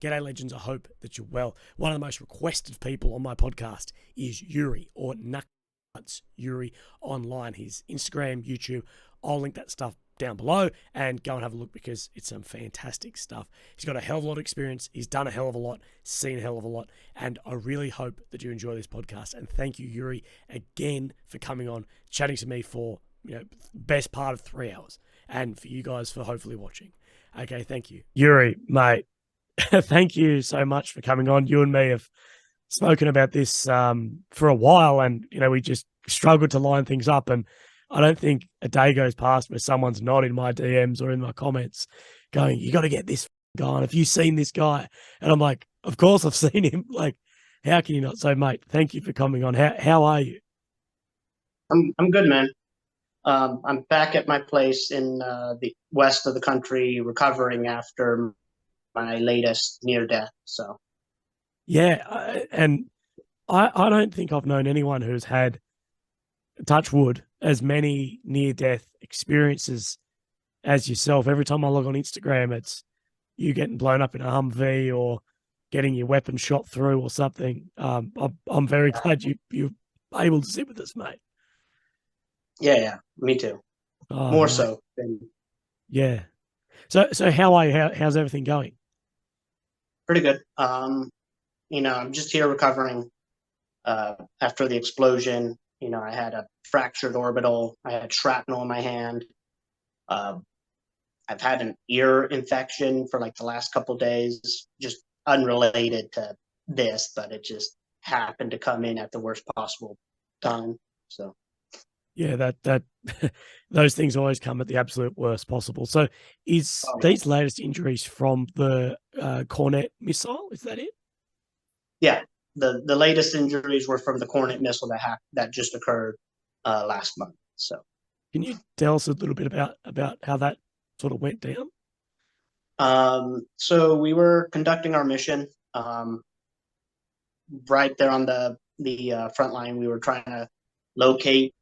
G'day, legends. I hope that you're well. One of the most requested people on my podcast is Yuri, or Nuts Yuri online. His Instagram, YouTube. I'll link that stuff down below and go and have a look because it's some fantastic stuff. He's got a hell of a lot of experience. He's done a hell of a lot, seen a hell of a lot, and I really hope that you enjoy this podcast. And thank you, Yuri, again for coming on, chatting to me for best part of 3 hours, and for you guys for hopefully watching. Okay, thank you, Yuri, mate. Thank you so much for coming on. You and me have spoken about this for a while, and we just struggled to line things up. And I don't think a day goes past where someone's not in my DMs or in my comments going, "You got to get this guy on. Have you seen this guy?" And I'm like, "Of course I've seen him. Like, how can you not?" So, mate, thank you for coming on. How are you? I'm good, man. I'm back at my place in the west of the country, recovering after my latest near death. So, Yeah, and I don't think I've known anyone who's had, touch wood, as many near-death experiences as yourself. Every time I log on Instagram, it's you getting blown up in a Humvee or getting your weapon shot through or something. I'm very glad you're able to sit with us, mate. yeah, me too. Oh, More mate. so than Yeah. So how are you? How's everything going? pretty good. I'm just here recovering after the explosion. I had a fractured orbital. I had shrapnel in my hand. Uh, I've had an ear infection for like the last couple days, just unrelated to this, but it just happened to come in at the worst possible time. So. Yeah, that those things always come at the absolute worst possible. So, is these latest injuries from the Cornet missile? Is that it? Yeah, the latest injuries were from the Cornet missile that just occurred last month. So, can you tell us a little bit about how that sort of went down? so we were conducting our mission right there on the front line. We were trying to locate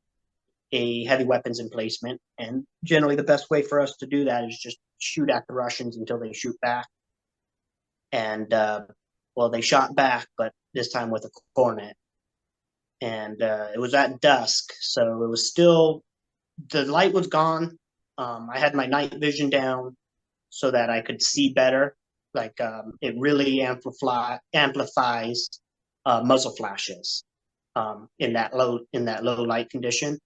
a heavy weapons emplacement, and generally the best way for us to do that is just shoot at the Russians until they shoot back. And well, they shot back, but this time with a Cornet. And it was at dusk, so it was still the light was gone. I had my night vision down so that I could see better. Like it really amplifies muzzle flashes in that low light condition.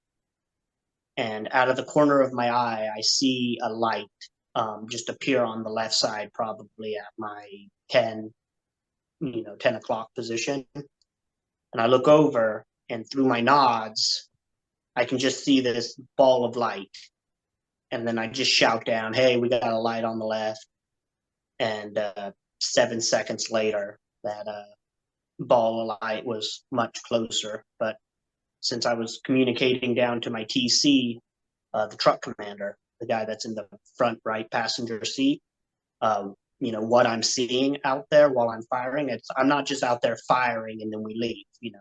And out of the corner of my eye, I see a light just appear on the left side, probably at my 10 o'clock position. And I look over, and through my nods, I can just see this ball of light. And then I just shout down, "Hey, we got a light on the left." And 7 seconds later, that ball of light was much closer. But since I was communicating down to my TC, the truck commander, the guy that's in the front right passenger seat, what I'm seeing out there while I'm firing, I'm not just out there firing and then we leave.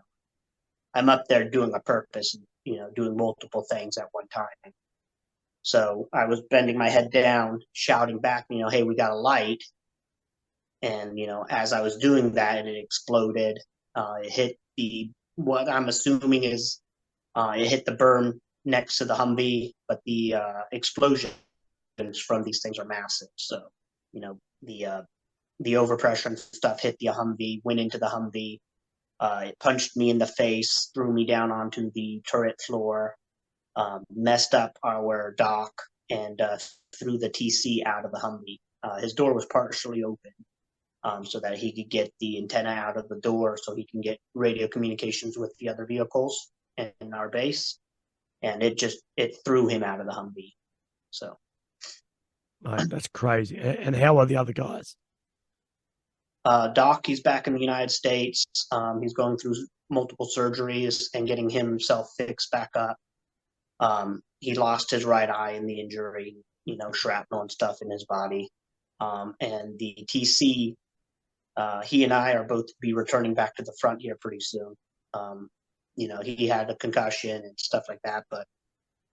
I'm up there doing a purpose, doing multiple things at one time. So I was bending my head down, shouting back, "Hey, we got a light." And, as I was doing that, and it exploded, it hit what I'm assuming is, it hit the berm next to the Humvee, but the explosions from these things are massive. So, the overpressure and stuff hit the Humvee, went into the Humvee. It punched me in the face, threw me down onto the turret floor, messed up our dock, and threw the TC out of the Humvee. His door was partially open, so that he could get the antenna out of the door so he can get radio communications with the other vehicles in our base. And it threw him out of the Humvee. So, Mate, that's crazy. And how are the other guys? Doc, he's back in the United States. He's going through multiple surgeries and getting himself fixed back up. He lost his right eye in the injury, shrapnel and stuff in his body. And the TC, he and I are both to be returning back to the front here pretty soon. He had a concussion and stuff like that, but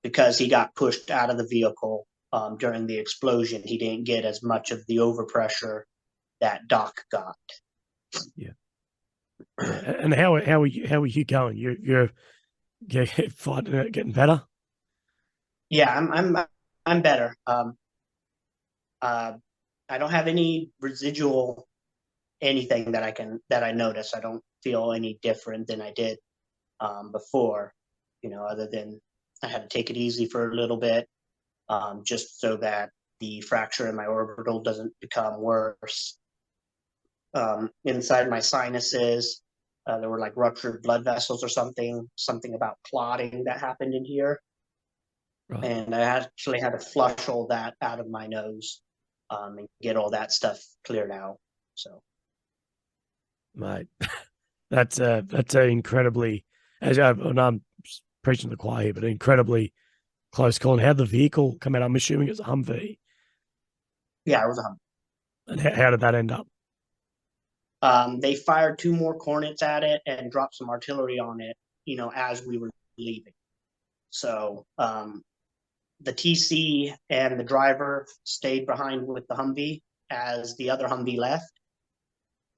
because he got pushed out of the vehicle during the explosion, he didn't get as much of the overpressure that Doc got. Yeah. And how are you going? You're fighting it, getting better. Yeah, I'm better. Uh, I don't have any residual anything that I notice. I don't feel any different than I did before. Other than I had to take it easy for a little bit, just so that the fracture in my orbital doesn't become worse. Inside my sinuses, there were like ruptured blood vessels or something about clotting that happened in here. Right. And I actually had to flush all that out of my nose and get all that stuff cleared out. So, Mate, that's a incredibly, and I'm preaching to the choir here, but incredibly close call. And how did the vehicle come out? I'm assuming it's a Humvee. yeah, it was a Hummer. And how did that end up? They fired 2 more Cornets at it and dropped some artillery on it, as we were leaving. So the TC and the driver stayed behind with the Humvee as the other Humvee left.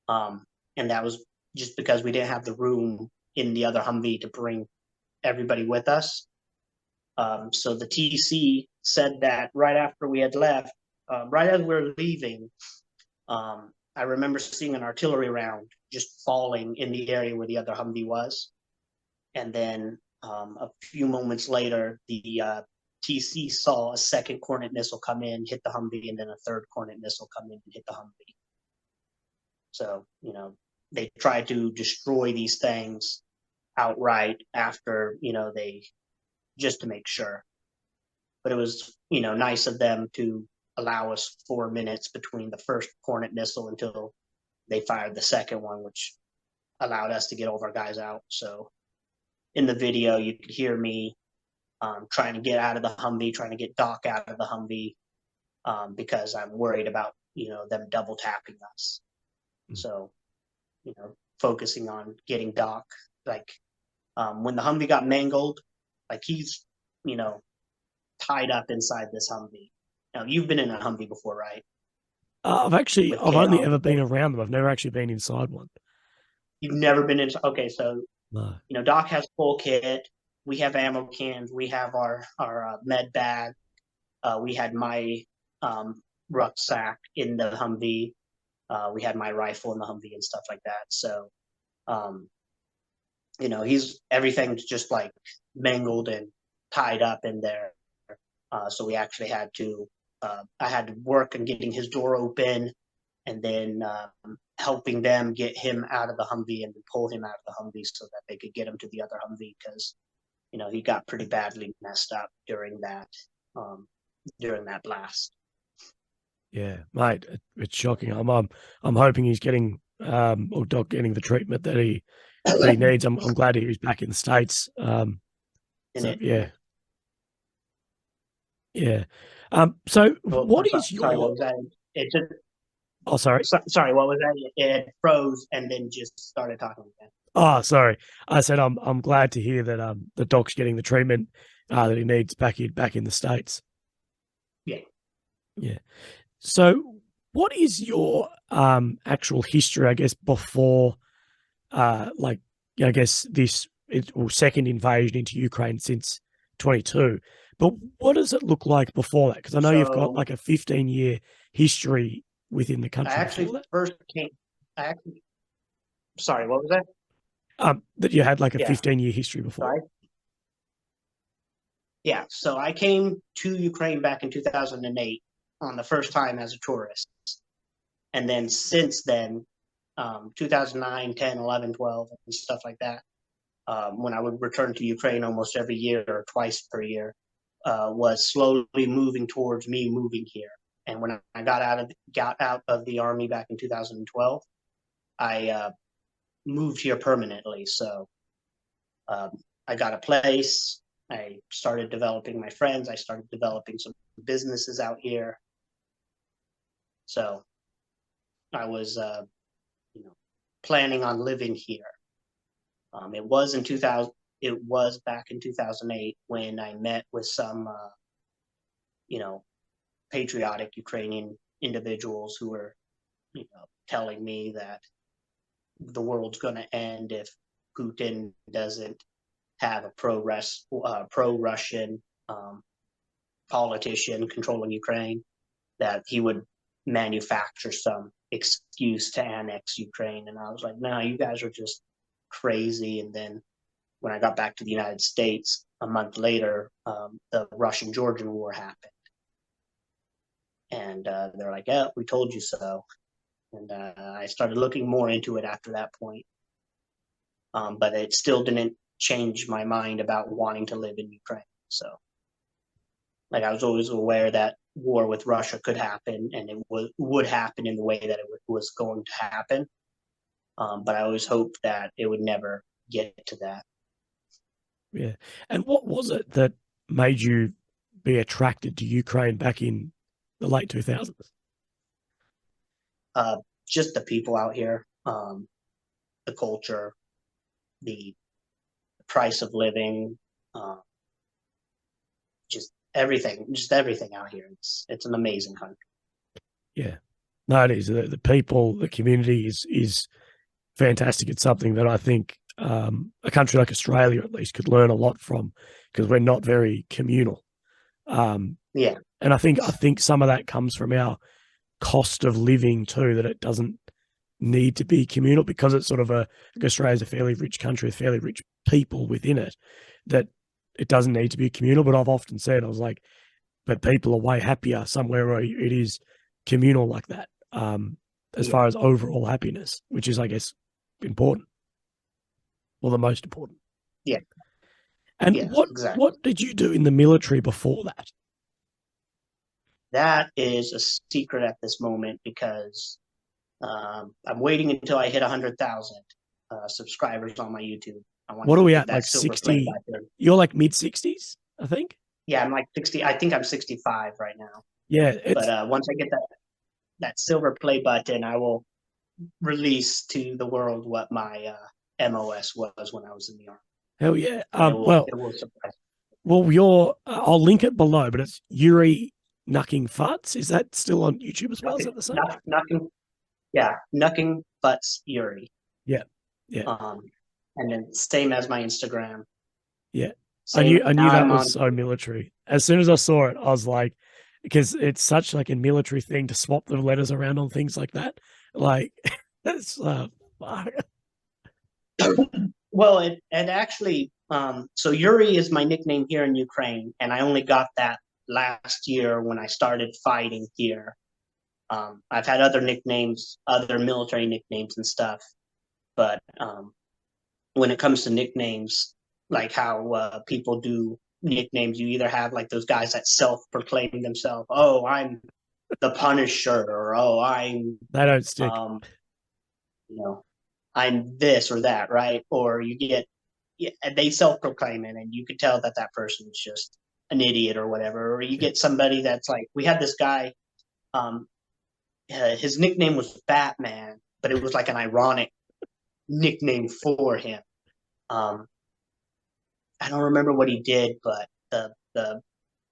And that was just because we didn't have the room in the other Humvee to bring everybody with us. So the TC said that right after we had left, right as we were leaving, I remember seeing an artillery round just falling in the area where the other Humvee was. And then a few moments later, the TC saw a second Cornet missile come in, hit the Humvee, and then a third Cornet missile come in and hit the Humvee. So, they tried to destroy these things outright after, they just to make sure. But it was, nice of them to allow us 4 minutes between the first Hornet missile until they fired the second one, which allowed us to get all of our guys out. So in the video, you could hear me trying to get out of the Humvee, trying to get Doc out of the Humvee because I'm worried about, them double tapping us. So, focusing on getting Doc. Like when the Humvee got mangled, like he's, tied up inside this Humvee. Now you've been in a Humvee before, right? I've only ever been around them. I've never actually been inside one. You've never been in. Okay, so No. Doc has full kit. We have ammo cans. We have our med bag. We had my rucksack in the Humvee. We had my rifle in the Humvee and stuff like that. So, he's everything's just like mangled and tied up in there. So we actually had to. I had to work on getting his door open, and then helping them get him out of the Humvee and pull him out of the Humvee so that they could get him to the other Humvee because, he got pretty badly messed up during that blast. Yeah, mate, it's shocking. I'm hoping he's getting or Doc getting the treatment that he needs. I'm glad he's back in the States. Yeah. Yeah. So what is your? Sorry, what was that? It just. Oh, sorry. Sorry, what was that? It froze and then just started talking again. Oh, sorry. I said I'm glad to hear that the Doc's getting the treatment that he needs back in the States. Yeah. Yeah. So what is your actual history, I guess, before I guess this second invasion into Ukraine since 22? But what does it look like before that? Because I know you've got like a 15-year history within the country. I actually first came. Sorry, what was that? That you had like a 15-year history before. Sorry? Yeah, so I came to Ukraine back in 2008 on the first time as a tourist. And then since then, 2009, 10, 11, 12, and stuff like that, when I would return to Ukraine almost every year or twice per year, was slowly moving towards me moving here. And when I got out of the army back in 2012, I moved here permanently. So I got a place. I started developing my friends. I started developing some businesses out here. So I was, planning on living here. It was in 2000. It was back in 2008 when I met with some, patriotic Ukrainian individuals who were telling me that the world's going to end if Putin doesn't have a pro-Russian politician controlling Ukraine, that he would manufacture some excuse to annex Ukraine. And I was like, no, you guys are just crazy. And then when I got back to the United States a month later, the Russian-Georgian war happened. And they're like, yeah, we told you so. And I started looking more into it after that point. But it still didn't change my mind about wanting to live in Ukraine. So, like, I was always aware that war with Russia could happen, and it would happen in the way that it was going to happen. But I always hoped that it would never get to that. Yeah. And what was it that made you be attracted to Ukraine back in the late 2000s? Just the people out here, the culture, the price of living, just everything out here. It's an amazing country. Yeah. No, it is. The people, the community is fantastic. It's something that I think a country like Australia at least could learn a lot from, because we're not very communal. Yeah. And I think some of that comes from our cost of living too, that it doesn't need to be communal, because it's sort of Australia's a fairly rich country with fairly rich people within it, that it doesn't need to be communal. But I've often said, I was like, but people are way happier somewhere where it is communal like that, as far as overall happiness, which is, I guess, important, or the most important. Yeah. And exactly. What did you do in the military before that? That is a secret at this moment, because I'm waiting until I hit 100,000 subscribers on my YouTube. What are we at? Like 60? You're like mid-60s, I think. Yeah, I'm like 60. I think I'm 65 right now. Yeah, but once I get that silver play button, I will release to the world what my MOS was when I was in the Army. Hell yeah. It will surprise. Well, I'll link it below, but it's Yuri Knucking Futs. Is that still on YouTube as well? Is that the same? Knucking Futs Yuri. Yeah. And then same as my Instagram. Yeah. I knew that was so military. As soon as I saw it, I was like, because it's such like a military thing to swap the letters around on things like that. Like, that's Well, it actually, so Yuri is my nickname here in Ukraine, and I only got that last year when I started fighting here. I've had other nicknames, other military nicknames and stuff, but when it comes to nicknames, like how people do nicknames, you either have like those guys that self-proclaim themselves, oh, I'm the Punisher, or oh, they don't stick. I'm this or that, right? Or you get, they self-proclaim it, and you could tell that that person is just an idiot or whatever. Or you get somebody that's like, we had this guy, his nickname was Batman, but it was like an ironic nickname for him. I don't remember what he did, but the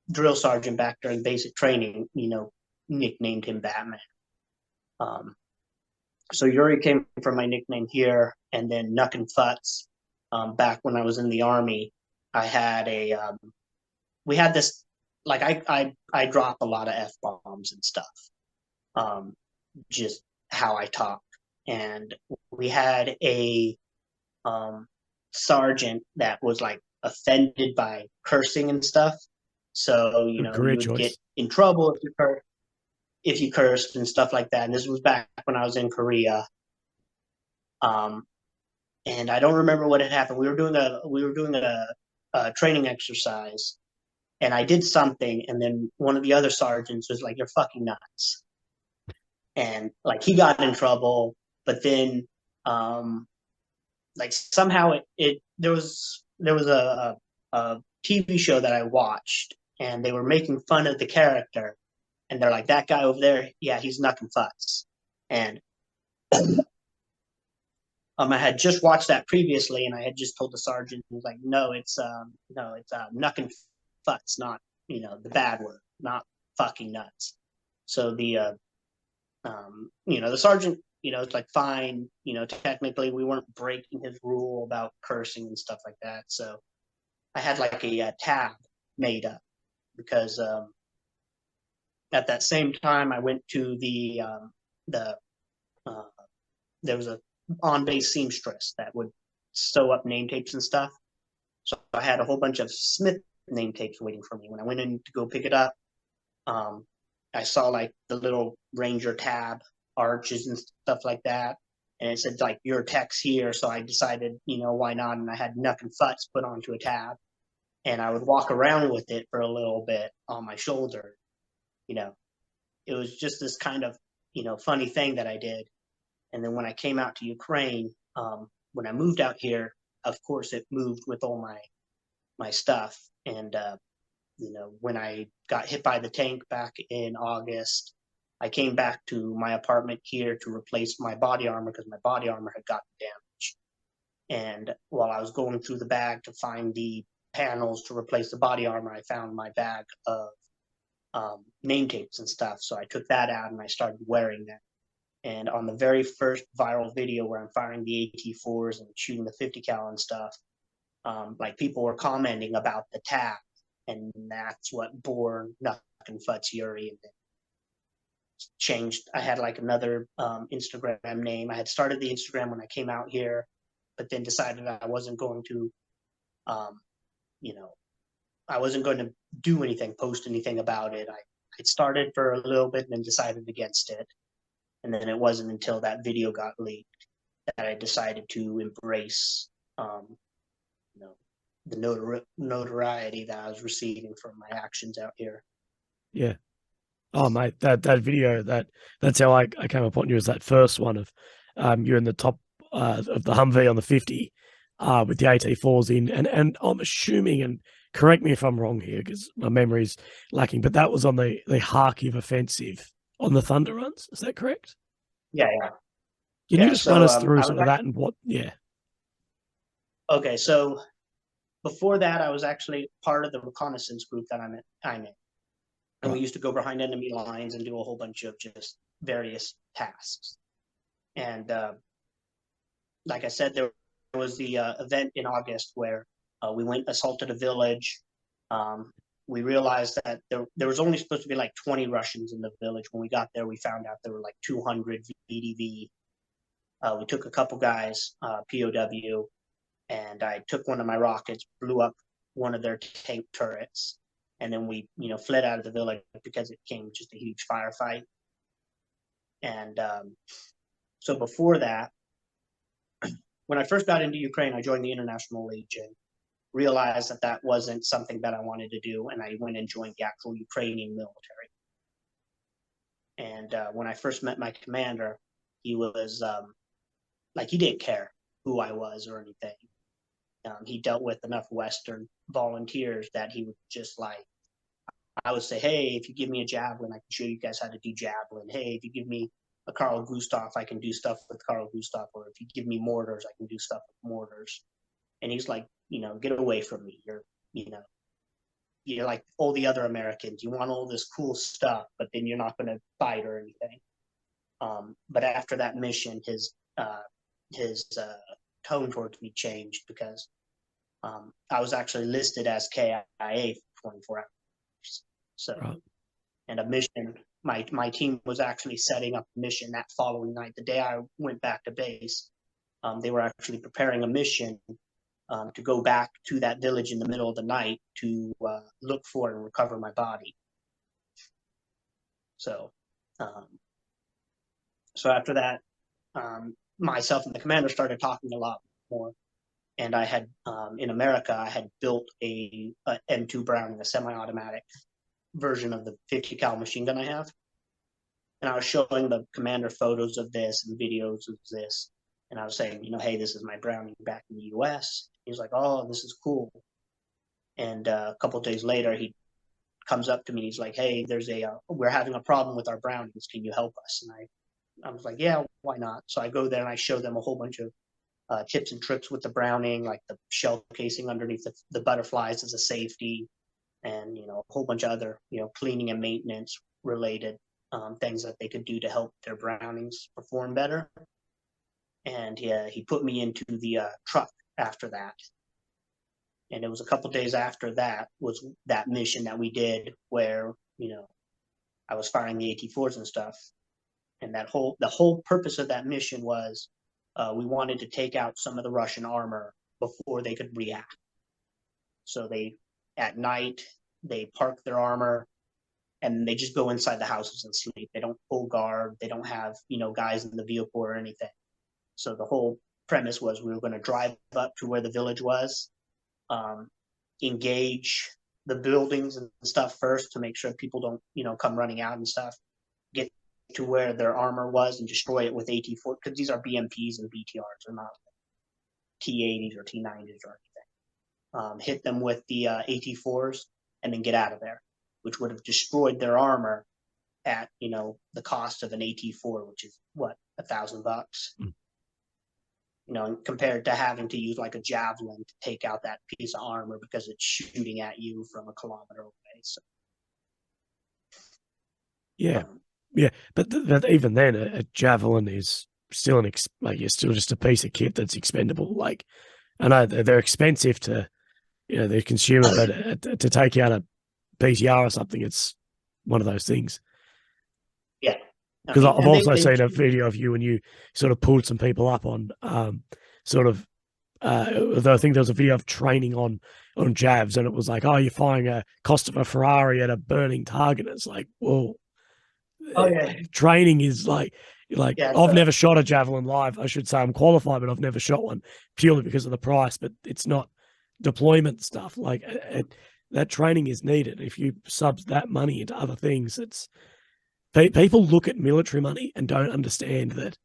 drill sergeant back during basic training, nicknamed him Batman. So Yuri came from my nickname here, and then Nuck and Futz. Back when I was in the Army, I had we had this, like, I drop a lot of F-bombs and stuff, just how I talk. And we had a sergeant that was like offended by cursing and stuff. So, you would get in trouble if you cursed and stuff like that. And this was back when I was in Korea. And I don't remember what had happened. We were doing a training exercise, and I did something, and then one of the other sergeants was like, "You're fucking nuts," and like he got in trouble. But then, like somehow there was a TV show that I watched, and they were making fun of the character, and they're like, that guy over there, yeah, he's Nuck and Futz. And I had just watched that previously, and I had just told the sergeant, he was like, no, it's Nuck and Futz, not the bad word, not fucking nuts. So the The sergeant, it's like fine. Technically we weren't breaking his rule about cursing and stuff like that. So I had like a tab made up because at that same time I went to the uh, there was a on base seamstress that would sew up name tapes and stuff. So I had a whole bunch of Smith name tapes waiting for me. When I went in to go pick it up, um, I saw like the little Ranger tab arches and stuff like that. And it said like your text here. So I decided, why not? And I had Nuck and Futz put onto a tab. And I would walk around with it for a little bit on my shoulder. You know, it was just this kind of, funny thing that I did. And then when I came out to Ukraine, when I moved out here, of course it moved with all my stuff. And when I got hit by the tank back in August, I came back to my apartment here to replace my body armor because my body armor had gotten damaged. And while I was going through the bag to find the panels to replace the body armor, I found my bag of name tapes and stuff. So I took that out and I started wearing them. And on the very first viral video where I'm firing the AT4s and shooting the 50 cal and stuff, like people were commenting about the tab, and that's what bore Nuck and Futz Yuri. And then changed. I had like another Instagram name. I had started the Instagram when I came out here, but then decided I wasn't going to, um, you know, I wasn't going to do anything, post anything about it. I started for a little bit and then decided against it. And then it wasn't until that video got leaked that I decided to embrace, you know, the notoriety that I was receiving from my actions out here. Yeah. Oh mate, that video that's how I came upon you, as that first one of you're in the top of the Humvee on the 50 with the AT4s in, and I'm assuming, and correct me if I'm wrong here because my memory's lacking, but that was on the Kharkiv offensive on the Thunder runs. Is that correct? Yeah, Can you just run so us through I sort was of that and what? Yeah. okay. So before that, I was actually part of the reconnaissance group that I'm in. And we Right. used to go behind enemy lines and do a whole bunch of just various tasks. And like I said, there was the event in August where we went assaulted a village. We realized that there was only supposed to be like 20 Russians in the village. When we got there, we found out there were like 200 VDV. We took a couple guys, POW, and I took one of my rockets, blew up one of their tank turrets, and then we, fled out of the village because it became just a huge firefight. And so before that, when I first got into Ukraine, I joined the International Legion, realized that that wasn't something that I wanted to do, and I went and joined the actual Ukrainian military. And when I first met my commander, he was like, he didn't care who I was or anything. He dealt with enough Western volunteers that he would just like, I would say, hey, if you give me a javelin, I can show you guys how to do javelin. Hey, if you give me a Carl Gustav, I can do stuff with Carl Gustav. Or if you give me mortars, I can do stuff with mortars. And he's like, get away from me. You're like all the other Americans. You want all this cool stuff, but then you're not going to fight or anything. But after that mission, his tone towards me changed because I was actually listed as KIA for 24 hours. So, Right. and a mission, my team was actually setting up a mission that following night. The day I went back to base, they were actually preparing a mission to go back to that village in the middle of the night to look for and recover my body. So, um, so after that, myself and the commander started talking a lot more. And I had, in America, I had built a M2 Browning, a semi-automatic version of the 50 cal machine gun I have. And I was showing the commander photos of this and videos of this. And I was saying, hey, this is my Browning back in the US. He was like, oh, this is cool. And a couple of days later, he comes up to me. He's like, hey, we're having a problem with our Brownings. Can you help us? And I was like, yeah, why not? So I go there and I show them a whole bunch of tips and tricks with the Browning, like the shell casing underneath the butterflies as a safety, and a whole bunch of other cleaning and maintenance related. things that they could do to help their Brownings perform better. And he put me into the truck after that. And it was a couple days after that was that mission that we did where, I was firing the AT-4s and stuff. And the whole purpose of that mission was we wanted to take out some of the Russian armor before they could react. So at night, they park their armor and they just go inside the houses and sleep. They don't pull guard. They don't have, guys in the vehicle or anything. So the whole premise was we were going to drive up to where the village was, engage the buildings and stuff first to make sure people don't, come running out and stuff. Get to where their armor was and destroy it with AT-4, because these are BMPs and BTRs, they're not T-80s or T-90s or anything. Hit them with the AT-4s and then get out of there, which would have destroyed their armor at the cost of an AT-4, which is what, $1,000. Compared to having to use like a javelin to take out that piece of armor because it's shooting at you from a kilometer away. So, but even then, a javelin is still you're still just a piece of kit that's expendable. Like, I know they're expensive to, the consumer, but to take out a PCR or something, it's one of those things. Yeah. Because I've also seen a video of you when you sort of pulled some people up on I think there was a video of training on jabs, and it was like, oh, you're firing a cost of a Ferrari at a burning target. It's like, well, training is like I've never shot a javelin live. I should say I'm qualified, but I've never shot one purely because of the price. But it's not deployment stuff. Like that training is needed. If you sub that money into other things, it's people look at military money and don't understand that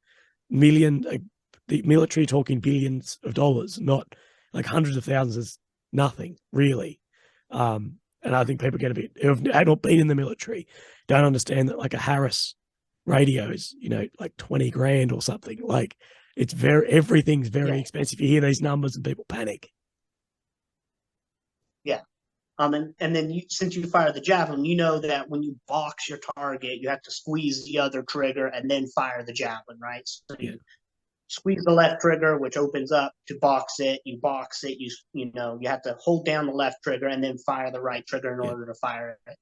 the military talking billions of dollars, not like hundreds of thousands, is nothing really. And I think people get a bit who have not been in the military don't understand that like a Harris radio is like 20 grand or something. Like everything's very expensive. You hear these numbers and people panic. Yeah. And then since you fire the javelin, you know that when you box your target, you have to squeeze the other trigger and then fire the javelin, right? So you squeeze the left trigger, which opens up to box it. You box it. You have to hold down the left trigger and then fire the right trigger in order to fire it.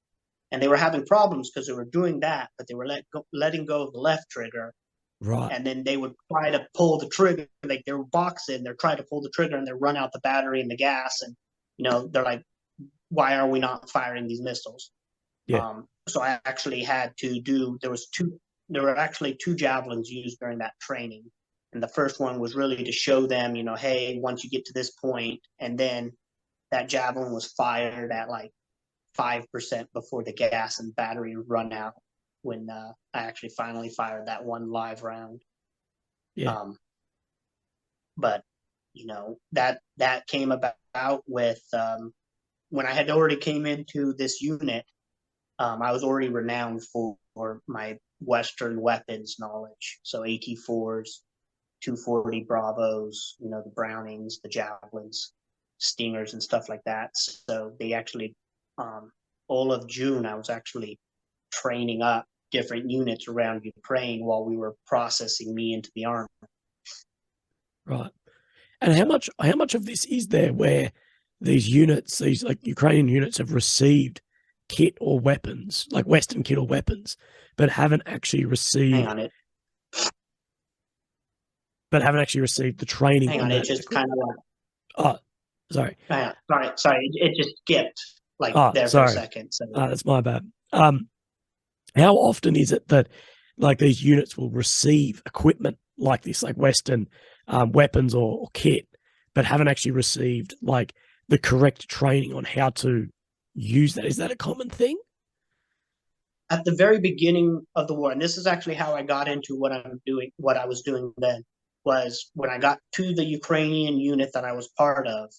And they were having problems because they were doing that, but they were letting go of the left trigger. Right. And then they would try to pull the trigger. Like they were boxing, they're trying to pull the trigger and they run out the battery and the gas. And, they're like, why are we not firing these missiles? Yeah. So I actually had to there were actually two javelins used during that training. And the first one was really to show them, hey, once you get to this point, and then that javelin was fired at like 5% before the gas and battery run out when I actually finally fired that one live round. Yeah. But, that came about with when I had already came into this unit, I was already renowned for my Western weapons knowledge. So AT-4s, 240 Bravos, the Brownings, the Javelins, Stingers, and stuff like that. So they actually, all of June, I was actually training up different units around Ukraine while we were processing me into the army. Right. And how much of this is there where these units, these like Ukrainian units, have received kit or weapons, like Western kit or weapons, but haven't actually received the training? Hang on, it just kind of like. Oh, sorry. Sorry. It just skipped for a second. So. That's my bad. How often is it that like these units will receive equipment like this, like Western weapons or kit, but haven't actually received like the correct training on how to use that? Is that a common thing? At the very beginning of the war, and this is actually how I got into what I was doing then, was when I got to the Ukrainian unit that I was part of,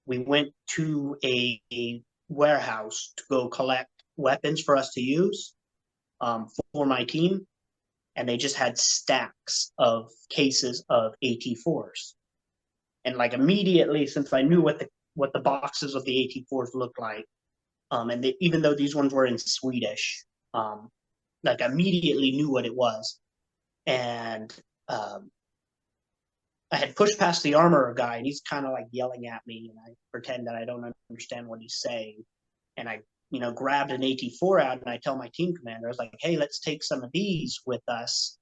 we went to a warehouse to go collect weapons for us to use for my team, and they just had stacks of cases of AT-4s. And like immediately, since I knew what the boxes of the AT-4s looked like, and even though these ones were in Swedish, like immediately knew what it was. And I had pushed past the armorer guy, and he's kind of like yelling at me, and I pretend that I don't understand what he's saying. And I, grabbed an AT4 out, and I tell my team commander, I was like, hey, let's take some of these with us.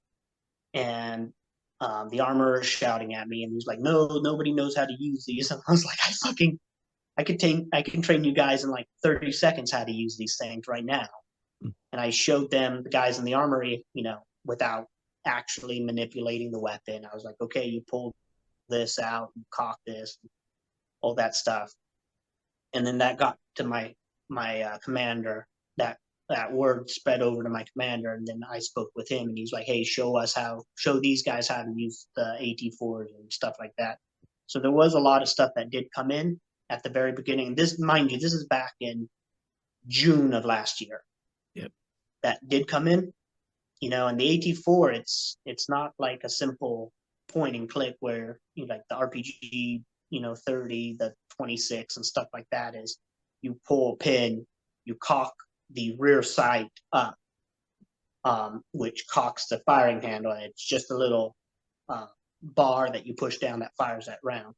And the armorer is shouting at me, and he's like, no, nobody knows how to use these. And I was like, I can train you guys in like 30 seconds how to use these things right now. And I showed them, the guys in the armory, without actually manipulating the weapon. I was like, okay, you pull this out, you cock this, all that stuff. And then that got to my commander. That word spread over to my commander, and then I spoke with him, and he's like, hey, show these guys how to use the AT4s and stuff like that. So there was a lot of stuff that did come in at the very beginning. This, mind you, this is back in June of last year. Yep. That did come in, and the AT4, it's not like a simple point and click where, like the RPG, 30, the 26 and stuff like that is you pull a pin, you cock the rear sight up, which cocks the firing handle. It's just a little bar that you push down that fires that round.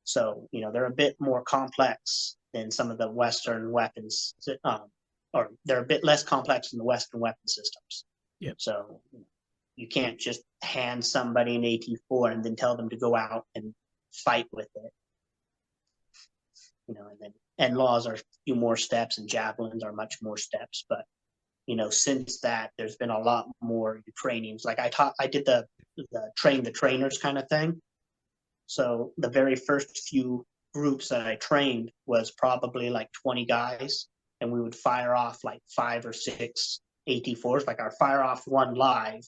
So, they're a bit more complex than some of the Western weapons, or they're a bit less complex than the Western weapon systems. Yep. So you can't just hand somebody an AT4 and then tell them to go out and fight with it. And laws are a few more steps, and javelins are much more steps. But since that, there's been a lot more Ukrainians. Like I did the train the trainers kind of thing. So the very first few groups that I trained was probably like 20 guys, and we would fire off like 5 or 6 AT4s. Like I'd fire off one live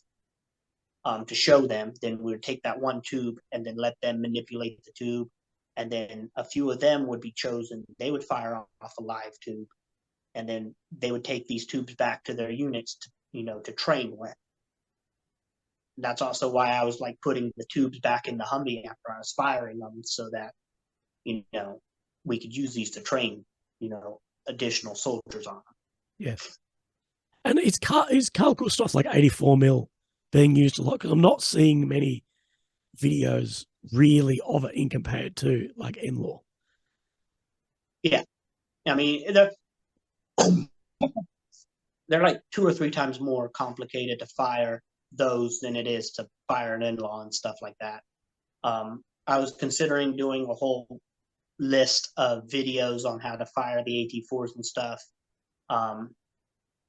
to show them. Then we would take that one tube and then let them manipulate the tube. And then a few of them would be chosen. They would fire off a live tube, and then they would take these tubes back to their units to train with. That's also why I was like putting the tubes back in the Humvee after I was firing them, so that we could use these to train additional soldiers on them. Yeah. And is Carl stuff like 84 mil being used a lot? Because I'm not seeing many videos really of it in compared to like in-law. Yeah, I mean they're like 2 or 3 times more complicated to fire those than it is to fire an in-law and stuff like that. I was considering doing a whole list of videos on how to fire the AT4s and stuff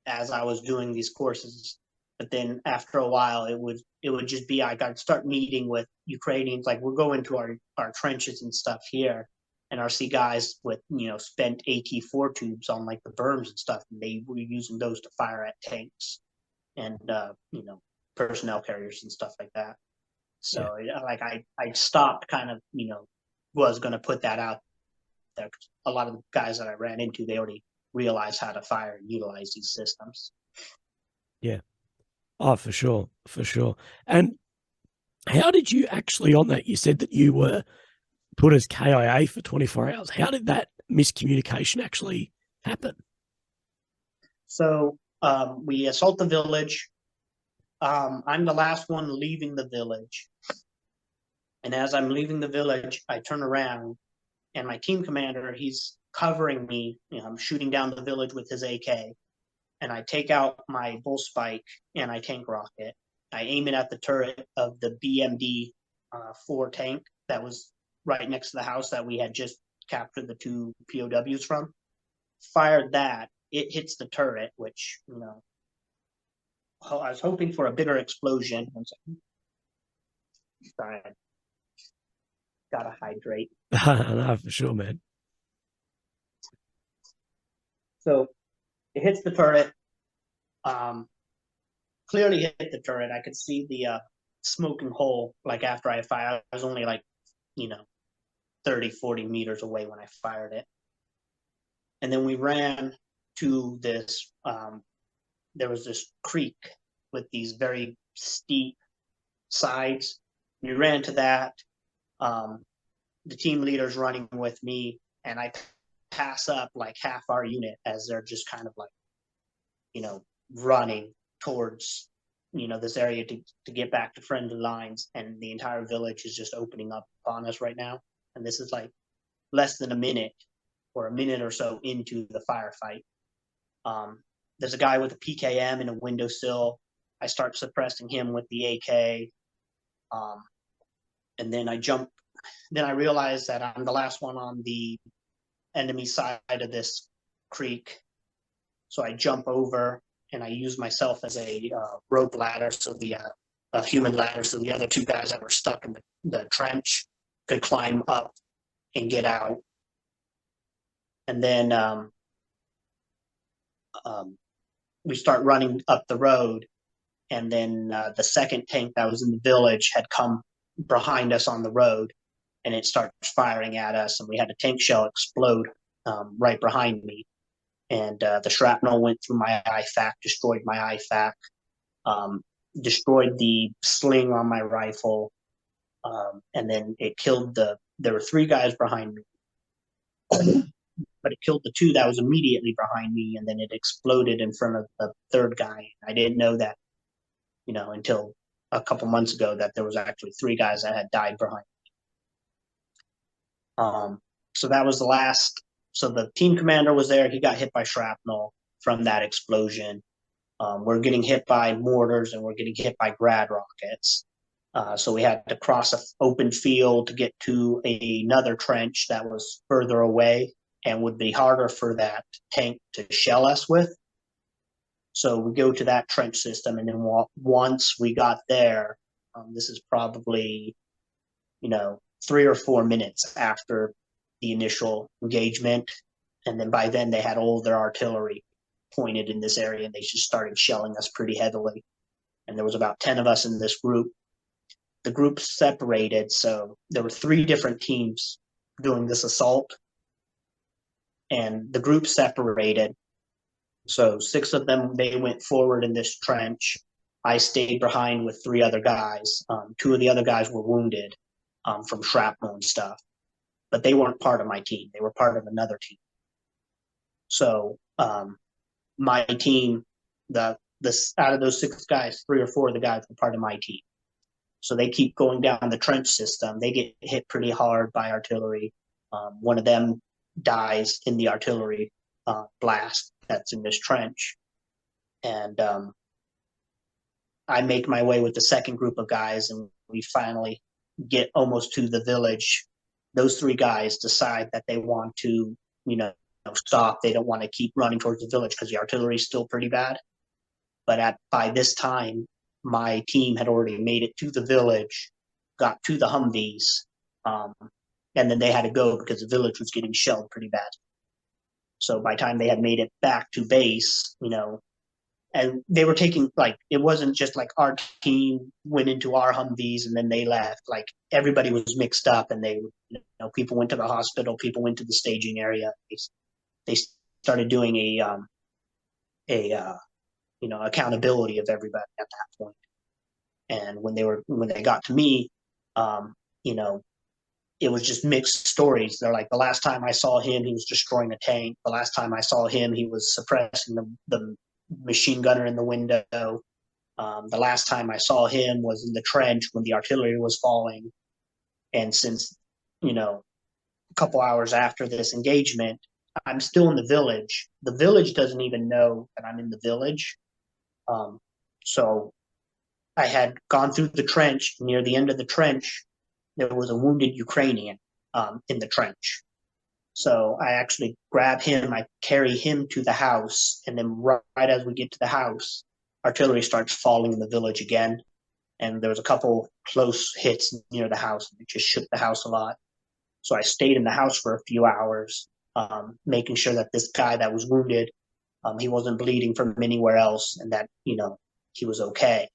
as I was doing these courses. But then after a while, it would just be, I got to start meeting with Ukrainians. Like we're going to our trenches and stuff here, and I see guys with spent AT4 tubes on like the berms and stuff, and they were using those to fire at tanks and personnel carriers and stuff like that. So like I stopped kind of was going to put that out there. A lot of the guys that I ran into, they already realized how to fire and utilize these systems. Yeah. Oh, for sure. For sure. And how did you actually, on that, you said that you were put as KIA for 24 hours. How did that miscommunication actually happen? So we assault the village. I'm the last one leaving the village. And as I'm leaving the village, I turn around, and my team commander, he's covering me. I'm shooting down the village with his AK. And I take out my bull spike and I tank rocket. I aim it at the turret of the BMD 4 tank that was right next to the house that we had just captured the 2 POWs from. Fired that. It hits the turret, which, I was hoping for a bigger explosion. Sorry, gotta hydrate. No, for sure, man. So it hits the turret. Clearly hit the turret. I could see the smoking hole. Like after I fired, I was only like 30, 40 meters away when I fired it. And then we ran to this. There was this creek with these very steep sides. We ran to that. The team leader's running with me, and I pass up like half our unit as they're just kind of like, running towards, this area to get back to friendly lines, and the entire village is just opening up on us right now. And this is like less than a minute or a minute or so into the firefight. There's a guy with a PKM in a windowsill. I start suppressing him with the AK. And then I realize that I'm the last one on the enemy side of this creek. So I jump over and I use myself as a rope ladder, so a human ladder, so the other two guys that were stuck in the trench could climb up and get out. And then we start running up the road, and then the second tank that was in the village had come behind us on the road, and it starts firing at us, and we had a tank shell explode right behind me. And the shrapnel went through my IFAK, destroyed my IFAK, destroyed the sling on my rifle, and then it killed there were three guys behind me, but it killed the two that was immediately behind me, and then it exploded in front of the third guy. I didn't know that, until a couple months ago, that there was actually three guys that had died behind me. So that was the last. So the team commander was there. He got hit by shrapnel from that explosion. We're getting hit by mortars, and we're getting hit by grad rockets. So we had to cross an open field to get to another trench that was further away and would be harder for that tank to shell us with. So we go to that trench system, and then once we got there, this is probably, 3 or 4 minutes after the initial engagement. And then by then they had all their artillery pointed in this area, and they just started shelling us pretty heavily. And there was about 10 of us in this group. The group separated, so there were 3 different teams doing this assault. And the group separated. So 6 of them, they went forward in this trench. I stayed behind with 3 other guys. 2 of the other guys were wounded from shrapnel and stuff, but they weren't part of my team. They were part of another team. So my team, out of those 6 guys, 3 or 4 of the guys were part of my team. So they keep going down the trench system. They get hit pretty hard by artillery. One of them dies in the artillery blast that's in this trench. And I make my way with the second group of guys, and we finally get almost to the village. Those 3 guys decide that they want to, stop. They don't want to keep running towards the village because the artillery is still pretty bad. But by this time, my team had already made it to the village, got to the Humvees, and then they had to go because the village was getting shelled pretty bad. So by the time they had made it back to base, and they were taking, it wasn't just like our team went into our Humvees and then they left. Like, everybody was mixed up, and people went to the hospital, people went to the staging area. They started doing accountability of everybody at that point. And when they got to me, it was just mixed stories. They're like, the last time I saw him, he was destroying a tank. The last time I saw him, he was suppressing the machine gunner in the window. The last time I saw him was in the trench when the artillery was falling. And since, a couple hours after this engagement, I'm still in the village. The village doesn't even know that I'm in the village. So I had gone through the trench. Near the end of the trench, there was a wounded Ukrainian in the trench. So I actually grab him, I carry him to the house, and then right as we get to the house, artillery starts falling in the village again. And there was a couple close hits near the house, and it just shook the house a lot. So I stayed in the house for a few hours, making sure that this guy that was wounded, he wasn't bleeding from anywhere else, and that, he was okay.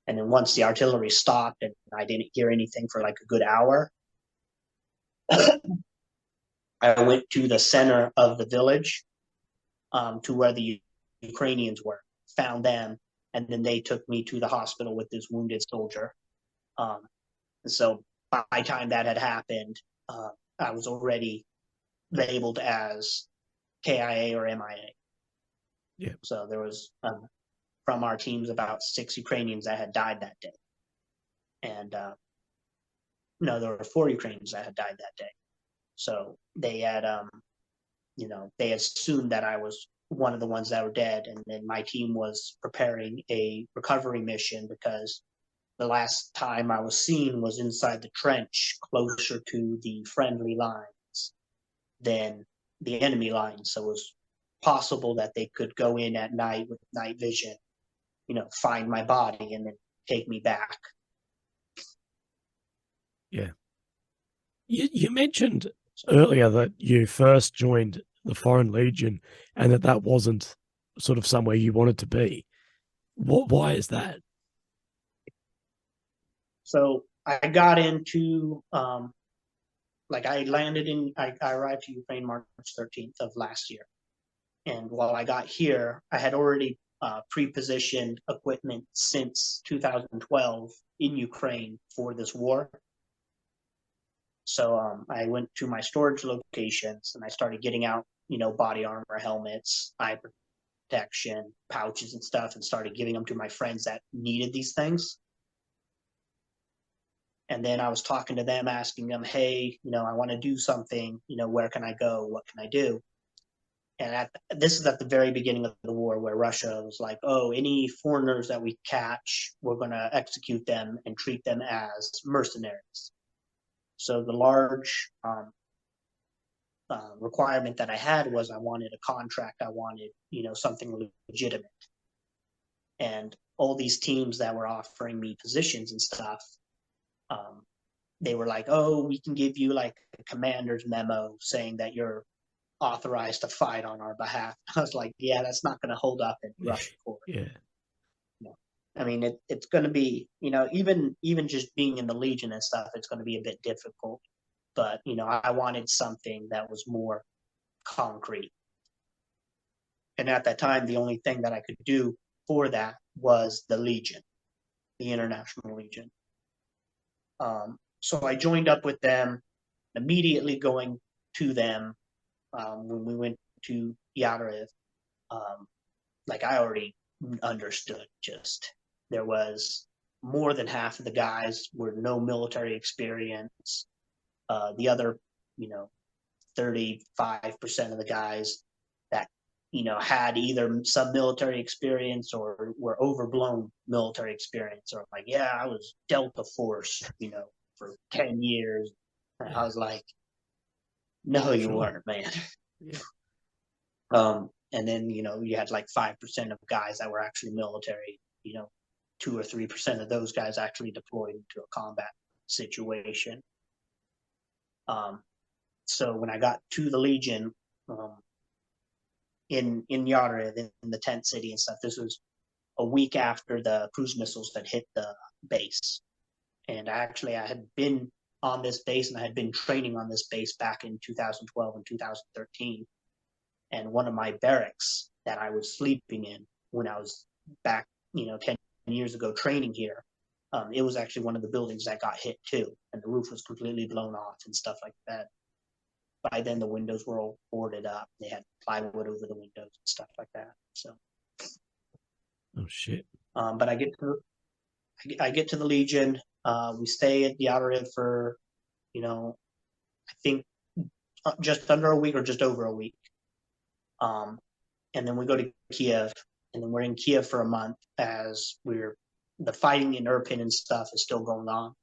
And then once the artillery stopped and I didn't hear anything for like a good hour, I went to the center of the village, to where the Ukrainians were, found them, and then they took me to the hospital with this wounded soldier. And so by the time that had happened, I was already labeled as KIA or MIA. Yeah. So there was from our teams about 6 Ukrainians that had died that day. And no, there were 4 Ukrainians that had died that day. So they had, they assumed that I was one of the ones that were dead. And then my team was preparing a recovery mission because the last time I was seen was inside the trench closer to the friendly lines than the enemy lines. So it was possible that they could go in at night with night vision, find my body and then take me back. Yeah. You mentioned earlier that you first joined the Foreign Legion and that wasn't sort of somewhere you wanted to be. Why is that? So I got into, I arrived to Ukraine March 13th of last year. And while I got here, I had already pre-positioned equipment since 2012 in Ukraine for this war. So I went to my storage locations and I started getting out, body armor, helmets, eye protection, pouches and stuff, and started giving them to my friends that needed these things. And then I was talking to them, asking them, hey, I want to do something, where can I go? What can I do? And this is at the very beginning of the war where Russia was like, oh, any foreigners that we catch, we're going to execute them and treat them as mercenaries. So the large requirement that I had was I wanted a contract. I wanted, something legitimate. And all these teams that were offering me positions and stuff, they were like, oh, we can give you like a commander's memo saying that you're authorized to fight on our behalf. I was like, yeah, that's not going to hold up in Russian court. Yeah. I mean, it's going to be, even just being in the Legion and stuff, it's going to be a bit difficult. But, I wanted something that was more concrete. And at that time, the only thing that I could do for that was the Legion, the International Legion. So I joined up with them, immediately going to them when we went to Yatarev. I already understood, just there was more than half of the guys were no military experience. The other, 35% of the guys that, had either some military experience or were overblown military experience, or like, yeah, I was Delta Force, for 10 years. And I was like, no, you weren't, man. Yeah. And then, you had like 5% of guys that were actually military, 2 or 3% of those guys actually deployed into a combat situation. So when I got to the Legion, in Yatarev, in the tent city and stuff, this was a week after the cruise missiles had hit the base. And actually I had been on this base and I had been training on this base back in 2012 and 2013. And one of my barracks that I was sleeping in when I was back, 10 years ago training here, it was actually one of the buildings that got hit too. And the roof was completely blown off and stuff like that. By then the windows were all boarded up. They had plywood over the windows and stuff like that. So. Oh shit. But I get to the Legion. We stay at the Yatarev for, I think just under a week or just over a week. And then we go to Kiev, and then we're in Kiev for a month as the fighting in Irpin and stuff is still going on.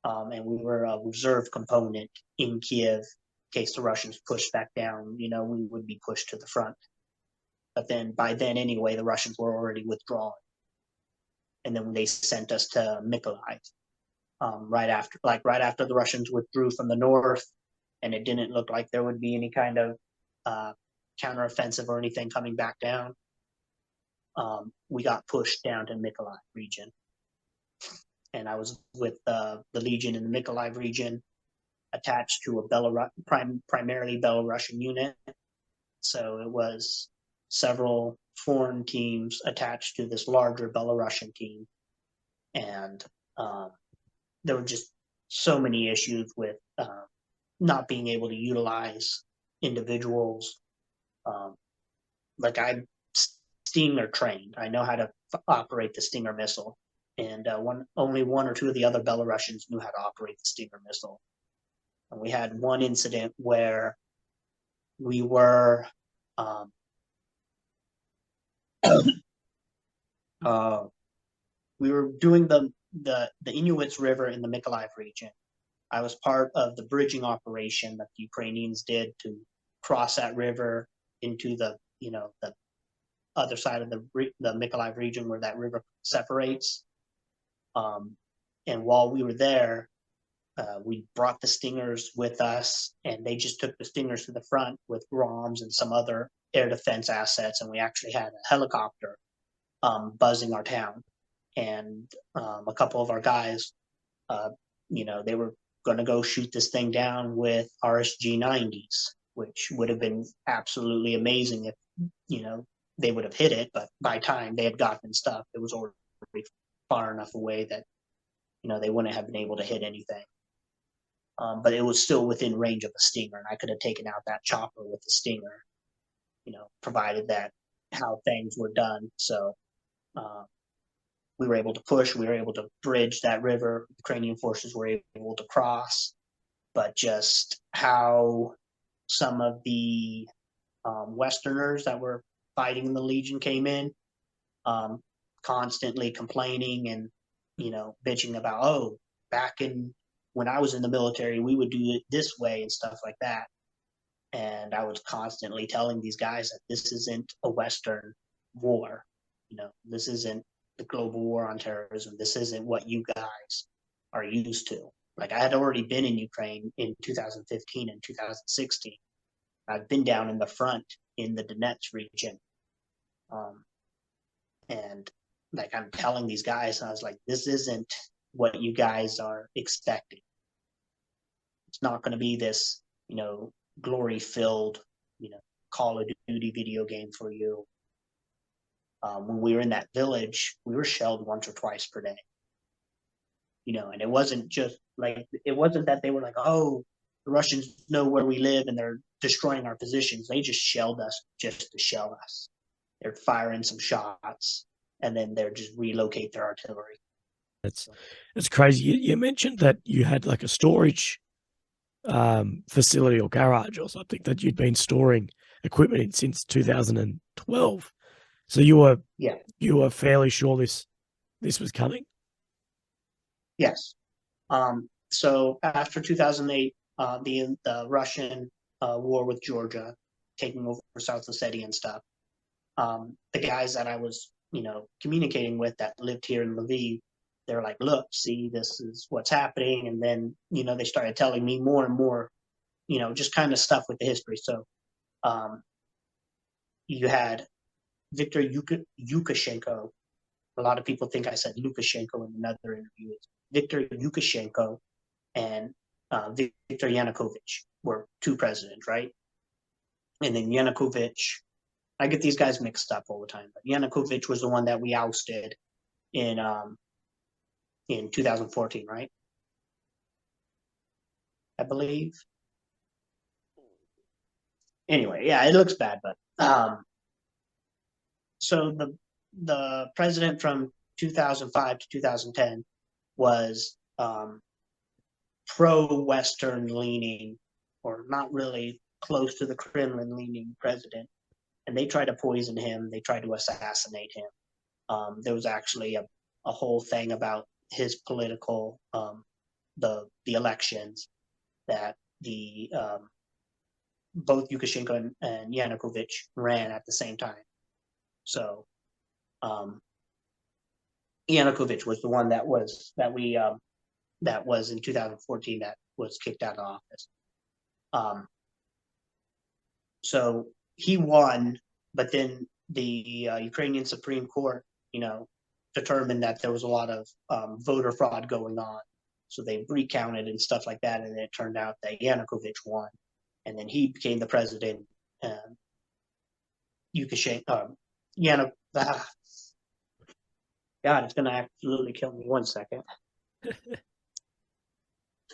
And we were a reserve component in Kiev in case the Russians pushed back down. We would be pushed to the front. But then by then anyway, the Russians were already withdrawn. And then they sent us to Mykolaiv right after the Russians withdrew from the north, and it didn't look like there would be any kind of counteroffensive or anything coming back down. We got pushed down to Mykolaiv region. And I was with the Legion in the Mykolaiv region, attached to a primarily Belarusian unit. So it was several foreign teams attached to this larger Belarusian team. And there were just so many issues with not being able to utilize individuals. I Stinger trained. I know how to operate the Stinger missile, and only one or two of the other Belarusians knew how to operate the Stinger missile. And we had one incident where we were we were doing the Inuits River in the Mykolaiv region. I was part of the bridging operation that the Ukrainians did to cross that river into the other side of the Mykolaiv region where that river separates. And while we were there, we brought the Stingers with us, and they just took the Stingers to the front with ROMs and some other air defense assets, and we actually had a helicopter buzzing our town. And a couple of our guys, they were going to go shoot this thing down with RSG 90s, which would have been absolutely amazing if, they would have hit it. But by time they had gotten stuff, it was already far enough away that, they wouldn't have been able to hit anything. But it was still within range of a Stinger, and I could have taken out that chopper with the Stinger, provided that how things were done. So we were able to push, we were able to bridge that river, Ukrainian forces were able to cross, but just how some of the Westerners that were fighting in the Legion came in, constantly complaining and, bitching about, oh, back in when I was in the military, we would do it this way and stuff like that. And I was constantly telling these guys that this isn't a Western war. This isn't the global war on terrorism. This isn't what you guys are used to. Like, I had already been in Ukraine in 2015 and 2016. I've been down in the front in the Donetsk region. And like, I'm telling these guys, and I was like, this isn't what you guys are expecting. It's not going to be this, glory filled, Call of Duty video game for you. When we were in that village, we were shelled once or twice per day. And it wasn't just like, it wasn't that they were like, oh, the Russians know where we live and they're destroying our positions. They just shelled us just to shell us. They're firing some shots, and then they're just relocate their artillery. It's crazy. You mentioned that you had like a storage facility or garage or something that you'd been storing equipment in since 2012. So you were fairly sure this was coming? Yes. So after 2008, the Russian war with Georgia, taking over South Ossetia and stuff, the guys that I was, communicating with that lived here in Lviv, they're like, look, see, this is what's happening. And then, they started telling me more and more, just kind of stuff with the history. So you had Viktor Yukashenko. A lot of people think I said Lukashenko in another interview. It's Viktor Yukashenko and Viktor Yanukovych were two presidents, right? And then Yanukovych, I get these guys mixed up all the time, but Yanukovych was the one that we ousted in 2014, right? I believe. Anyway, yeah, it looks bad, but so the president from 2005 to 2010 was pro-Western leaning, or not really close to the Kremlin leaning president, and they tried to poison him. They tried to assassinate him. There was actually a whole thing about his political the elections that the both Yukashenko and Yanukovych ran at the same time. So Yanukovych was the one that was in 2014 that was kicked out of office. So he won, but then the Ukrainian Supreme Court, determined that there was a lot of voter fraud going on. So they recounted and stuff like that, and it turned out that Yanukovych won, and then he became the president. Yukashenko, God, it's gonna absolutely kill me. 1 second.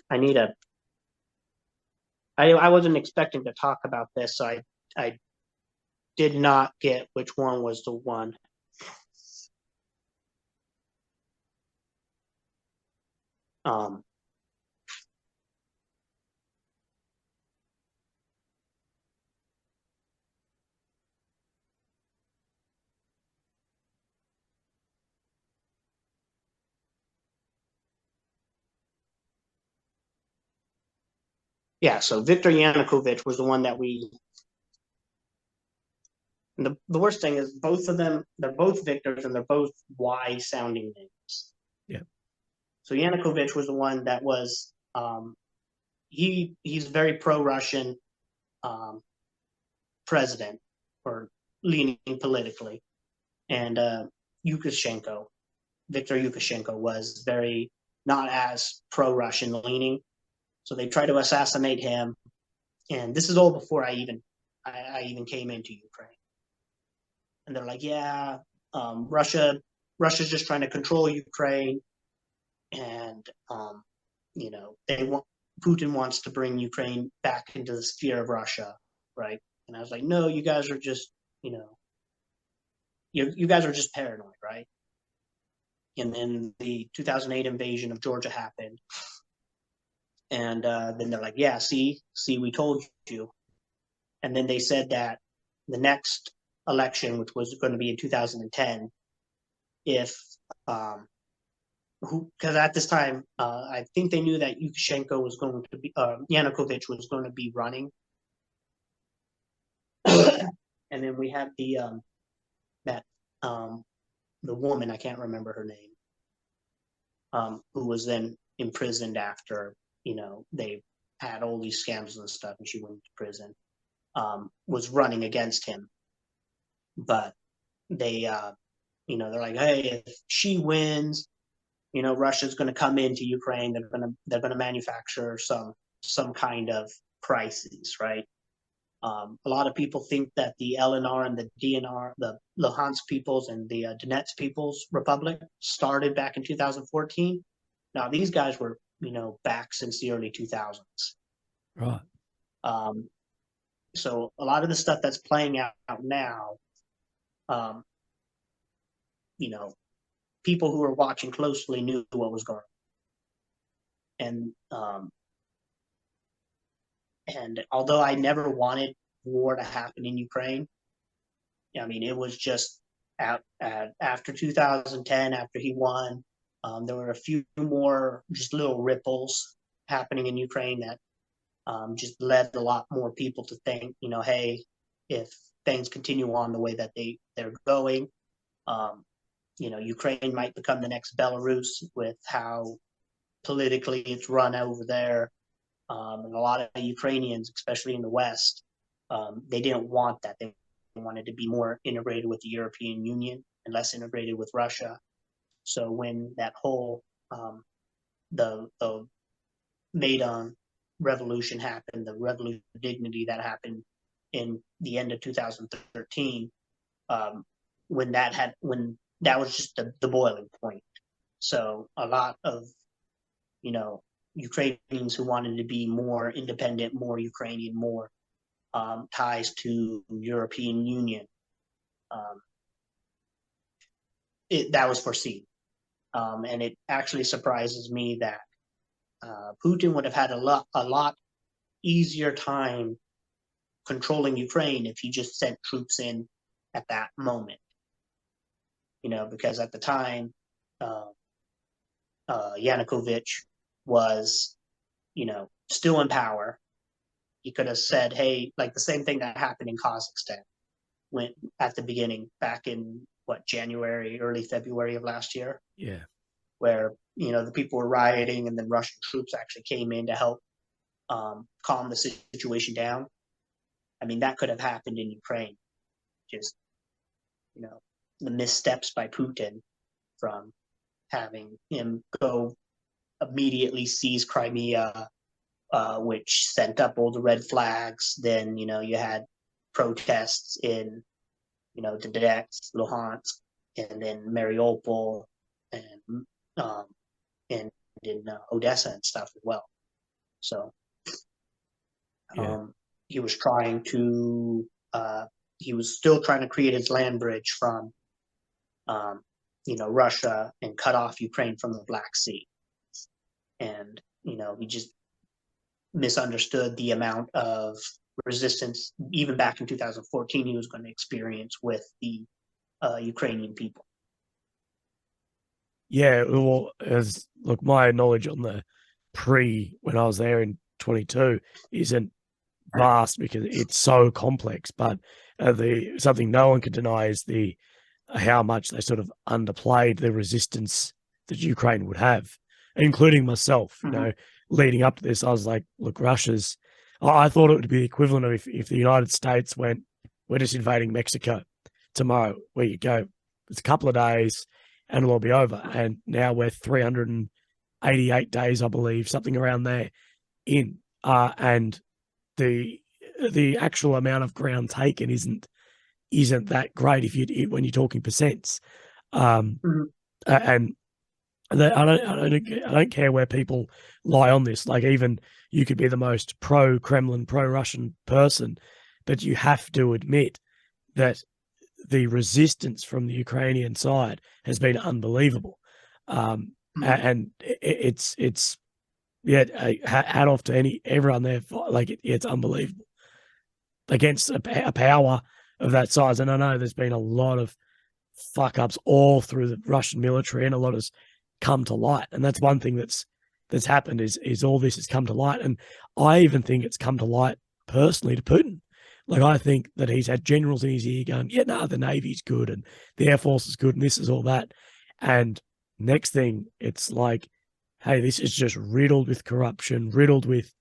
I wasn't expecting to talk about this, so I did not get which one was the one. Yeah, so Viktor Yanukovych was the one that we. And the worst thing is both of them, they're both Victors and they're both Y sounding names. Yeah. So Yanukovych was the one that was, he's very pro-Russian president, or leaning politically. And Yukashenko, Viktor Yukashenko, was very not as pro-Russian leaning. So they tried to assassinate him. And this is all before I even came into Ukraine. And they're like, yeah, Russia's just trying to control Ukraine, and Putin wants to bring Ukraine back into the sphere of Russia, right? And I was like, no, you guys are just, you guys are just paranoid, right? And then the 2008 invasion of Georgia happened, and then they're like, yeah, see, we told you. And then they said that the next election, which was going to be in 2010, if because at this time, I think they knew that Yukashenko was going to be, Yanukovych was going to be running. And then we had the woman, I can't remember her name, who was then imprisoned after, they had all these scams and stuff, and she went to prison, was running against him. But they, they're like, hey, if she wins, Russia's going to come into Ukraine. They're going to manufacture some kind of crises, right? A lot of people think that the LNR and the DNR, the Luhansk People's and the Donetsk People's Republic, started back in 2014. Now these guys were, back since the early 2000s. Right. So a lot of the stuff that's playing out now, people who were watching closely knew what was going on. And although I never wanted war to happen in Ukraine, I mean, it was just after 2010, after he won, there were a few more just little ripples happening in Ukraine that just led a lot more people to think, hey, if things continue on the way that they're going, Ukraine might become the next Belarus with how politically it's run over there. And a lot of Ukrainians, especially in the West, they didn't want that. They wanted to be more integrated with the European Union and less integrated with Russia. So when that whole the Maidan revolution happened, the revolution of dignity that happened in the end of 2013, when that was just the boiling point. So a lot of Ukrainians who wanted to be more independent, more Ukrainian, more ties to European Union, that was foreseen. And it actually surprises me that Putin would have had a lot easier time controlling Ukraine if he just sent troops in at that moment. Because at the time, Yanukovych was, still in power. He could have said, hey, like the same thing that happened in Kazakhstan went at the beginning, back in January, early February of last year. Yeah. Where, the people were rioting and then Russian troops actually came in to help calm the situation down. I mean, that could have happened in Ukraine. Just, the missteps by Putin from having him go immediately seize Crimea, which sent up all the red flags. Then, you had protests in, Donetsk, Luhansk, and then Mariupol, and in Odessa and stuff as well. So he was trying to he was still trying to create his land bridge from Russia and cut off Ukraine from the Black Sea. And he just misunderstood the amount of resistance, even back in 2014, he was going to experience with the Ukrainian people. Yeah, well, look, my knowledge on the when I was there in 22 isn't vast because it's so complex. But something no one can deny is how much they sort of underplayed the resistance that Ukraine would have, including myself. Mm-hmm. Leading up to this, I was like, look, I thought it would be the equivalent of if the United States went, we're just invading Mexico tomorrow, where you go, it's a couple of days and it'll all be over. And now we're 388 days, I believe, something around there in. And the actual amount of ground taken isn't that great when you're talking percents. Mm-hmm. And I don't care where people lie on this. Like, even you could be the most pro-Kremlin, pro-Russian person, but you have to admit that the resistance from the Ukrainian side has been unbelievable. And it's hat off to everyone there. Like, it's unbelievable against a power of that size. And I know there's been a lot of fuck ups all through the Russian military, and a lot has come to light. And that's one thing that's happened is all this has come to light. And I even think it's come to light personally to Putin. Like, I think that he's had generals in his ear going, yeah, no, the Navy's good and the Air Force is good and this is all that. And next thing, it's like, hey, this is just riddled with corruption, riddled with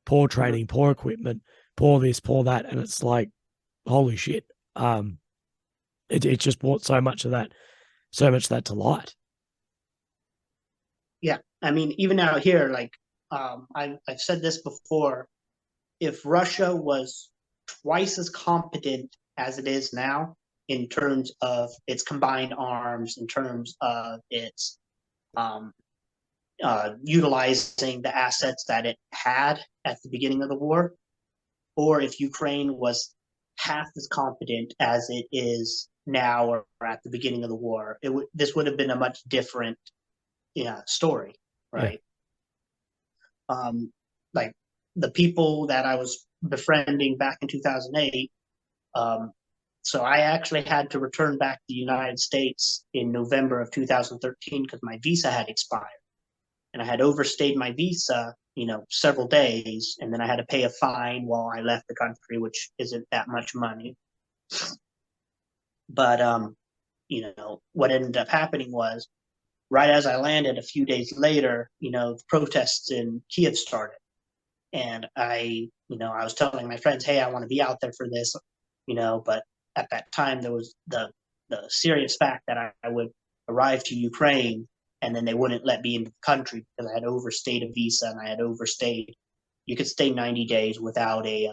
poor training, poor equipment, poor this, poor that. And it's like, holy shit. It just brought so much of that to light. Yeah. I mean, even out here, like, I've said this before, if Russia was twice as competent as it is now in terms of its combined arms, in terms of its utilizing the assets that it had at the beginning of the war, or if Ukraine was half as competent as it is now or at the beginning of the war, this would have been a much different story, right? Yeah. Like, the people that I was befriending back in 2008, so I actually had to return back to the United States in November of 2013 because my visa had expired. And I had overstayed my visa, several days, and then I had to pay a fine while I left the country, which isn't that much money. But what ended up happening was, right as I landed, a few days later, the protests in Kiev started. And I was telling my friends, hey, I want to be out there for this, but at that time there was the serious fact that I would arrive to Ukraine and then they wouldn't let me into the country because I had overstayed a visa, and I had overstayed. You could stay 90 days without a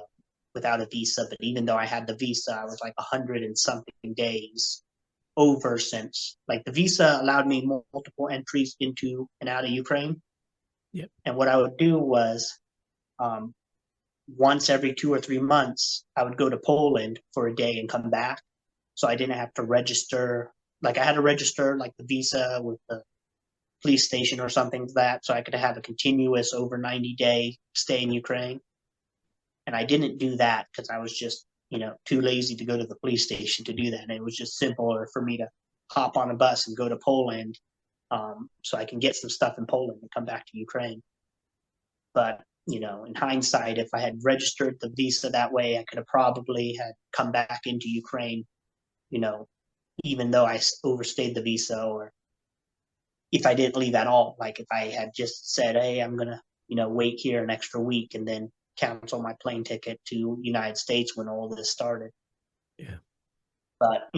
visa, but even though I had the visa, I was like 100 and something days over, since, like, the visa allowed me multiple entries into and out of Ukraine. Yep. And what I would do was, once every 2 or 3 months, I would go to Poland for a day and come back. So I didn't have to register. Like, I had to register, like, the visa with the police station or something like that, so I could have a continuous over 90-day stay in Ukraine. And I didn't do that because I was just, too lazy to go to the police station to do that. And it was just simpler for me to hop on a bus and go to Poland, so I can get some stuff in Poland and come back to Ukraine. But, in hindsight, if I had registered the visa that way, I could have probably had come back into Ukraine, even though I overstayed the visa, or if I didn't leave at all. Like, if I had just said, hey, I'm going to, wait here an extra week and then cancel my plane ticket to United States when all this started. Yeah. But,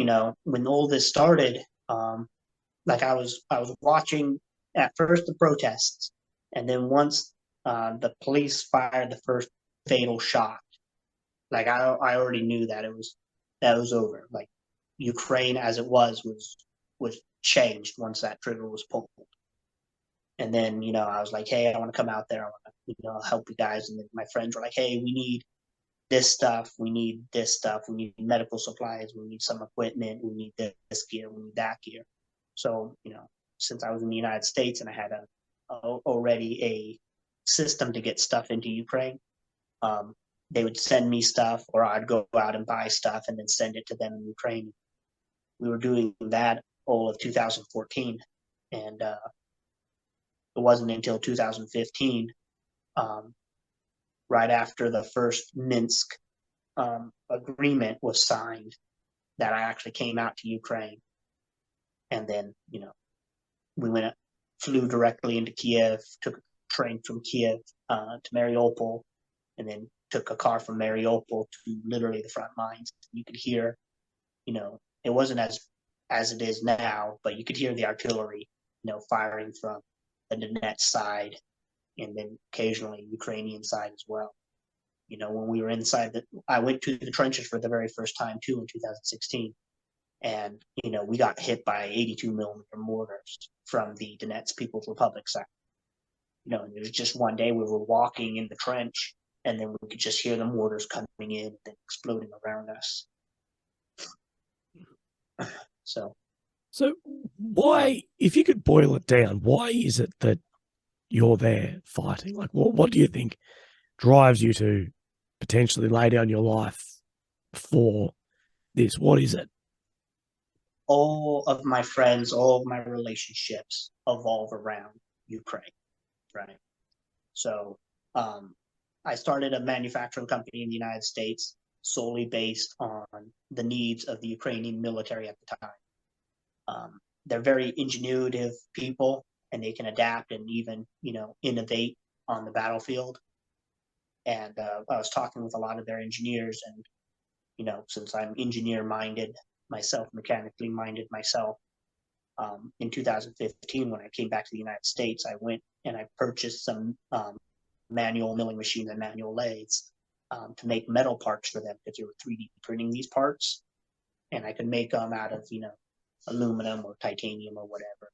when all this started, like, I was watching at first the protests, and then once the police fired the first fatal shot, like, I already knew that was over. Like, Ukraine as it was changed once that trigger was pulled. And then, I was like, hey, I want to come out there. I want to, help you guys. And then my friends were like, hey, we need this stuff, we need this stuff, we need medical supplies, we need some equipment, we need this gear, we need that gear. So, since I was in the United States and I had already a system to get stuff into Ukraine, they would send me stuff, or I'd go out and buy stuff and then send it to them in Ukraine. We were doing that all of 2014, and it wasn't until 2015, right after the first Minsk agreement was signed, that I actually came out to Ukraine. And then, we flew directly into Kiev, took a train from Kiev to Mariupol, and then took a car from Mariupol to literally the front lines. You could hear, it wasn't as it is now, but you could hear the artillery, firing from the Donetsk side, and then occasionally Ukrainian side as well. When we were inside I went to the trenches for the very first time too in 2016. And, we got hit by 82 millimeter mortars from the Donetsk People's Republic side. And it was just one day we were walking in the trench, and then we could just hear the mortars coming in and then exploding around us. So why, if you could boil it down, why is it that you're there fighting? Like, what do you think drives you to potentially lay down your life for this? What is it? All of my friends, all of my relationships evolve around Ukraine, right? So I started a manufacturing company in the United States solely based on the needs of the Ukrainian military at the time. They're very ingenuitive people, and they can adapt and even, innovate on the battlefield. And I was talking with a lot of their engineers, and, since I'm engineer-minded myself, mechanically minded myself, in 2015, when I came back to the United States, I went and I purchased some manual milling machines and manual lathes to make metal parts for them, because they were 3D printing these parts, and I could make them out of, aluminum or titanium or whatever,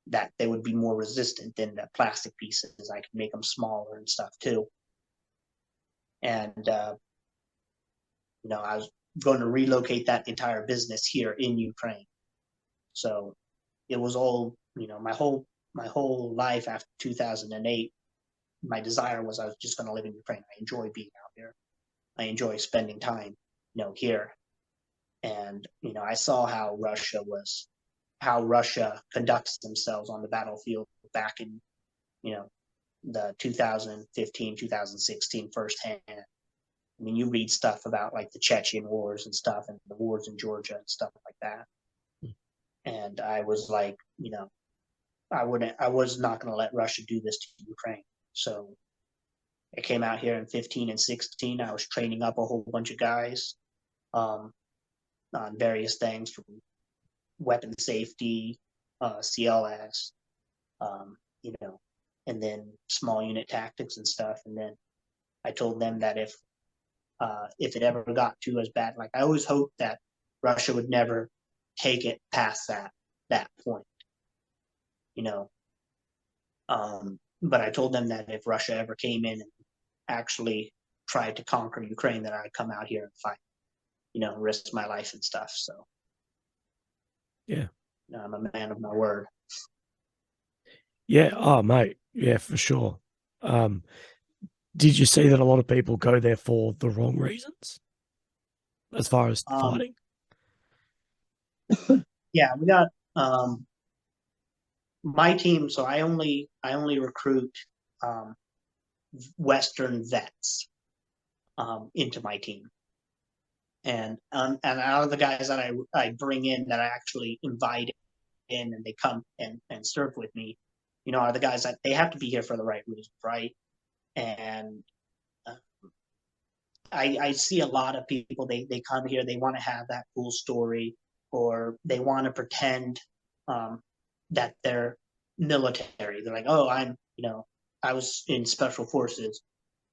that they would be more resistant than the plastic pieces. I could make them smaller and stuff too. And, I was going to relocate that entire business here in Ukraine. So it was all, my whole life after 2008, my desire was I was just going to live in Ukraine. I enjoy being out here. I enjoy spending time, here. And, I saw how Russia conducts themselves on the battlefield back in, the 2015, 2016 firsthand. I mean, you read stuff about like the Chechen wars and stuff, and the wars in Georgia and stuff like that. And I was like, I was not going to let Russia do this to Ukraine. So I came out here in 15 and 16. I was training up a whole bunch of guys on various things, from weapon safety, CLS, and then small unit tactics and stuff. And then I told them that if it ever got to as bad, like I always hoped that Russia would never take it past that point, but I told them that if Russia ever came in and actually tried to conquer Ukraine, that I'd come out here and fight, risk my life and stuff. So yeah, I'm a man of my word. Yeah. Oh, mate. Yeah, for sure. Did you see that a lot of people go there for the wrong reasons as far as fighting? Yeah, we got my team. So I only recruit Western vets into my team, and out of the guys that I bring in, that I actually invite in and they come and serve with me, are the guys that they have to be here for the right reasons, right? And I see a lot of people, they come here, they want to have that cool story, or they want to pretend that they're military. They're like, oh, I was in special forces,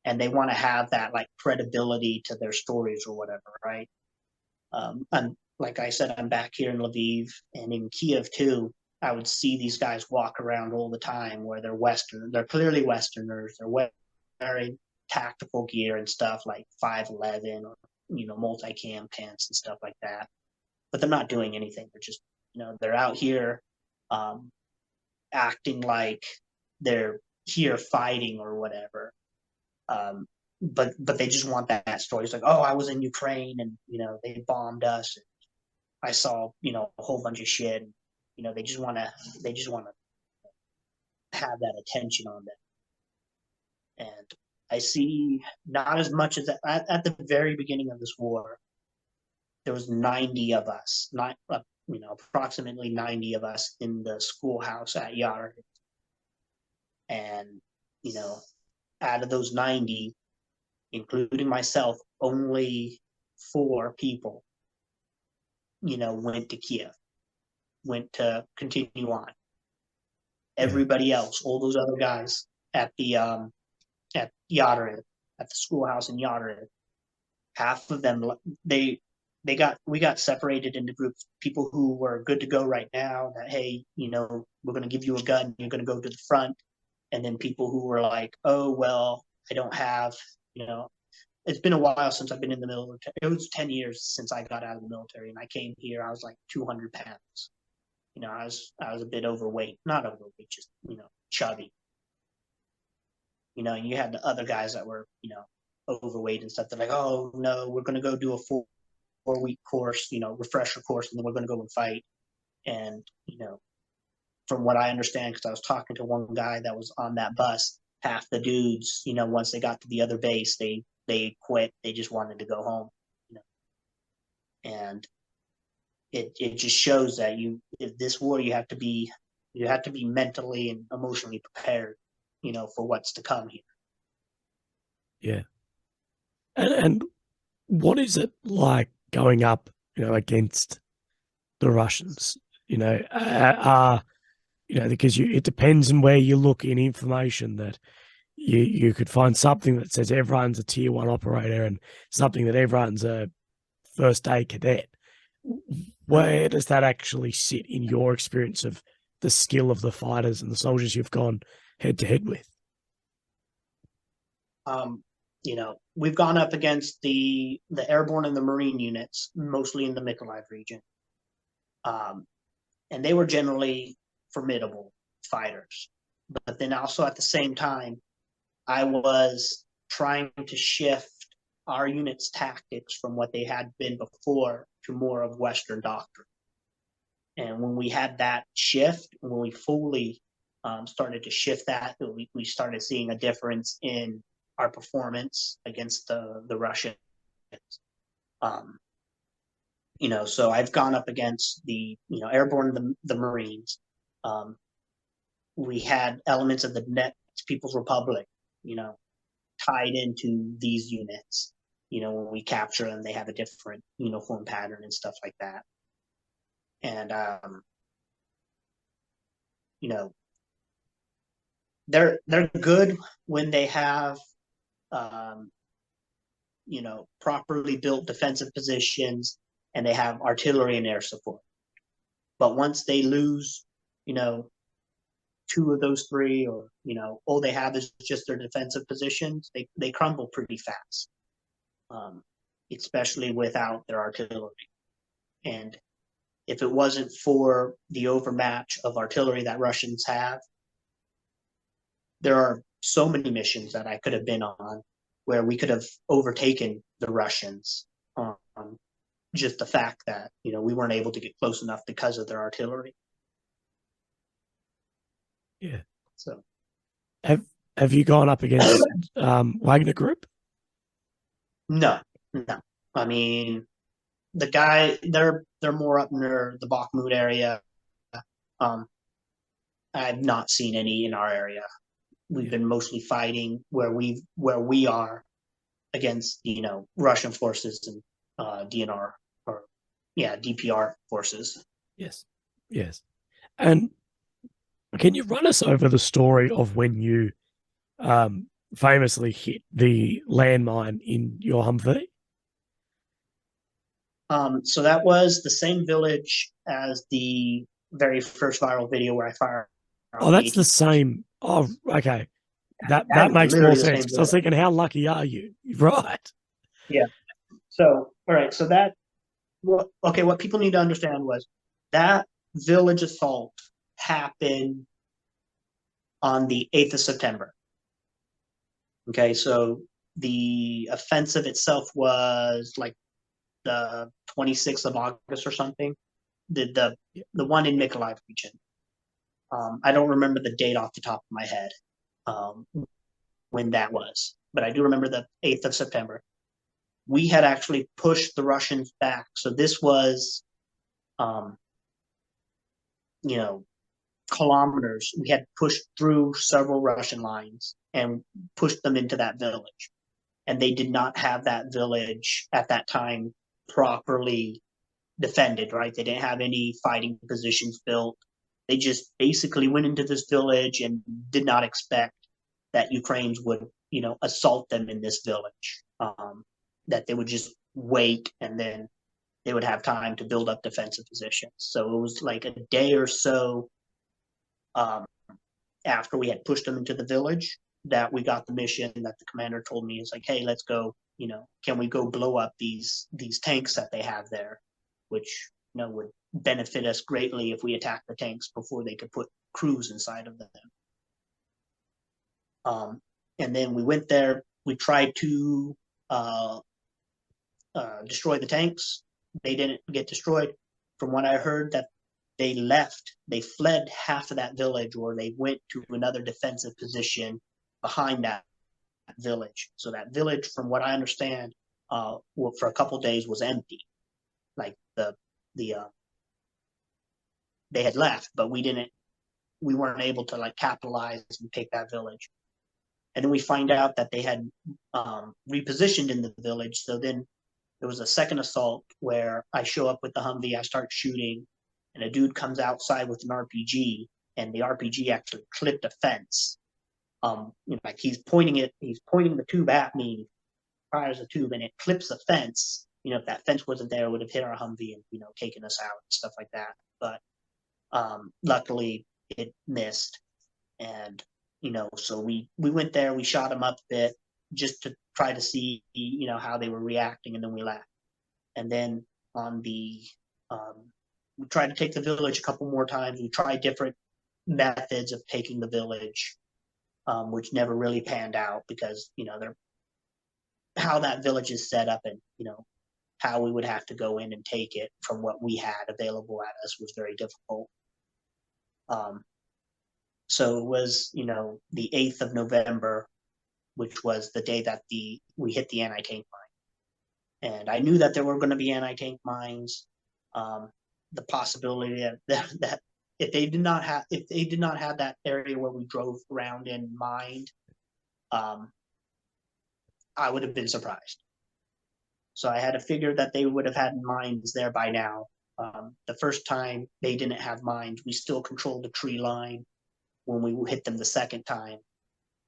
and they want to have that like credibility to their stories or whatever, right? And like I said, I'm back here in Lviv and in Kiev too. I would see these guys walk around all the time where they're Western. They're clearly Westerners. They're wearing tactical gear and stuff like 511 or multi-cam pants and stuff like that, but they're not doing anything. They're just they're out here acting like they're here fighting or whatever. But they just want that story. It's like, oh, I was in Ukraine and they bombed us. And I saw a whole bunch of shit. And, they just want to have that attention on them. And I see not as much as at the very beginning of this war, there was 90 of us, not approximately 90 of us in the schoolhouse at Yuri. And out of those 90, including myself, only 4 people went to Kiev, went to continue on. Everybody else, all those other guys at the at Yadrin, at the schoolhouse in Yadrin, half of them we got separated into groups. People who were good to go right now, that hey, we're going to give you a gun, you're going to go to the front, and then people who were like, oh well, I don't have, it's been a while since I've been in the military. It was 10 years since I got out of the military, and I came here. I was like 200 pounds. I was a bit overweight, not overweight, just chubby. And you had the other guys that were overweight and stuff. They're like, oh no, we're going to go do a 4-week course, refresher course, and then we're going to go and fight. And from what I understand, because I was talking to one guy that was on that bus, half the dudes, once they got to the other base, they quit. They just wanted to go home. And it just shows that if this war, you have to be mentally and emotionally prepared, for what's to come here. Yeah. And what is it like going up, against the Russians? Because it depends on where you look in information, that you could find something that says everyone's a tier 1 operator and something that everyone's a first aid cadet. Where does that actually sit in your experience of the skill of the fighters and the soldiers you've gone head to head with? We've gone up against the airborne and the Marine units, mostly in the Mykolaiv region. And they were generally formidable fighters. But then also at the same time, I was trying to shift our unit's tactics from what they had been before to more of Western doctrine. And when we had that shift, when we fully started to shift that, we started seeing a difference in our performance against the Russians. So I've gone up against the airborne, the Marines. We had elements of the Net People's Republic, tied into these units. When we capture them, they have a different uniform pattern and stuff like that. And they're good when they have properly built defensive positions and they have artillery and air support. But once they lose, 2 of those 3, or all they have is just their defensive positions, they crumble pretty fast, especially without their artillery. And if it wasn't for the overmatch of artillery that Russians have, there are so many missions that I could have been on where we could have overtaken the Russians on just the fact that we weren't able to get close enough because of their artillery. Yeah. So have you gone up against Wagner Group? No. I mean, the guy, they're more up near the Bakhmut area. I've not seen any in our area. We've been mostly fighting where we are against Russian forces and DNR or DPR forces. Yes. And can you run us over the story of when you famously hit the landmine in your Humvee? So that was the same village as the very first viral video where I fired. Oh, that's the same. Oh, okay. That That is makes more literally the sense same because I was village. thinking, how lucky are you? Right. Yeah. So, all right. So that what people need to understand was that village assault happened on the 8th of September. Okay, so the offensive itself was like the 26th of August or something. The one in Mykolaiv region. I don't remember the date off the top of my head um, when that was, but I do remember the 8th of September. We had actually pushed the Russians back, so this was, um, you know, kilometers. We had pushed through several Russian lines and pushed them into that village. And they did not have that village at that time properly defended, right? They didn't have any fighting positions built. They just basically went into this village and did not expect that Ukrainians would, assault them in this village. That they would just wait and then they would have time to build up defensive positions. So it was like a day or so um, after we had pushed them into the village that we got the mission that the commander told me is like, hey, let's go. Can we go blow up these tanks that they have there, which would benefit us greatly if we attack the tanks before they could put crews inside of them. And then we went there. We tried to destroy the tanks. They didn't get destroyed. From what I heard, that they fled half of that village, or they went to another defensive position behind that village. So that village, from what I understand, for a couple of days was empty. Like they had left, but we weren't able to like capitalize and take that village. And then we find out that they had repositioned in the village. So then there was a second assault where I show up with the Humvee, I start shooting, and a dude comes outside with an RPG, and the RPG actually clipped a fence. Like he's pointing the tube at me, fires a tube, and it clips the fence. If that fence wasn't there, it would have hit our Humvee and taken us out and stuff like that. But luckily, it missed, and so we went there, we shot them up a bit just to try to see how they were reacting, and then we left. And then on the we tried to take the village a couple more times. We tried different methods of taking the village, which never really panned out because they're how that village is set up, and how we would have to go in and take it from what we had available at us was very difficult. So it was the 8th of November, which was the day that we hit the anti-tank mine, and I knew that there were going to be anti-tank mines. The possibility that if they did not have that area where we drove around and mined, I would have been surprised. So I had to figure that they would have had mines there by now. The first time they didn't have mines, we still controlled the tree line when we hit them the second time.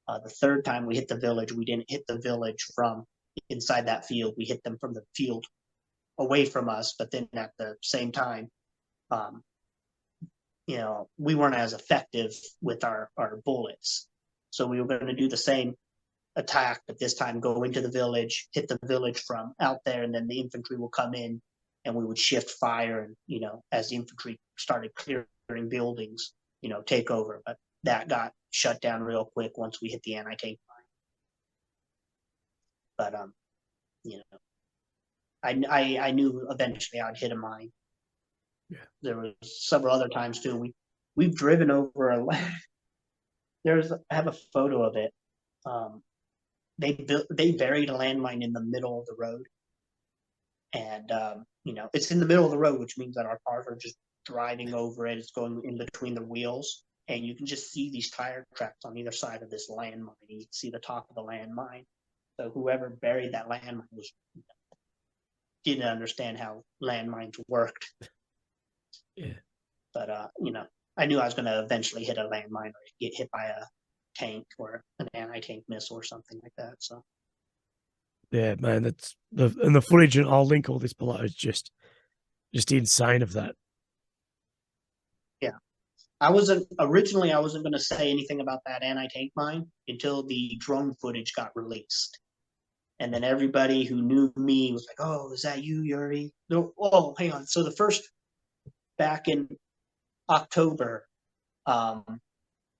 The third time we hit the village, we didn't hit the village from inside that field. We hit them from the field away from us, but then at the same time, we weren't as effective with our bullets. So we were going to do the same attack, but this time go into the village, hit the village from out there, and then the infantry will come in and we would shift fire. And, as the infantry started clearing buildings, take over. But that got shut down real quick once we hit the anti-tank mine. But, I knew eventually I'd hit a mine. Yeah. There were several other times too. We've driven over I have a photo of it. They buried a landmine in the middle of the road, and it's in the middle of the road, which means that our cars are just driving over it. It's going in between the wheels, and you can just see these tire tracks on either side of this landmine. And you can see the top of the landmine. So whoever buried that landmine didn't understand how landmines worked. Yeah. But I knew I was going to eventually hit a landmine or get hit by a tank or an anti-tank missile or something like that. So yeah, man, that's the footage, and I'll link all this below. Is just insane of that. Yeah, I wasn't going to say anything about that anti-tank mine until the drone footage got released. And then everybody who knew me was like, "Oh, is that you, Yuri?" No, oh, hang on. So the first, back in October, um,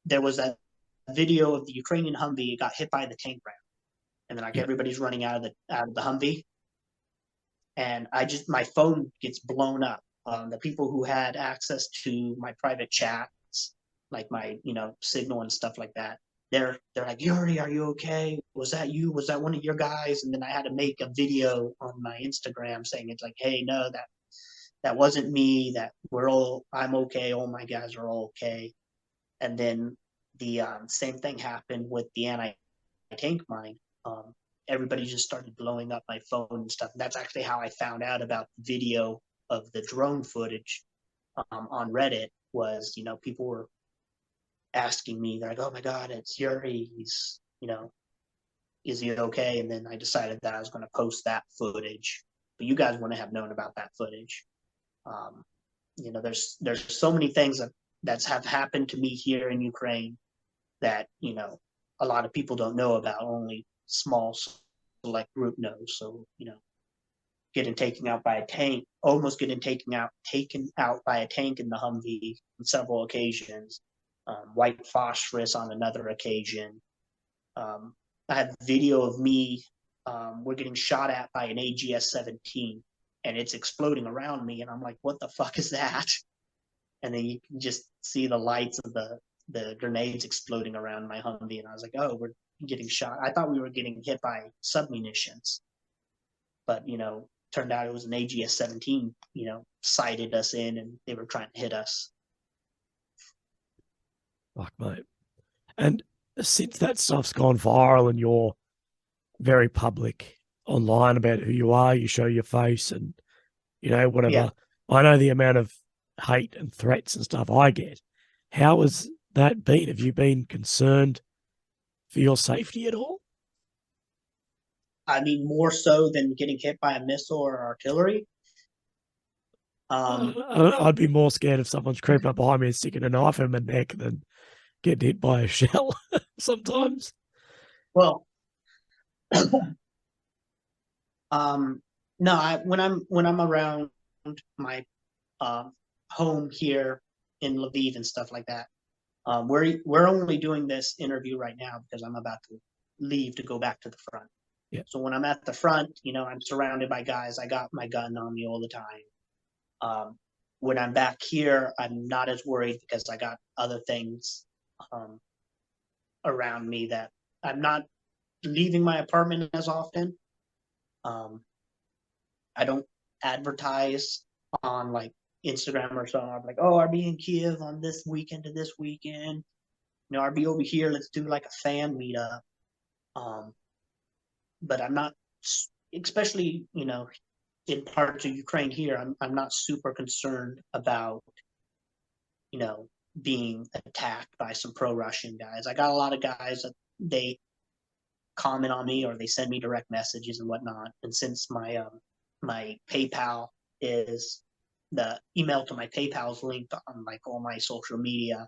there was a video of the Ukrainian Humvee got hit by the tank round, and then like Yeah. everybody's running out of the Humvee, and my phone gets blown up. The people who had access to my private chats, like my signal and stuff like that, they're like, "Yuri, are you okay? Was that you? Was that one of your guys?" And then I had to make a video on my Instagram saying it's like, "Hey, no, that wasn't me. I'm okay. All my guys are all okay." And then the same thing happened with the anti-tank mine. Um, Everybody just started blowing up my phone and stuff. And that's actually how I found out about the video of the drone footage on Reddit. Was people were asking me, they're like, "Oh my God, it's Yuri. Is he okay?" And then I decided that I was going to post that footage. But you guys wouldn't have known about that footage. Um, there's so many things that have happened to me here in Ukraine that a lot of people don't know about. Only small select group knows. So getting taken out by a tank, almost getting taken out by a tank in the Humvee on several occasions. White phosphorus on another occasion. Um, I have video of me. We're getting shot at by an AGS-17, and it's exploding around me, and I'm like, "What the fuck is that?" And then you can just see the lights of the grenades exploding around my Humvee, and I was like, "Oh, we're getting shot." I thought we were getting hit by submunitions, but turned out it was an AGS-17. Sighted us in, and they were trying to hit us. Fuck, mate. And since that stuff's gone viral and you're very public online about who you are, you show your face and, Yeah, whatever. I know the amount of hate and threats and stuff I get. How has that been? Have you been concerned for your safety at all? I mean, more so than getting hit by a missile or artillery. Um, I'd be more scared if someone's creeping up behind me and sticking a knife in my neck than getting hit by a shell sometimes. well, um, no, when I'm around my uh, home here in Lviv and stuff like that. We're only doing this interview right now because I'm about to leave to go back to the front. Yeah. So when I'm at the front, I'm surrounded by guys. I got my gun on me all the time. When I'm back here, I'm not as worried because I got other things um, around me that I'm not leaving my apartment as often. Um, I don't advertise on like Instagram or something. I'm like, "Oh, I'll be in Kiev on this weekend to this weekend. I'll be over here. Let's do like a fan meetup." Um, but I'm not, especially in parts of Ukraine here. I'm not super concerned about you know being attacked by some pro-Russian guys. I got a lot of guys that they comment on me or they send me direct messages and whatnot. And since my PayPal is the email to my PayPal is linked on like all my social media,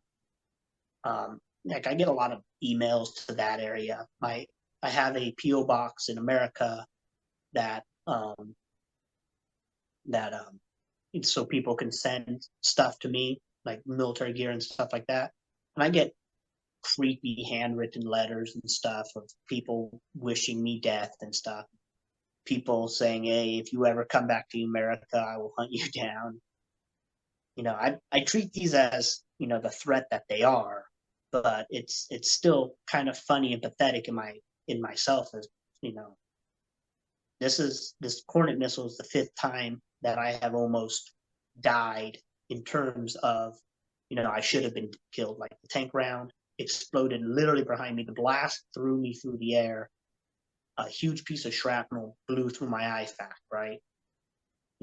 like I get a lot of emails to that area. I have a PO box in America that that so people can send stuff to me like military gear and stuff like that, and I get creepy handwritten letters and stuff of people wishing me death and stuff. People saying, "Hey, if you ever come back to America, I will hunt you down." I treat these as the threat that they are, but it's still kind of funny and pathetic in myself as you know this Hornet missile is the fifth time that I have almost died in terms of I should have been killed. Like the tank round exploded literally behind me. The blast threw me through the air. A huge piece of shrapnel blew through my IFAC, right?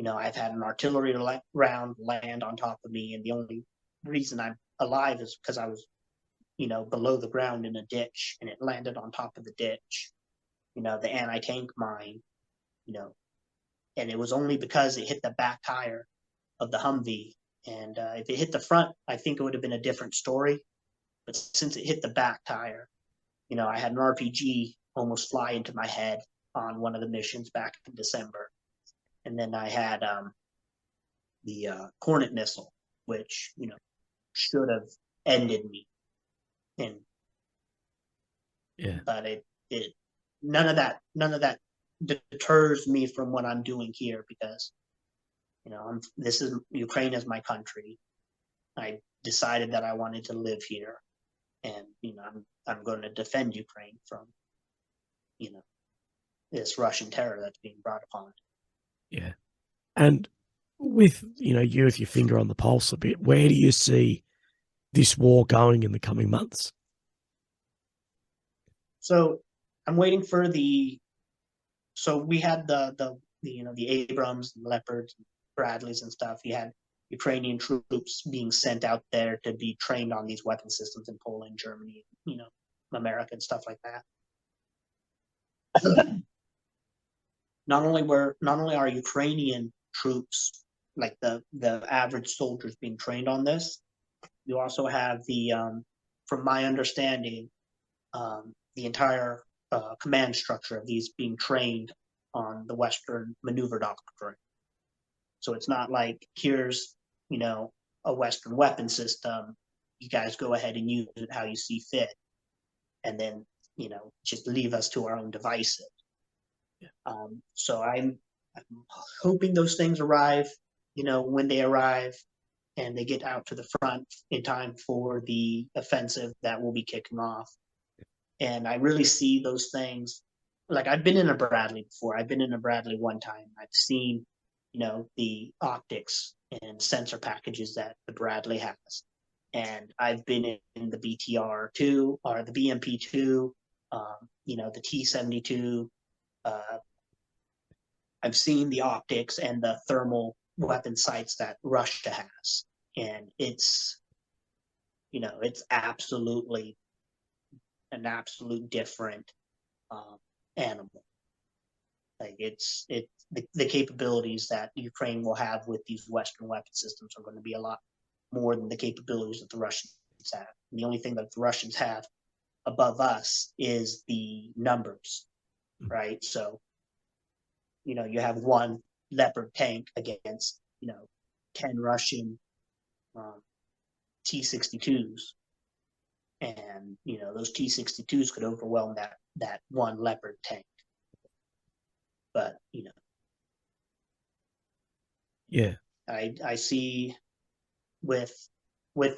I've had an artillery round land on top of me, and the only reason I'm alive is because I was, below the ground in a ditch, and it landed on top of the ditch. The anti-tank mine, you know, and it was only because it hit the back tire of the Humvee And if it hit the front, I think it would have been a different story. But since it hit the back tire, I had an RPG almost fly into my head on one of the missions back in December. And then I had the Hornet missile, which, should have ended me. And Yeah. but it none of that deters me from what I'm doing here, because this is Ukraine is my country. I decided that I wanted to live here, and I'm going to defend Ukraine from this Russian terror that's being brought upon it. Yeah. And with, you with your finger on the pulse a bit, where do you see this war going in the coming months? So I'm waiting for so we had the Abrams and Leopards and Bradleys and stuff. You had Ukrainian troops being sent out there to be trained on these weapon systems in Poland, Germany, America and stuff like that. Not only are Ukrainian troops, like the average soldiers, being trained on this, you also have from my understanding, the entire command structure of these being trained on the Western maneuver doctrine. So it's not like, here's a Western weapon system, you guys go ahead and use it how you see fit, and then just leave us to our own devices. So I'm hoping those things arrive, when they arrive, and they get out to the front in time for the offensive that will be kicking off. And I really see those things. Like, I've been in a Bradley before. I've been in a Bradley one time. I've seen, the optics and sensor packages that the Bradley has. And I've been in the BTR2 or the BMP2, the T-72. I've seen the optics and the thermal weapon sights that Russia has. And it's absolutely an absolute different animal. Like, the capabilities that Ukraine will have with these Western weapon systems are going to be a lot more than the capabilities that the Russians have. And the only thing that the Russians have above us is the numbers, right? So, you have one Leopard tank against 10 Russian T-62s, and those T-62s could overwhelm that one Leopard tank. But Yeah. I see with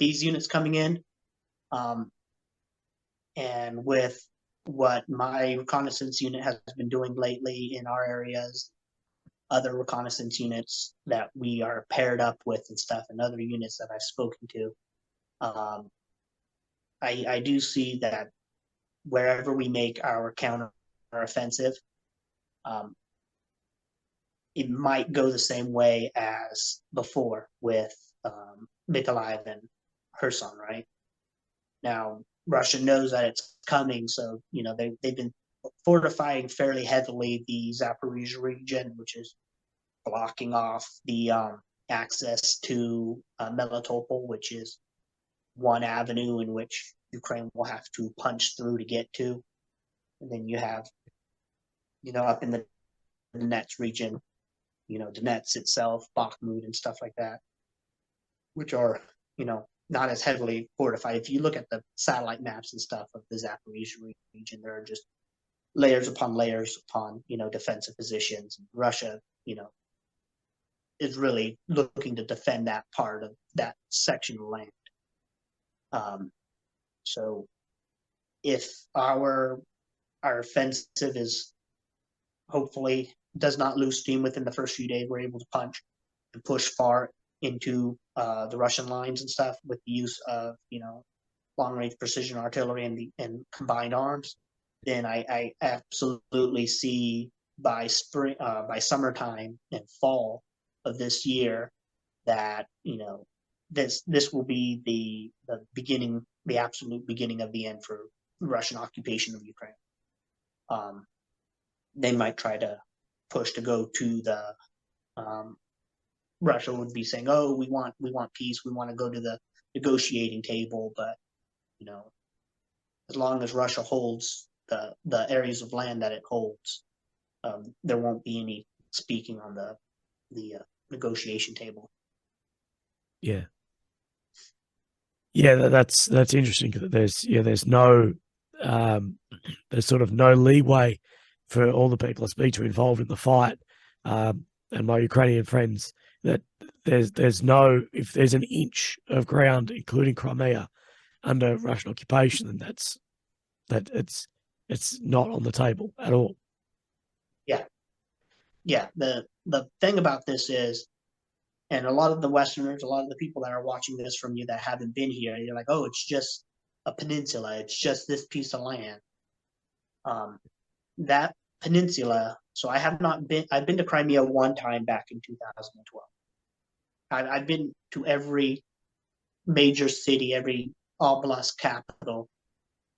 these units coming in, and with what my reconnaissance unit has been doing lately in our areas, other reconnaissance units that we are paired up with and stuff, and other units that I've spoken to, I do see that wherever we make our counter offensive, it might go the same way as before with Mykolaiv and Kherson, right? Now, Russia knows that it's coming, so they've been fortifying fairly heavily the Zaporizhzhia region, which is blocking off the access to Melitopol, which is one avenue in which Ukraine will have to punch through to get to. And then you have, up in the Donetsk region, Donetsk itself, Bakhmut and stuff like that, which are, not as heavily fortified. If you look at the satellite maps and stuff of the Zaporizhzhia region, there are just layers upon layers upon, defensive positions. Russia, is really looking to defend that part of that section of land. So if our offensive is hopefully does not lose steam within the first few days, we're able to punch and push far into the Russian lines and stuff with the use of long range precision artillery and combined arms, then I absolutely see by summertime and fall of this year that this will be the beginning, the absolute beginning of the end for Russian occupation of Ukraine. They might try to push to go to the Russia would be saying, "Oh, we want peace. We want to go to the negotiating table." But you know, as long as Russia holds the areas of land that it holds, there won't be any speaking on the negotiation table. Yeah. Yeah, that's interesting because there's no there's sort of no leeway for all the people I speak to involved in the fight, and my Ukrainian friends, that there's no, if there's an inch of ground, including Crimea, under Russian occupation, then it's not on the table at all. Yeah, yeah. The thing about this is, and a lot of the Westerners, a lot of the people that are watching this from you that haven't been here, you're like, "Oh, it's just a peninsula. It's just this piece of land." Um, that peninsula. So I have not been. I've been to Crimea one time back in 2012. I've been to every major city, every oblast capital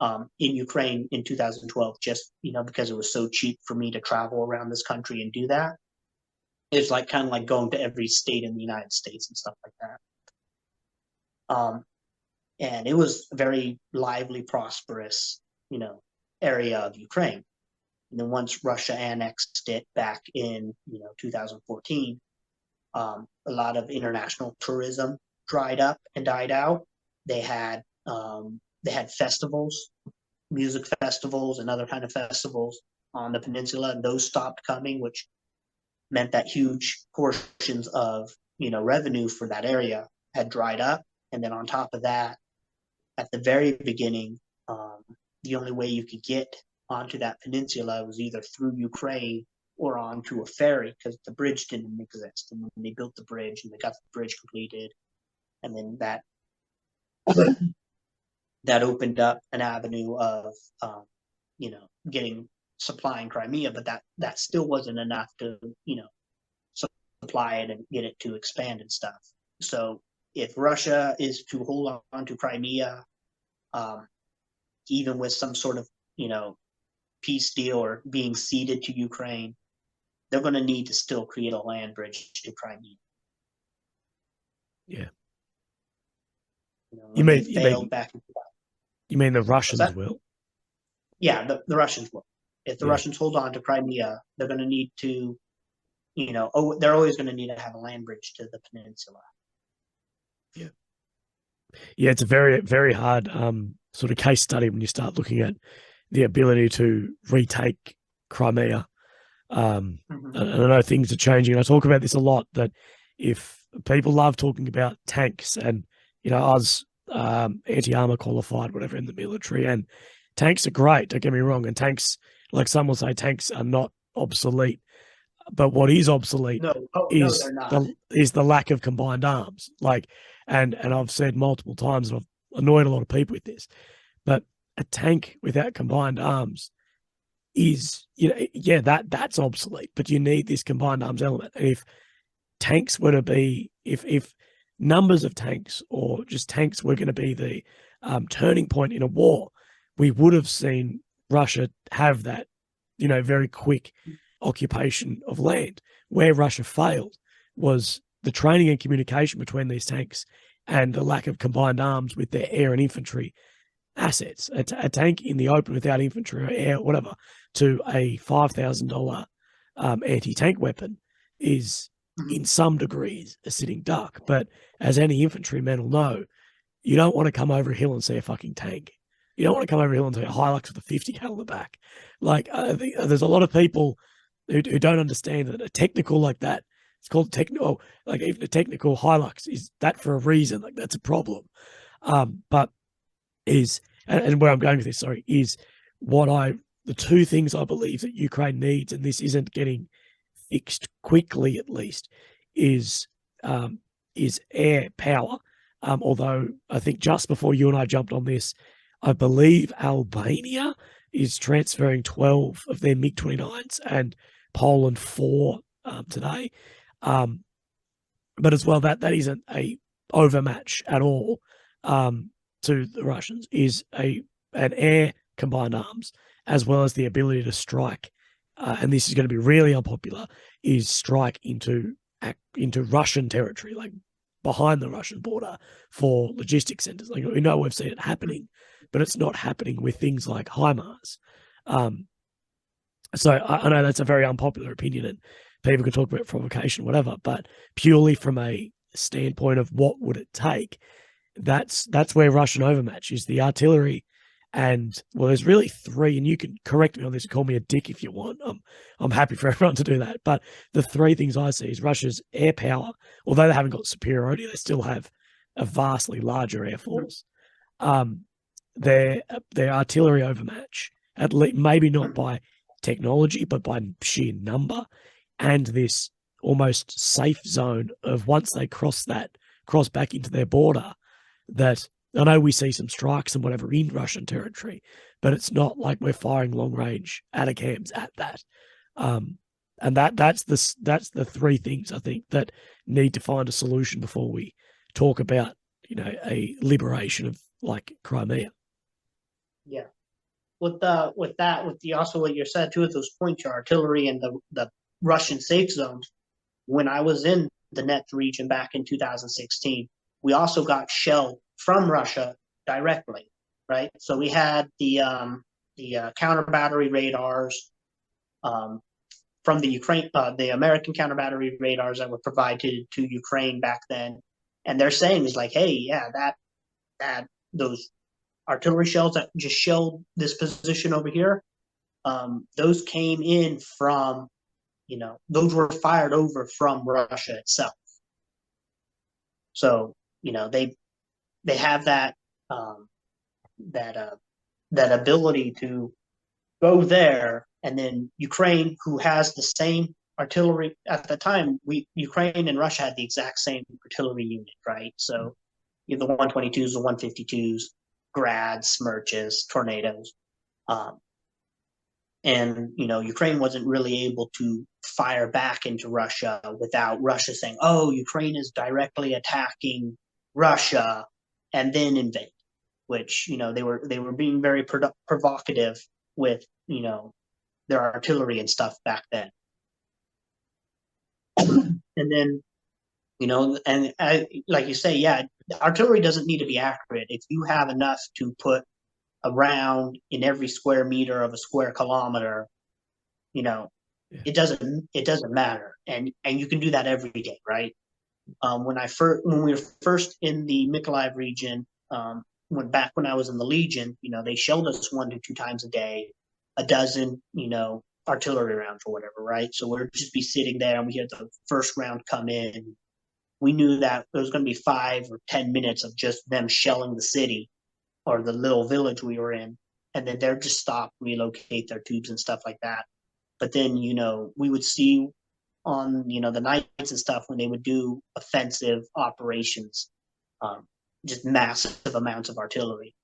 in Ukraine in 2012, just because it was so cheap for me to travel around this country and do that. It's like kind of like going to every state in the United States and stuff like that. And it was a very lively, prosperous, area of Ukraine. And then once Russia annexed it back in 2014, a lot of international tourism dried up and died out. They had festivals, music festivals, and other kind of festivals on the peninsula, and those stopped coming, which meant that huge portions of revenue for that area had dried up. And then on top of that, at the very beginning, the only way you could get onto that peninsula was either through Ukraine or onto a ferry, because the bridge didn't exist. And when they built the bridge and they got the bridge completed, and then that opened up an avenue of getting supplying Crimea, but that still wasn't enough to supply it and get it to expand and stuff. So if Russia is to hold on to Crimea, even with some sort of peace deal or being ceded to Ukraine, they're going to need to still create a land bridge to Crimea. Yeah. You mean the Russians will? Yeah, the Russians will. If the Russians hold on to Crimea, they're going to need to, they're always going to need to have a land bridge to the peninsula. Yeah. Yeah, it's a very, very hard sort of case study when you start looking at the ability to retake Crimea. And I know things are changing. I talk about this a lot, that if people love talking about tanks, and us anti-armor qualified, whatever, in the military, and tanks are great, don't get me wrong, and tanks, like some will say, tanks are not obsolete, but what is obsolete is the lack of combined arms. And I've said multiple times, and I've annoyed a lot of people with this, but a tank without combined arms is, that's obsolete, but you need this combined arms element. And if tanks were to be, if numbers of tanks, or just tanks, were going to be the turning point in a war, we would have seen Russia have that, very quick occupation of land. Where Russia failed was the training and communication between these tanks, and the lack of combined arms with their air and infantry assets. A tank in the open without infantry or air, whatever, to a $5,000 anti-tank weapon is, in some degrees, a sitting duck. But as any infantryman will know, you don't want to come over a hill and see a fucking tank. You don't want to come over a hill and see a Hilux with a 50 cal in the back. There's a lot of people who don't understand that a technical like that, it's called technical, like even a technical Hilux is that for a reason. Like, that's a problem. But is, and where I'm going with this, is the two things I believe that Ukraine needs, and this isn't getting fixed quickly at least, is air power. Although I think just before you and I jumped on this, I believe Albania is transferring 12 of their MiG-29s, and Poland 4 today. But as well, that isn't a overmatch at all to the Russians, is an air combined arms, as well as the ability to strike, and this is going to be really unpopular, is strike into into Russian territory, like behind the Russian border for logistics centers. Like we know we've seen it happening, but it's not happening with things like HIMARS. So I know that's a very unpopular opinion, and people can talk about provocation, whatever. But purely from a standpoint of what would it take, that's where Russian overmatch is the artillery. And well, there's really three, and you can correct me on this and call me a dick if you want. I'm happy for everyone to do that. But the three things I see is Russia's air power. Although they haven't got superiority, they still have a vastly larger air force. Their artillery overmatch, at least maybe not by technology, but by sheer number, and this almost safe zone of once they cross back into their border, that I know we see some strikes and whatever in Russian territory, but it's not like we're firing long range ATACMS at that. And that's the three things I think that need to find a solution before we talk about a liberation of like Crimea. Yeah. With also what you said, two of those points, your artillery and the Russian safe zones. When I was in the Donetsk region back in 2016, we also got shelled from Russia directly, right? So we had the counter battery radars from the American counter battery radars that were provided to Ukraine back then, and they're saying is like, hey, yeah, that those artillery shells that just shelled this position over here, those came in from, those were fired over from Russia itself. So, they have that ability to go there, and then Ukraine, who has the same artillery at the time, Ukraine and Russia had the exact same artillery unit, right? So you have the 122s, the 152s, Grads, Smerches, Tornadoes. And, Ukraine wasn't really able to fire back into Russia without Russia saying, oh, Ukraine is directly attacking Russia and then invade, which, they were being very provocative with, their artillery and stuff back then. And then, and like you say, yeah, artillery doesn't need to be accurate. If you have enough to put a round in every square meter of a square kilometer, it doesn't matter, and you can do that every day, right? When we were first in the Mykolaiv region, when I was in the Legion, they shelled us 1 to 2 times a day, a dozen, artillery rounds or whatever, right? So we'd just be sitting there and we hear the first round come in. We knew that there was going to be 5 or 10 minutes of just them shelling the city or the little village we were in, and then they'd just stop, relocate their tubes and stuff like that. But then, we would see on, the nights and stuff when they would do offensive operations, just massive amounts of artillery.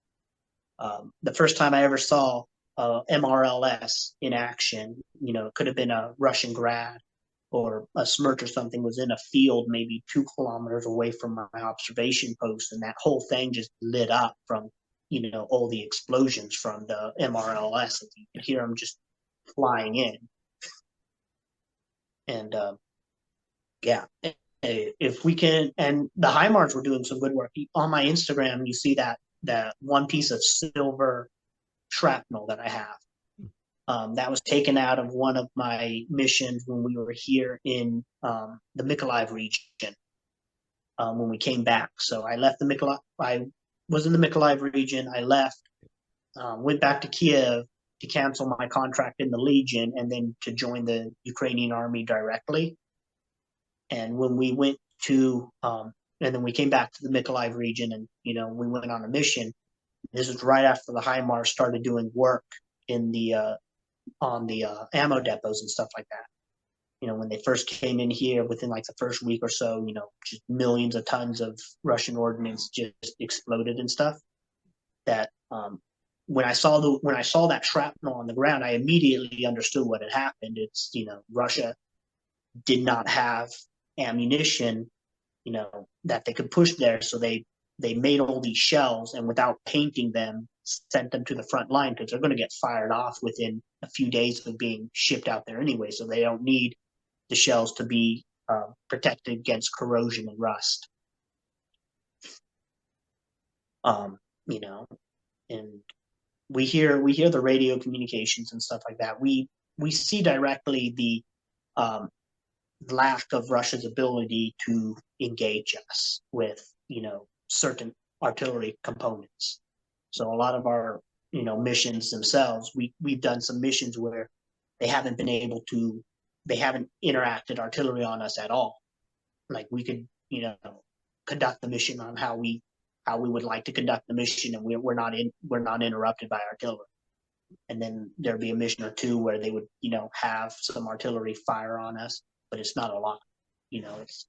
The first time I ever saw MRLS in action, it could have been a Russian Grad or a Smerch or something, was in a field maybe 2 kilometers away from my observation post, and that whole thing just lit up from, all the explosions from the MRLS. And you could hear them just flying in. And yeah, if we can, and the HIMARS were doing some good work. On my Instagram, you see that one piece of silver shrapnel that I have. That was taken out of one of my missions when we were here in the Mykolaiv region, when we came back. So I left I was in the Mykolaiv region. I left, went back to Kiev to cancel my contract in the Legion and then to join the Ukrainian army directly. And when we went to, and then we came back to the Mykolaiv region, and, we went on a mission. This was right after the HIMARS started doing work in the, on the ammo depots and stuff like that. When they first came in here, within like the first week or so, just millions of tons of Russian ordnance just exploded and stuff. That when I saw that shrapnel on the ground, I immediately understood what had happened. It's, Russia did not have ammunition, that they could push there, so they made all these shells, and without painting them, sent them to the front line, because they're going to get fired off within a few days of being shipped out there anyway. So they don't need the shells to be protected against corrosion and rust. You know, and we hear the radio communications and stuff like that. We see directly the lack of Russia's ability to engage us with, certain artillery components. So a lot of our, missions themselves, we've done some missions where they haven't interacted artillery on us at all. Like we could, conduct the mission on how we would like to conduct the mission, and we're not interrupted by artillery. And then there'd be a mission or two where they would, have some artillery fire on us, but it's not a lot. It's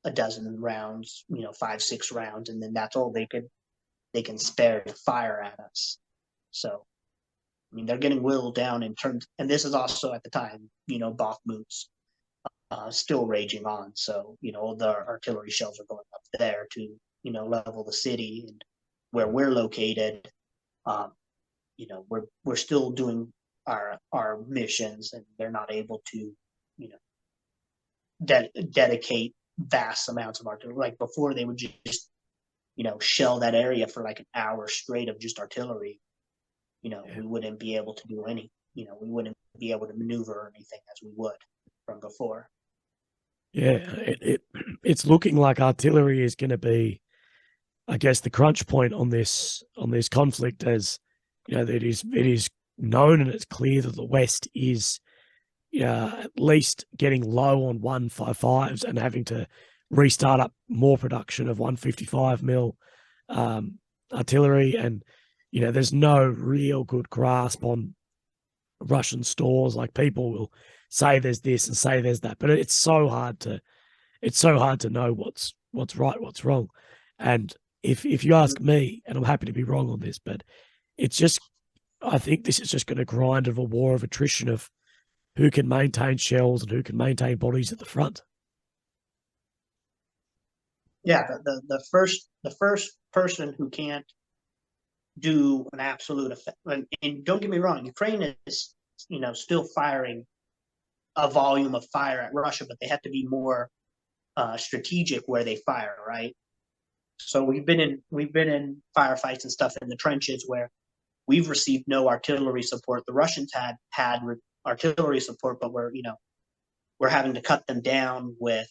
a dozen rounds, 5-6 rounds, and then that's all they can spare to fire at us. So, I mean, they're getting whittled down in terms, and this is also at the time, Bakhmut's still raging on. So, the artillery shells are going up there to, level the city, and where we're located, we're still doing our missions, and they're not able to, dedicate vast amounts of artillery. Like before, they would just, shell that area for like an hour straight of just artillery. We wouldn't be able to do any. We wouldn't be able to maneuver or anything as we would from before. Yeah, it's looking like artillery is going to be, I guess, the crunch point on this conflict, as that it is known and it's clear that the West is at least getting low on 155s and having to restart up more production of 155 mil artillery, and there's no real good grasp on Russian stores. Like people will say there's this and say there's that, but it's so hard to know what's right, what's wrong. And if you ask me, and I'm happy to be wrong on this, but it's just, I think this is just going to grind of a war of attrition of who can maintain shells and who can maintain bodies at the front. Yeah, the first person who can't do an absolute effect, and don't get me wrong, Ukraine is still firing a volume of fire at Russia, but they have to be more strategic where they fire, right? So we've been in firefights and stuff in the trenches where we've received no artillery support. The Russians had artillery support, but we're having to cut them down with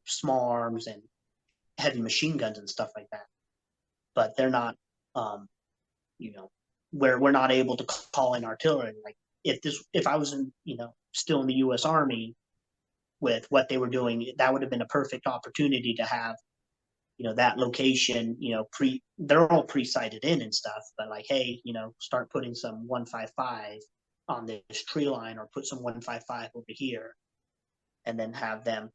small arms and heavy machine guns and stuff like that. But they're not, where we're not able to call in artillery. Like if I was still in the U.S. Army with what they were doing, that would have been a perfect opportunity to have that location, they're all pre-sighted in and stuff, but like, hey, start putting some 155 on this tree line, or put some 155 over here, and then have them,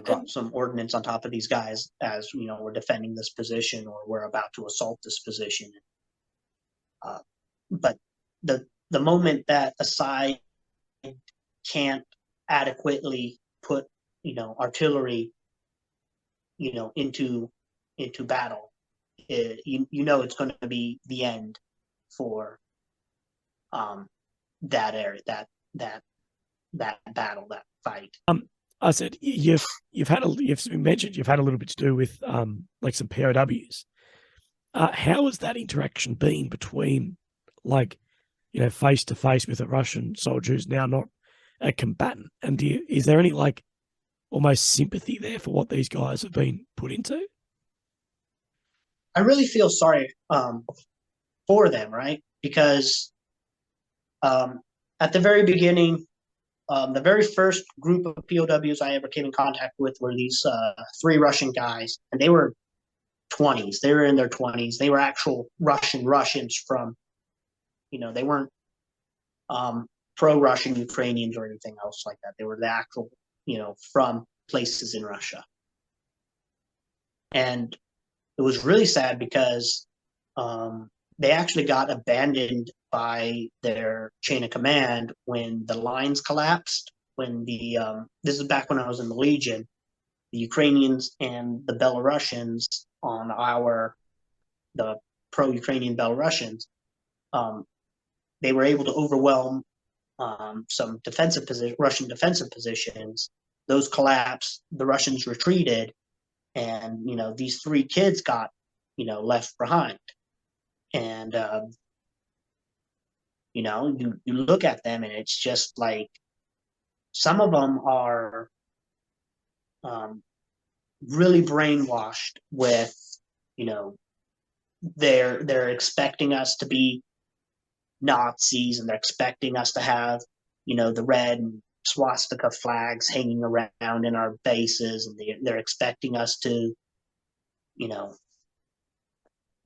drop some ordnance on top of these guys as, we're defending this position, or we're about to assault this position. But the moment that a side can't adequately put artillery into battle, it's going to be the end for that area, that battle, that fight. I said you've mentioned you've had a little bit to do with like some POWs. How has that interaction been between, like, face to face with a Russian soldier who's now not a combatant? And is there any like almost sympathy there for what these guys have been put into? I really feel sorry for them, right? Because at the very beginning, the very first group of POWs I ever came in contact with were these 3 Russian guys, and they were 20s. They were in their 20s. They were actual Russians from, they weren't pro-Russian Ukrainians or anything else like that. They were the actual, from places in Russia. And it was really sad because they actually got abandoned by their chain of command when the lines collapsed. When this is back when I was in the Legion, the Ukrainians and the Belarusians on the pro-Ukrainian Belarusians, they were able to overwhelm some Russian defensive positions. Those collapsed. The Russians retreated, and these three kids got left behind. And you look at them, and it's just like some of them are really brainwashed with they're expecting us to be Nazis, and they're expecting us to have the red and swastika flags hanging around in our bases, and they're expecting us to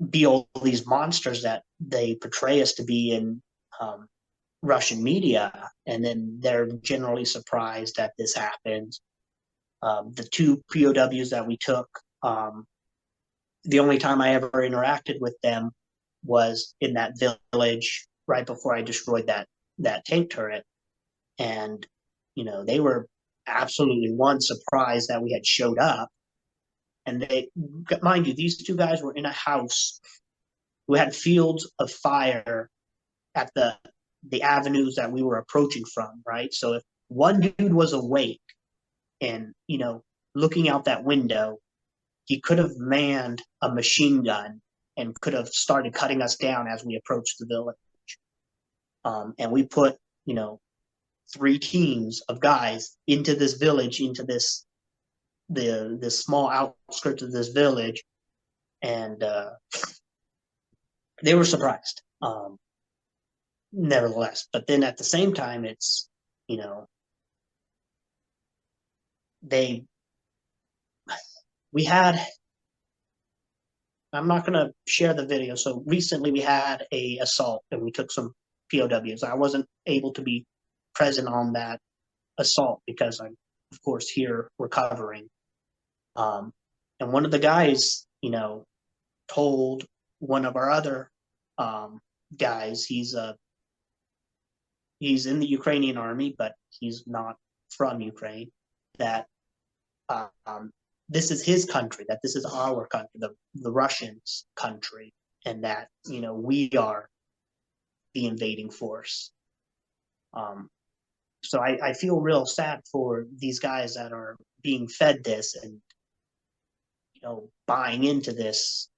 be all these monsters that they portray us to be in Russian media, and then they're generally surprised that this happens. The two POWs that we took, the only time I ever interacted with them was in that village right before I destroyed that tank turret, and they were absolutely surprised that we had showed up. And mind you, these two guys were in a house who had fields of fire at the avenues that we were approaching from, right? So if one dude was awake and looking out that window, he could have manned a machine gun and could have started cutting us down as we approached the village. And we put 3 teams of guys into this village, into the small outskirts of this village, and they were surprised, nevertheless. But then at the same time, it's we had, I'm not going to share the video. So recently we had a assault and we took some POWs. I wasn't able to be present on that assault because I'm, of course, here recovering. And one of the guys, told one of our other guys, he's in the Ukrainian army, but he's not from Ukraine, that this is his country, that this is our country, the Russians' country, and that we are the invading force. So I feel real sad for these guys that are being fed this and buying into this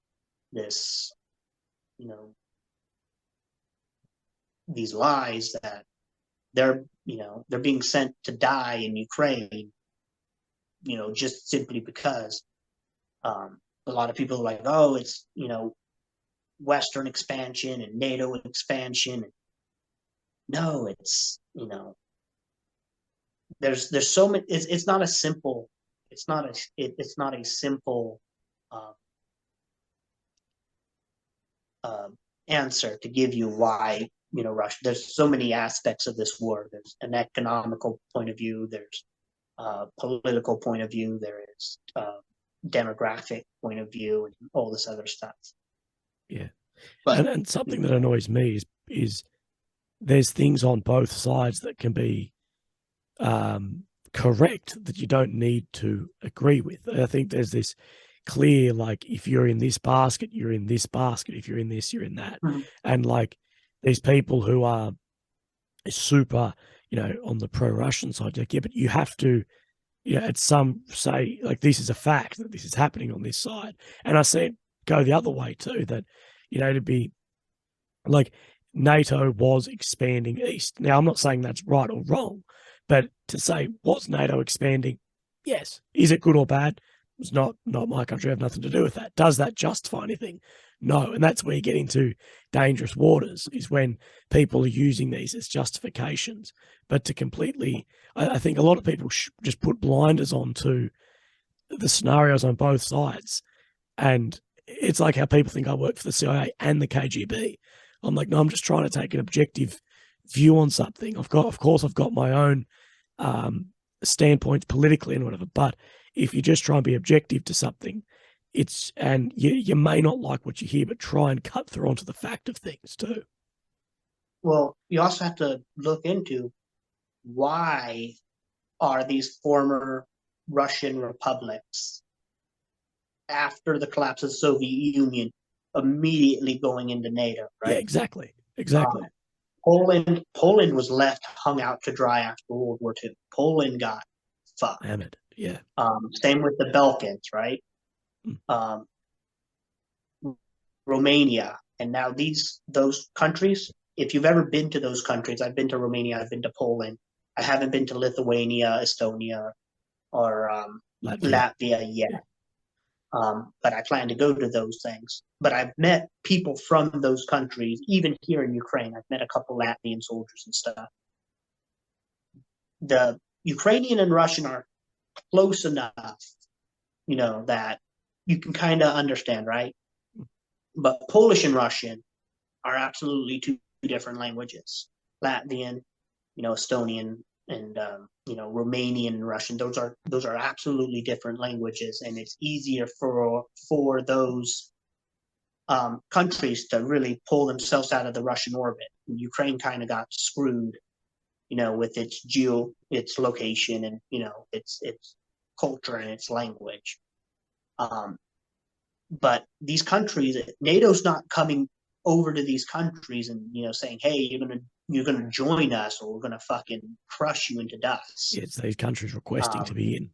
these lies that they're being sent to die in Ukraine, just simply because a lot of people are like, oh, it's Western expansion and NATO expansion. No, it's there's so many. It's not a simple. It's not a simple answer to give you why Russia. There's so many aspects of this war. There's an economical point of view. There's a political point of view. There is demographic point of view, and all this other stuff. Yeah, but and something that annoys me is there's things on both sides that can be correct that you don't need to agree with. I think there's this clear, like, if you're in this basket, you're in this basket. If you're in this, you're in that. Mm-hmm. And like these people who are super, on the pro-Russian side, like, yeah, but you have to, at some say, like, this is a fact that this is happening on this side. And I see it go the other way too, that, to be like NATO was expanding east. Now, I'm not saying that's right or wrong, but to say, was NATO expanding? Yes. Is it good or bad? It's not my country. I have nothing to do with that. Does that justify anything? No. And that's where you get into dangerous waters, is when people are using these as justifications. But to completely, I think a lot of people just put blinders on to the scenarios on both sides. And it's like how people think I work for the CIA and the KGB. I'm like, no, I'm just trying to take an objective view on something. Of course, I've got my own standpoints politically and whatever, but if you just try and be objective to something, and you may not like what you hear, but try and cut through onto the fact of things too. Well, you also have to look into why are these former Russian republics, after the collapse of the Soviet Union, immediately going into NATO, right? Yeah, exactly. Poland was left hung out to dry after World War II. Poland got fucked. Hammered. Yeah. Same with the Balkans, right? Mm. Romania, and now those countries. If you've ever been to those countries, I've been to Romania, I've been to Poland. I haven't been to Lithuania, Estonia, or Latvia yet. Yeah. But I plan to go to those things. But I've met people from those countries, even here in Ukraine. I've met a couple Latvian soldiers and stuff. The Ukrainian and Russian are close enough, that you can kind of understand, right? But Polish and Russian are absolutely two different languages. Latvian, Estonian, and Romanian and Russian. Those are absolutely different languages, and it's easier for those countries to really pull themselves out of the Russian orbit. And Ukraine kind of got screwed, with its location, and its culture and its language. But these countries, NATO's not coming over to these countries and saying, "Hey, you're gonna join us, or we're gonna fucking crush you into dust." Yeah, it's these countries requesting to be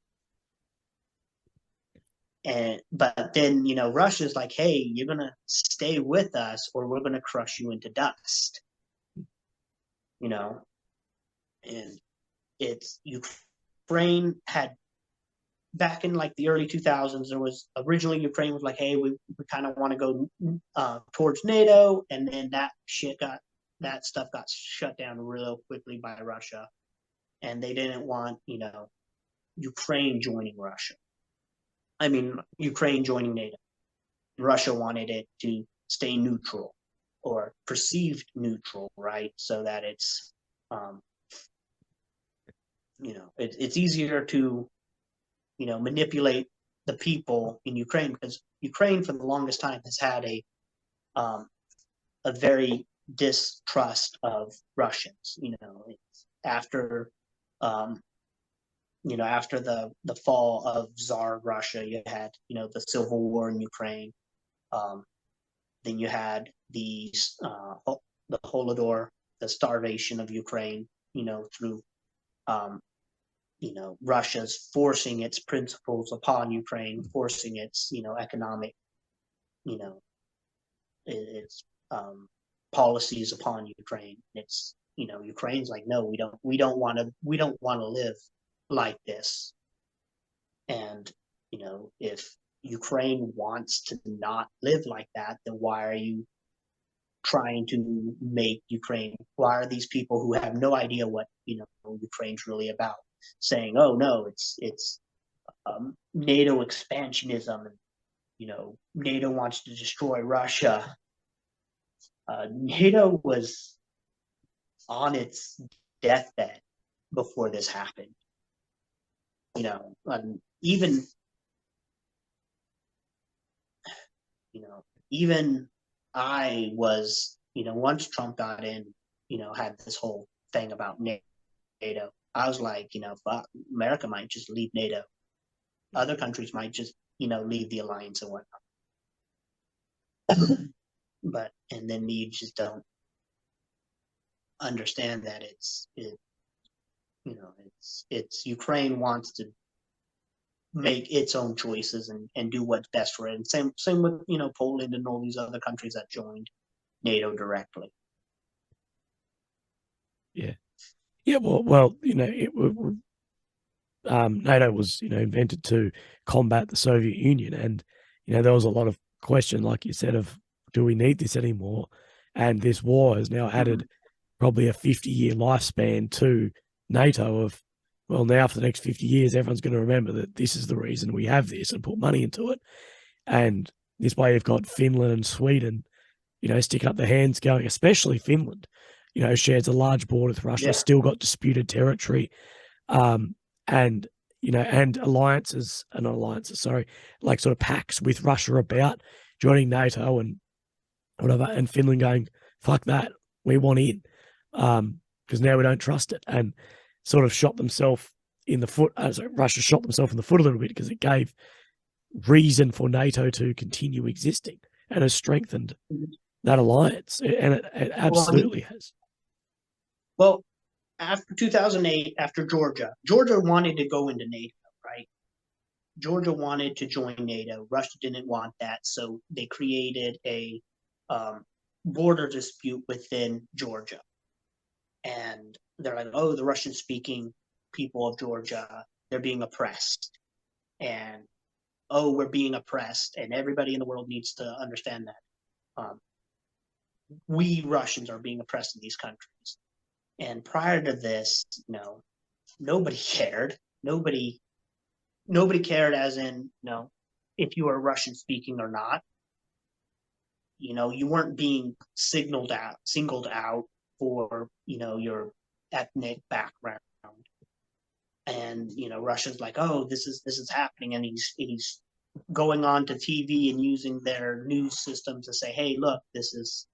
in. But then Russia's like, "Hey, you're gonna stay with us, or we're gonna crush you into dust." And it's Ukraine had. Back in like the early 2000s, there was originally Ukraine was like, "Hey, we kind of want to go towards NATO," and then that stuff got shut down real quickly by Russia, and they didn't want Ukraine joining Russia. I mean, Ukraine joining NATO. Russia wanted it to stay neutral or perceived neutral, right? So that it's it's easier to manipulate the people in Ukraine, because Ukraine for the longest time has had a very distrust of Russians. After after the fall of Tsar Russia, you had the civil war in Ukraine. Then you had the Holodomor, the starvation of Ukraine. Through Russia's forcing its principles upon Ukraine, forcing its economic, its policies upon Ukraine. It's Ukraine's like, no, we don't want to live like this. And if Ukraine wants to not live like that, then why are you trying to make Ukraine? Why are these people who have no idea what Ukraine's really about saying, "Oh no, it's NATO expansionism, and NATO wants to destroy Russia"? NATO was on its deathbed before this happened. And even I was, once Trump got in, had this whole thing about NATO. I was like, fuck, America might just leave NATO. Other countries might just, leave the alliance and whatnot. And then you just don't understand that it's Ukraine wants to make its own choices and do what's best for it. And same with, Poland and all these other countries that joined NATO directly. Yeah. Yeah, well, NATO was, invented to combat the Soviet Union, and there was a lot of question, like you said, of do we need this anymore? And this war has now added probably a 50-year lifespan to NATO. Of well, now for the next 50 years, everyone's going to remember that this is the reason we have this and put money into it. And this way, you've got Finland and Sweden, sticking up their hands, going, especially Finland. Shares a large border with Russia, still got disputed territory, and alliances, like sort of pacts with Russia about joining NATO and whatever, and Finland going, fuck that, we want in, because now we don't trust it, and sort of shot themselves in the foot. Russia shot themselves in the foot a little bit, because it gave reason for NATO to continue existing and has strengthened that alliance, and it absolutely has. Well, after 2008, after Georgia wanted to go into NATO, right? Georgia wanted to join NATO. Russia didn't want that, so they created a um, border dispute within Georgia. And they're like, oh, the Russian-speaking people of Georgia, they're being oppressed. And, oh, we're being oppressed. And everybody in the world needs to understand that. We Russians are being oppressed in these countries. And prior to this, nobody cared. Nobody cared as in, if you were Russian speaking or not. You weren't being singled out for, your ethnic background. And, Russia's like, oh, this is happening. And he's going on to TV and using their news system to say, hey, look, this is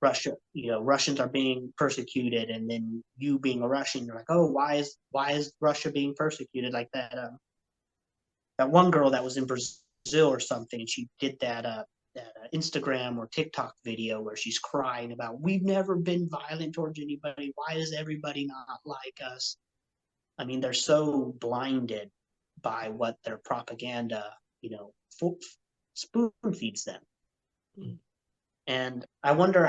Russia, Russians are being persecuted, and then you being a Russian, you're like, oh, why is Russia being persecuted like that? That one girl that was in Brazil or something, and she did that Instagram or TikTok video where she's crying about, we've never been violent towards anybody. Why is everybody not like us? I mean, they're so blinded by what their propaganda, spoon feeds them. Mm. And I wonder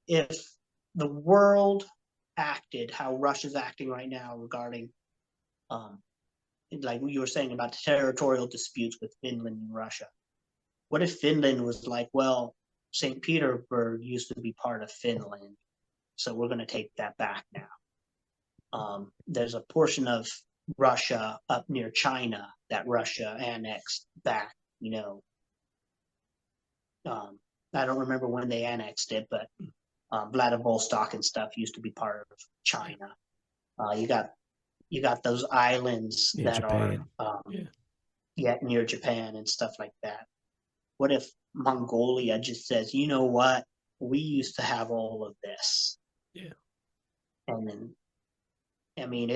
if the world acted how Russia's acting right now regarding, like you were saying about territorial disputes with Finland and Russia. What if Finland was like, well, St. Petersburg used to be part of Finland, so we're going to take that back now. There's a portion of Russia up near China that Russia annexed back, I don't remember when they annexed it, but Vladivostok and stuff used to be part of China. You got those islands near that Japan. Are near Japan and stuff like that. What if Mongolia just says, you know what, we used to have all of this? Yeah. And then, I mean,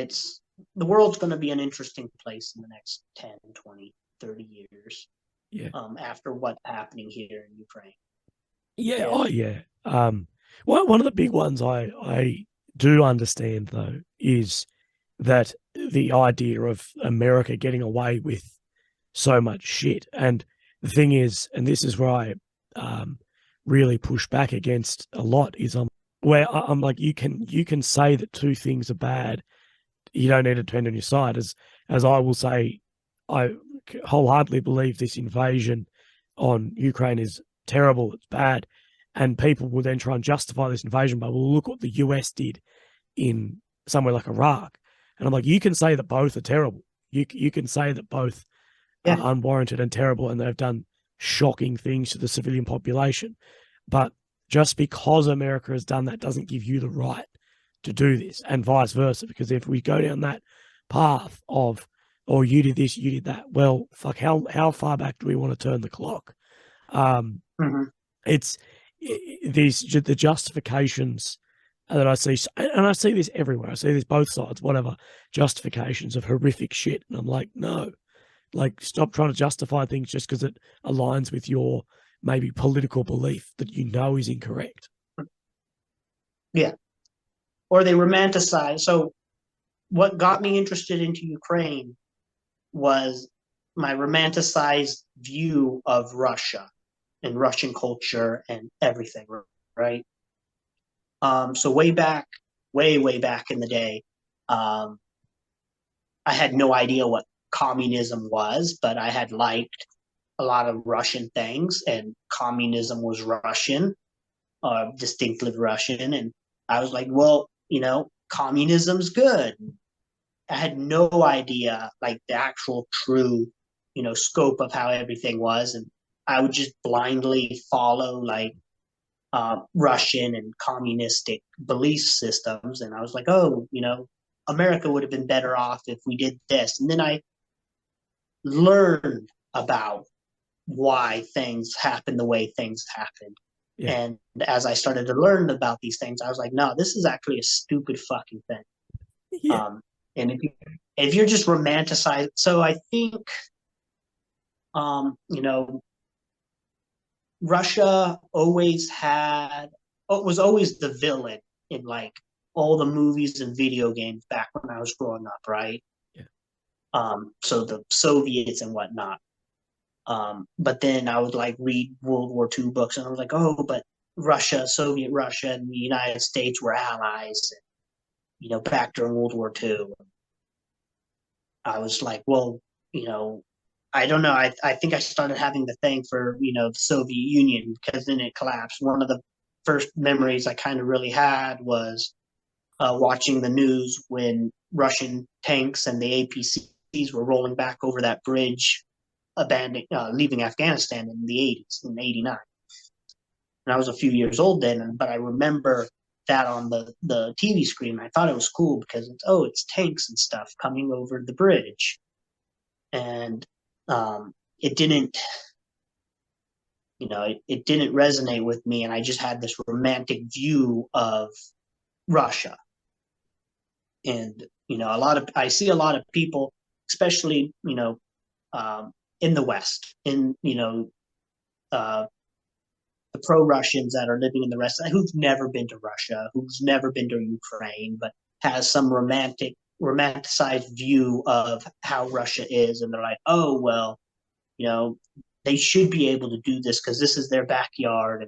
the world's going to be an interesting place in the next 10, 20, 30 years. Yeah. After what's happening here in Ukraine. Yeah. Oh, yeah. One of the big ones I do understand, though, is that the idea of America getting away with so much shit. And the thing is, and this is where I really push back against a lot, is where I'm like, you can say that two things are bad. You don't need to depend on your side. As I will say, I wholeheartedly believe this invasion on Ukraine is terrible, it's bad. And people will then try and justify this invasion by, well, look what the US did in somewhere like Iraq. And I'm like, you can say that both are terrible. You can say that both are unwarranted and terrible, and they've done shocking things to the civilian population. But just because America has done that doesn't give you the right to do this, and vice versa. Because if we go down that path of, oh, you did this, you did that, well, fuck, how far back do we want to turn the clock? It's the justifications that I see, and I see this everywhere. I see this both sides, whatever, justifications of horrific shit. And I'm like, no, like, stop trying to justify things just because it aligns with your maybe political belief that you know is incorrect. Yeah. Or they romanticize. So what got me interested into Ukraine was my romanticized view of Russia and Russian culture and everything, right? So way back in the day, I had no idea what communism was, but I had liked a lot of Russian things, and communism was Russian, distinctly Russian. And I was like, well, communism's good. I had no idea, like, the actual true, scope of how everything was. And I would just blindly follow, like, Russian and communistic belief systems. And I was like, oh, America would have been better off if we did this. And then I learned about why things happen the way things happen. Yeah. And as I started to learn about these things, I was like, no, this is actually a stupid fucking thing. Yeah. And if you're just romanticized, so I think, Russia was always the villain in like all the movies and video games back when I was growing up, right? Yeah. So the Soviets and whatnot. But then I would like read World War II books, and I was like, oh, but Russia, Soviet Russia, and the United States were allies, back during World War II. I was like, well, you know, I don't know. I think I started having the thing for, the Soviet Union because then it collapsed. One of the first memories I kind of really had was watching the news when Russian tanks and the APCs were rolling back over that bridge, leaving Afghanistan in the 80s, in '89. And I was a few years old then, but I remember that on the TV screen. I thought it was cool because it's tanks and stuff coming over the bridge, and it didn't, it didn't resonate with me, and I just had this romantic view of Russia. And I see a lot of people, especially in the West, in the pro-Russians that are living in the rest, who've never been to Russia, who's never been to Ukraine, but has some romanticized view of how Russia is, and they're like, oh well, they should be able to do this because this is their backyard,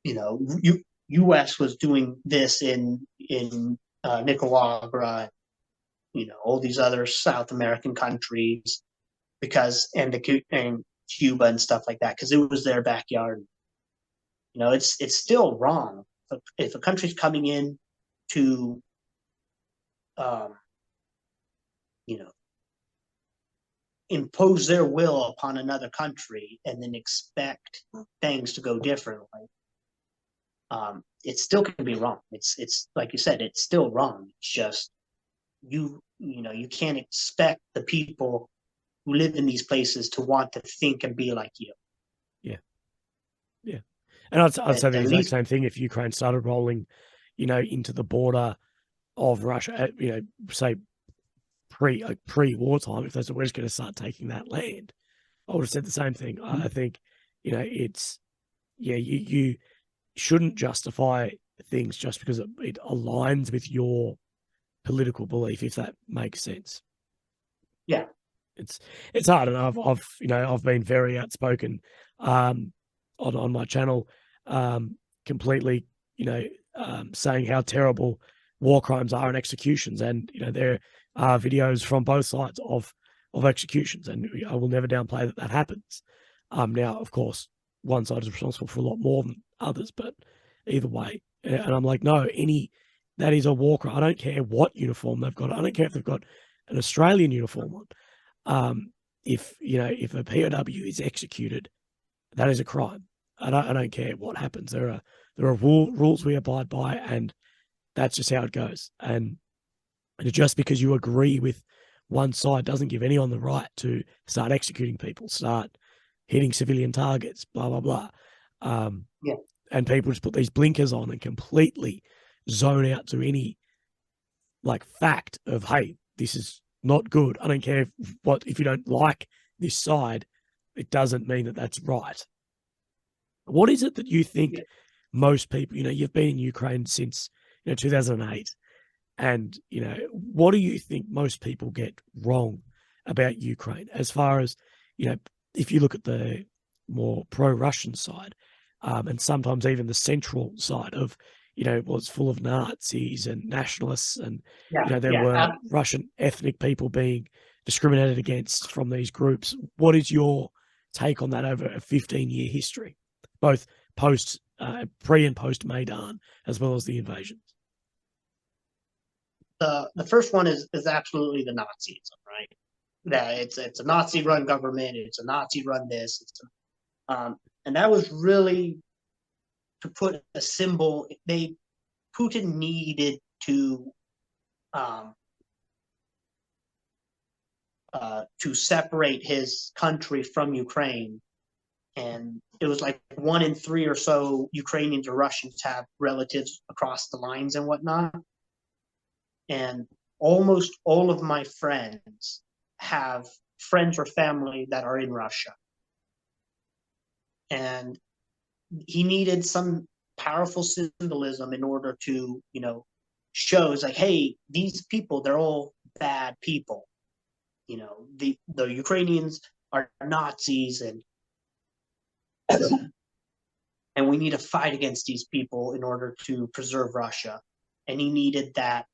and U.S. was doing this in Nicaragua, all these other South American countries and Cuba and stuff like that because it was their backyard. It's still wrong if a country's coming in to, um, you know, impose their will upon another country and then expect things to go differently. It still can be wrong. It's like you said, it's still wrong. It's just you can't expect the people who live in these places to want to think and be like you. Yeah. Yeah. And I'd say the exact same thing if Ukraine started rolling, into the border of Russia, say pre-war time, if that's we're just going to start taking that land, I would have said the same thing. Mm-hmm. I think, it's, you shouldn't justify things just because it aligns with your political belief, if that makes sense. Yeah. It's hard, and I've been very outspoken on my channel, completely, saying how terrible war crimes are and executions, and there are videos from both sides of executions, and I will never downplay that happens. Now, of course, one side is responsible for a lot more than others, but either way, and I'm like, no, that is a war crime. I don't care what uniform they've got. I don't care if they've got an Australian uniform on. If a POW is executed, that is a crime. I don't care what happens. There are rules we abide by, and that's just how it goes. And just because you agree with one side doesn't give anyone the right to start executing people, start hitting civilian targets, blah blah blah. Yeah. And people just put these blinkers on and completely zone out to any fact of, hey, this is not good. I don't care if you don't like this side, it doesn't mean that that's right. What is it that you think most people, you've been in Ukraine since 2008, and what do you think most people get wrong about Ukraine as far as, if you look at the more pro-Russian side, and sometimes even the central side of, it's full of Nazis and nationalists, and there were Russian ethnic people being discriminated against from these groups. What is your take on that over a 15-year history, both pre and post Maidan, as well as the invasions? The first one is absolutely the Nazism, right? That it's a Nazi-run government. It's a Nazi-run this. And that was really to put a symbol. Putin needed to separate his country from Ukraine, and it was like 1 in 3 or so Ukrainians or Russians have relatives across the lines and whatnot, and almost all of my friends have friends or family that are in Russia, and he needed some powerful symbolism in order to, show it's like, hey, these people, they're all bad people. The Ukrainians are Nazis, and we need to fight against these people in order to preserve Russia. And he needed that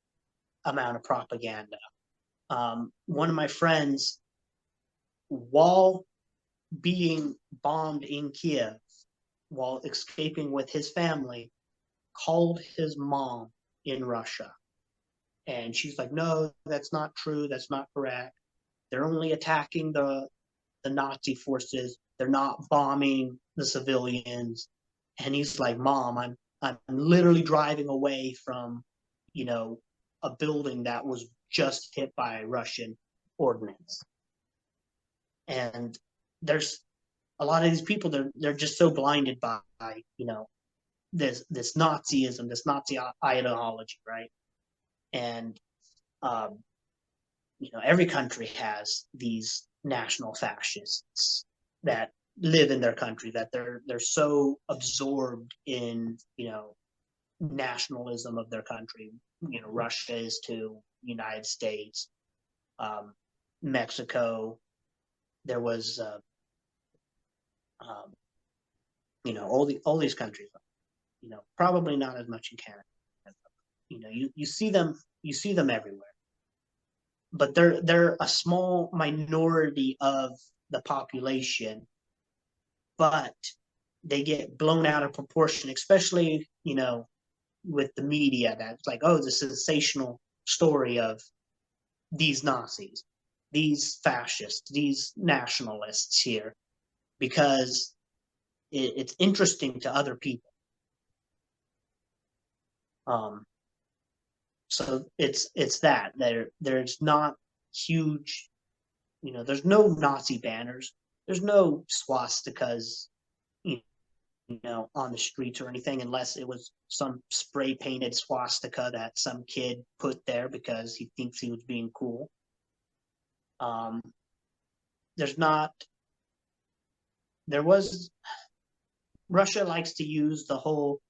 amount of propaganda. One of my friends, while being bombed in Kiev, while escaping with his family, called his mom in Russia. And she's like, no, that's not true. That's not correct. They're only attacking the Nazi forces. They're not bombing the civilians. And he's like, Mom, I'm literally driving away from, a building that was just hit by Russian ordnance. And there's a lot of these people, they're just so blinded by, this Nazism, this Nazi ideology, right? And every country has these national fascists that live in their country, that they're so absorbed in nationalism of their country. Russia is to United States, Mexico. There was all these countries. Probably not as much in Canada. You see them everywhere, but they're a small minority of the population, but they get blown out of proportion, especially with the media. That's like, oh, the sensational story of these Nazis, these fascists, these nationalists here, because it's interesting to other people. So it's that there's not huge, there's no Nazi banners, there's no swastikas, on the streets or anything, unless it was some spray painted swastika that some kid put there because he thinks he was being cool. There's not. There was. Russia likes to use the whole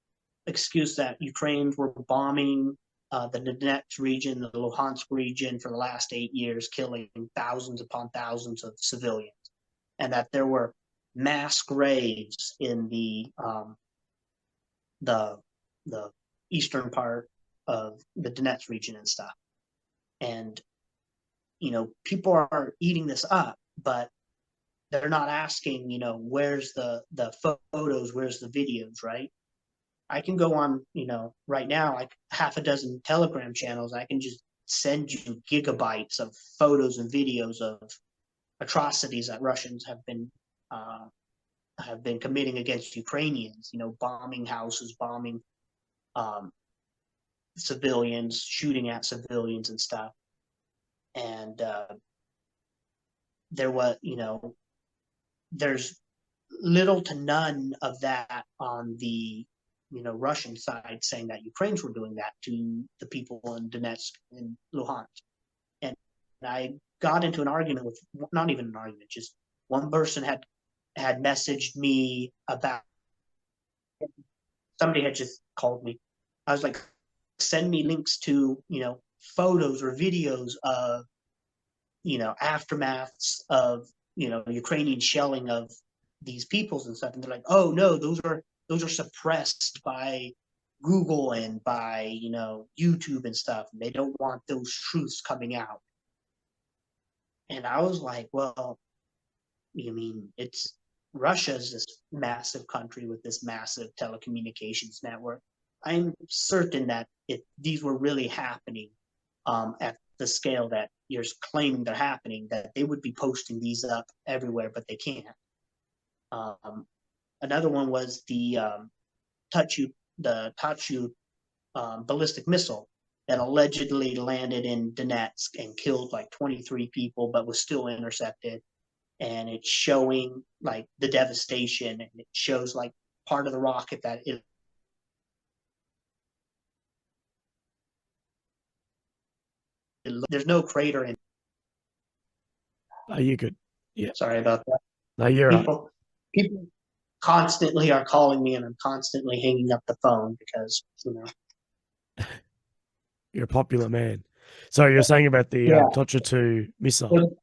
excuse that Ukrainians were bombing the Donetsk region, the Luhansk region for the last 8 years, killing thousands upon thousands of civilians, and that there were mass graves in the eastern part of the Donetsk region and stuff. And people are eating this up, but they're not asking, where's the photos, where's the videos, right? I can go on, right now, like half a dozen Telegram channels. I can just send you gigabytes of photos and videos of atrocities that Russians have been committing against Ukrainians. Bombing houses, bombing civilians, shooting at civilians and stuff. And there's little to none of that on the Russian side, saying that Ukrainians were doing that to the people in Donetsk and Luhansk. And I got into an argument with, not even an argument, just one person had messaged me about, somebody had just called me. I was like, send me links to photos or videos of aftermaths of Ukrainian shelling of these peoples and stuff. And they're like, oh no, those are suppressed by Google and by YouTube and stuff, and they don't want those truths coming out. And I was like, well, you mean it's Russia's this massive country with this massive telecommunications network. I'm certain that if these were really happening at the scale that you're claiming they're happening, that they would be posting these up everywhere, but they can't. Another one was the Thankyou ballistic missile that allegedly landed in Donetsk and killed like 23 people, but was still intercepted. And it's showing like the devastation, and it shows like part of the rocket that it there's no crater in. Are you good? Yeah. Sorry about that. No, you're right. People constantly are calling me, and I'm constantly hanging up the phone because, You're a popular man. So you're saying about the yeah. Tocha 2 missile.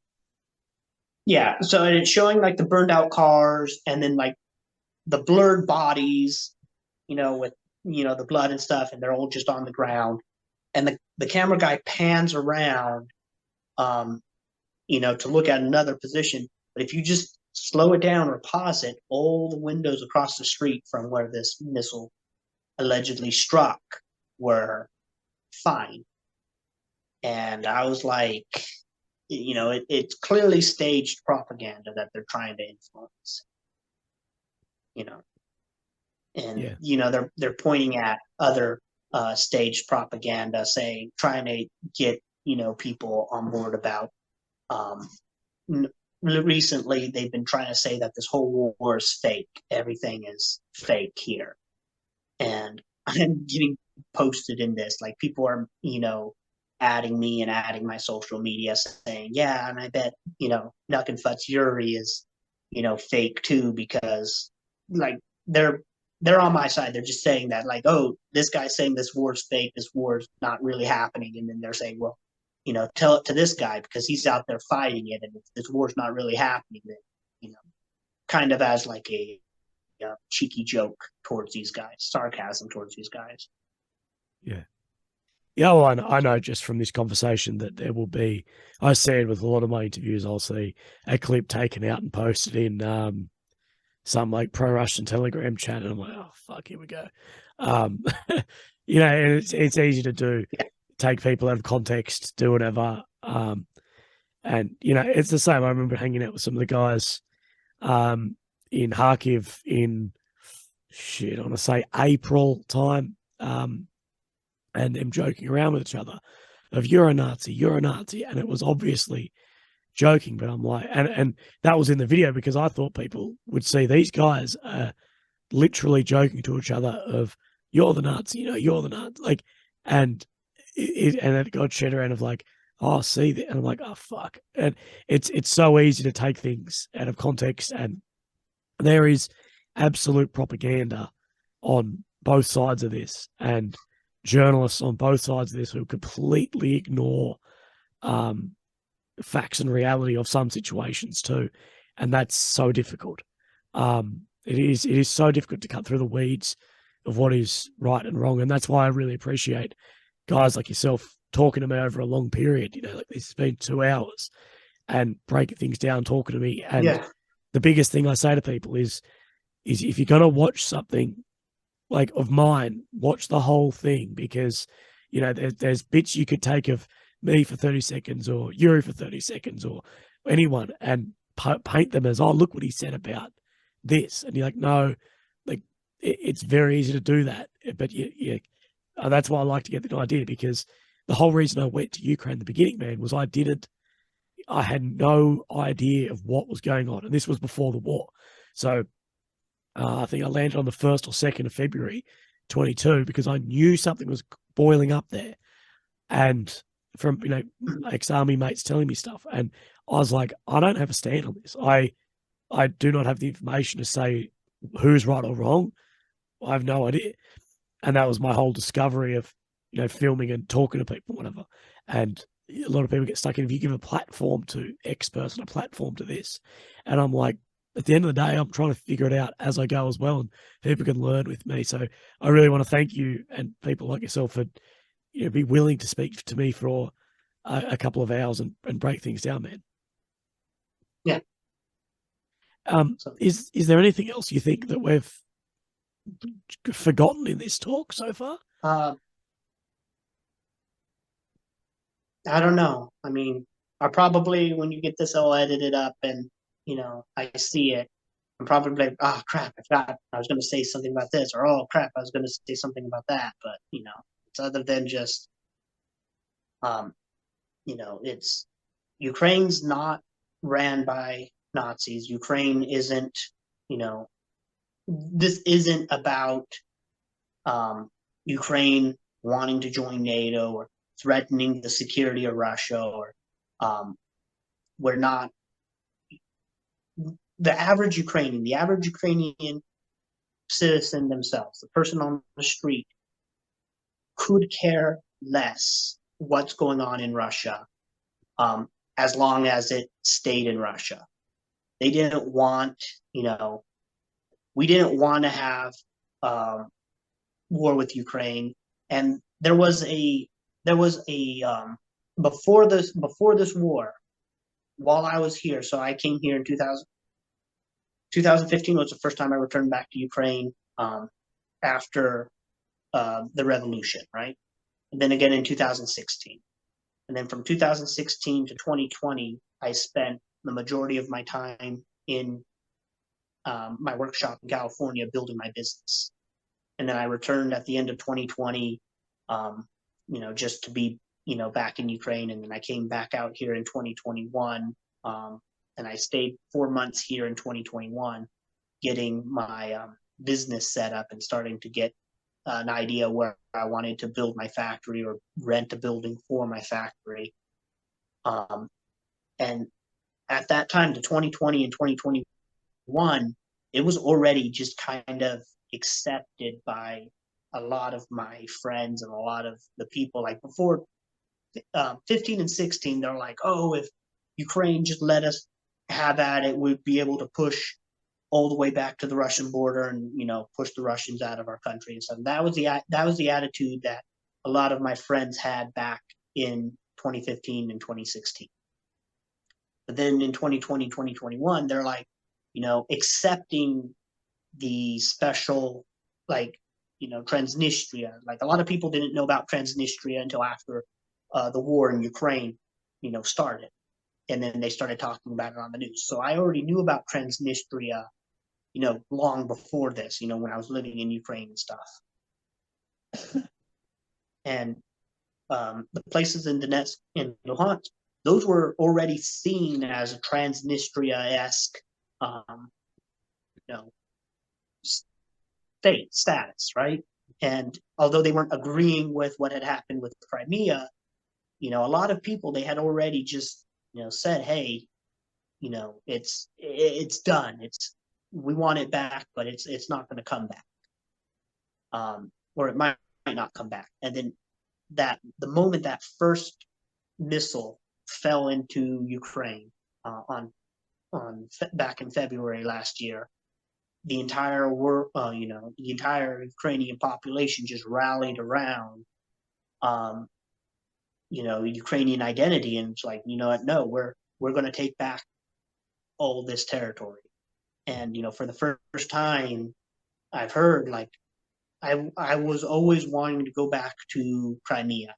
Yeah, so it's showing like the burned out cars and then like the blurred bodies, with the blood and stuff, and they're all just on the ground. And the camera guy pans around, um, to look at another position. But if you just slow it down or pause it, all the windows across the street from where this missile allegedly struck were fine. And I was like, it's clearly staged propaganda that they're trying to influence, you know, and Yeah. they're pointing at other staged propaganda, saying trying to get people on board about. Um, Recently, they've been trying to say that this whole war is fake. Everything is fake here, and I'm getting posted in this. Like people are, adding me and adding my social media saying, yeah, and I bet, Nuck and Fut's Yuri is, fake too, because like they're on my side. They're just saying that, like, oh, this guy's saying this war's fake, this war's not really happening. And then they're saying, well, tell it to this guy because he's out there fighting it, and if this war's not really happening, then, kind of as like a cheeky joke towards these guys, sarcasm towards these guys. Yeah. Yeah, well, I know just from this conversation that there will be, I see it with a lot of my interviews, I'll see a clip taken out and posted in some like pro-Russian Telegram chat, and I'm like, oh, fuck, here we go. And it's easy to do, take people out of context, do whatever. And, it's the same. I remember hanging out with some of the guys in Kharkiv in, I want to say April time. And them joking around with each other of you're a Nazi, and it was obviously joking, but I'm like, and that was in the video because I thought people would see these guys literally joking to each other of you're the Nazi, you're the Nazi, like, and it got shared around of like, oh, see that, and I'm like, oh fuck, and it's so easy to take things out of context, and there is absolute propaganda on both sides of this, and journalists on both sides of this who completely ignore facts and reality of some situations too, and that's so difficult. It is so difficult to cut through the weeds of what is right and wrong, and that's why I really appreciate guys like yourself talking to me over a long period. Like this has been 2 hours, and breaking things down, talking to me. And the biggest thing I say to people is if you're gonna watch something like of mine, watch the whole thing, because there's bits you could take of me for 30 seconds or Yuri for 30 seconds or anyone and paint them as, oh, look what he said about this, and you're like, no, like it's very easy to do that, but that's why I like to get the idea, because the whole reason I went to Ukraine in the beginning, man, was I had no idea of what was going on, and this was before the war. So I think I landed on the 1st or 2nd of February 22 because I knew something was boiling up there. And from, ex-army mates telling me stuff. And I was like, I don't have a stand on this. I do not have the information to say who's right or wrong. I have no idea. And that was my whole discovery of, filming and talking to people, whatever. And a lot of people get stuck in, if you give a platform to X person, a platform to this. And I'm like, at the end of the day, I'm trying to figure it out as I go as well, and people can learn with me. So I really want to thank you and people like yourself for, be willing to speak to me for a couple of hours and break things down, man. Yeah. Is there anything else you think that we've forgotten in this talk so far? I don't know. I mean, I probably, when you get this all edited up and, I see it, I'm probably like, oh crap, I forgot I was going to say something about this, or oh crap, I was going to say something about that. But, it's other than just, it's Ukraine's not ran by Nazis. Ukraine isn't, this isn't about Ukraine wanting to join NATO or threatening the security of Russia, or we're not the average Ukrainian citizen themselves, the person on the street, could care less what's going on in Russia, um, as long as it stayed in Russia. They didn't want, we didn't want to have war with Ukraine, and there was a before this war, while I was here. So I came here in 2015 was the first time I returned back to Ukraine, after the revolution, right? And then again in 2016. And then from 2016 to 2020, I spent the majority of my time in my workshop in California building my business. And then I returned at the end of 2020, just to be, back in Ukraine. And then I came back out here in 2021, and I stayed 4 months here in 2021, getting my business set up and starting to get an idea where I wanted to build my factory or rent a building for my factory. And at that time, the 2020 and 2021, it was already just kind of accepted by a lot of my friends and a lot of the people. Like before 15 and 16, they're like, oh, if Ukraine just let us have at it, we'd be able to push all the way back to the Russian border and push the Russians out of our country and stuff. That was the attitude that a lot of my friends had back in 2015 and 2016. But then in 2020, 2021, they're like, accepting the special, like, Transnistria. Like a lot of people didn't know about Transnistria until after the war in Ukraine, started. And then they started talking about it on the news. So I already knew about Transnistria, long before this, when I was living in Ukraine and stuff. And the places in Donetsk and Luhansk, those were already seen as a Transnistria-esque, status, right? And although they weren't agreeing with what had happened with Crimea, a lot of people, they had already just, said, hey, it's done. We want it back, but it's not going to come back, or it might not come back. And then the moment that first missile fell into Ukraine, on back in February last year, the entire the entire Ukrainian population just rallied around, Ukrainian identity, and it's like, no, we're going to take back all this territory. And for the first time, I've heard, like, I was always wanting to go back to Crimea.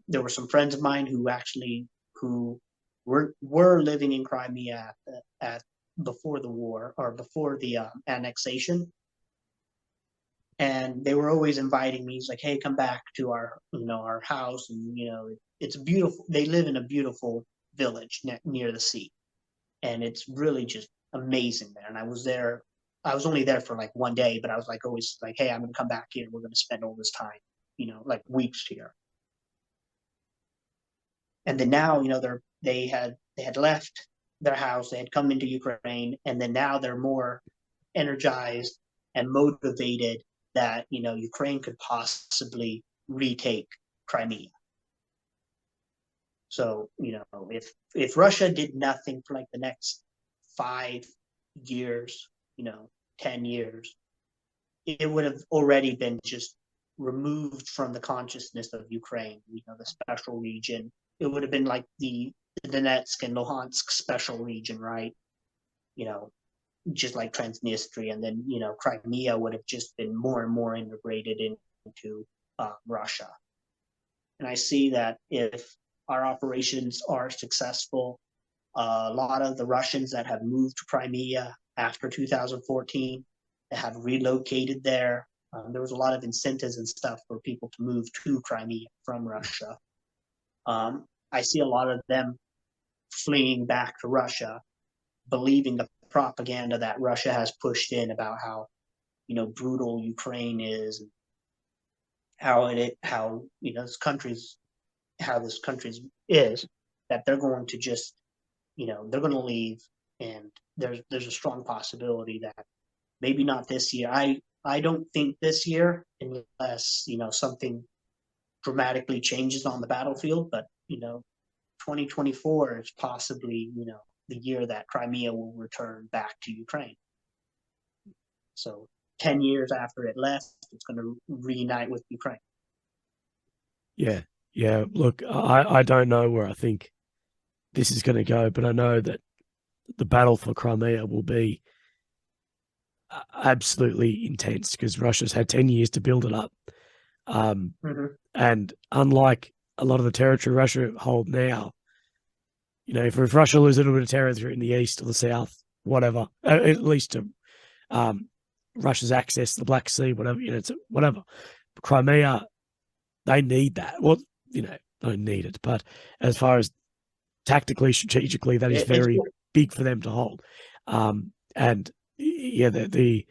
There were some friends of mine who were living in Crimea at before the war, or before the annexation, and they were always inviting me. It's like, hey, come back to our house, and it's beautiful. They live in a beautiful village near the sea, and it's really just amazing there. And I was only there for like one day, but I was like always like, hey, I'm gonna come back here. We're gonna spend all this time, like weeks here. And then now, they had left their house, they had come into Ukraine, and then now they're more energized and motivated that Ukraine could possibly retake Crimea. So if Russia did nothing for like the next 5 years, 10 years, it would have already been just removed from the consciousness of Ukraine. The special region. It would have been like the Donetsk and Luhansk special region, right? Just like Transnistria, and then Crimea would have just been more and more integrated into Russia. And I see that if our operations are successful, a lot of the Russians that have moved to Crimea after 2014, that have relocated there. There was a lot of incentives and stuff for people to move to Crimea from Russia. I see a lot of them fleeing back to Russia, believing the propaganda that Russia has pushed in about how brutal Ukraine is, and how this country's is, that they're going to just they're going to leave and there's a strong possibility that maybe not this year. I don't think this year, unless something dramatically changes on the battlefield. But 2024 is possibly the year that Crimea will return back to Ukraine. So 10 years after it left, it's going to reunite with Ukraine. Yeah, yeah. Look, I don't know where I think this is going to go, but I know that the battle for Crimea will be absolutely intense because Russia's had 10 years to build it up. Mm-hmm. And unlike a lot of the territory Russia hold now, if Russia loses a little bit of territory in the east or the south, whatever, at least to Russia's access to the Black Sea, whatever, whatever. Crimea, they need that. Well, don't need it, but as far as tactically, strategically, that is very big for them to hold. And yeah, the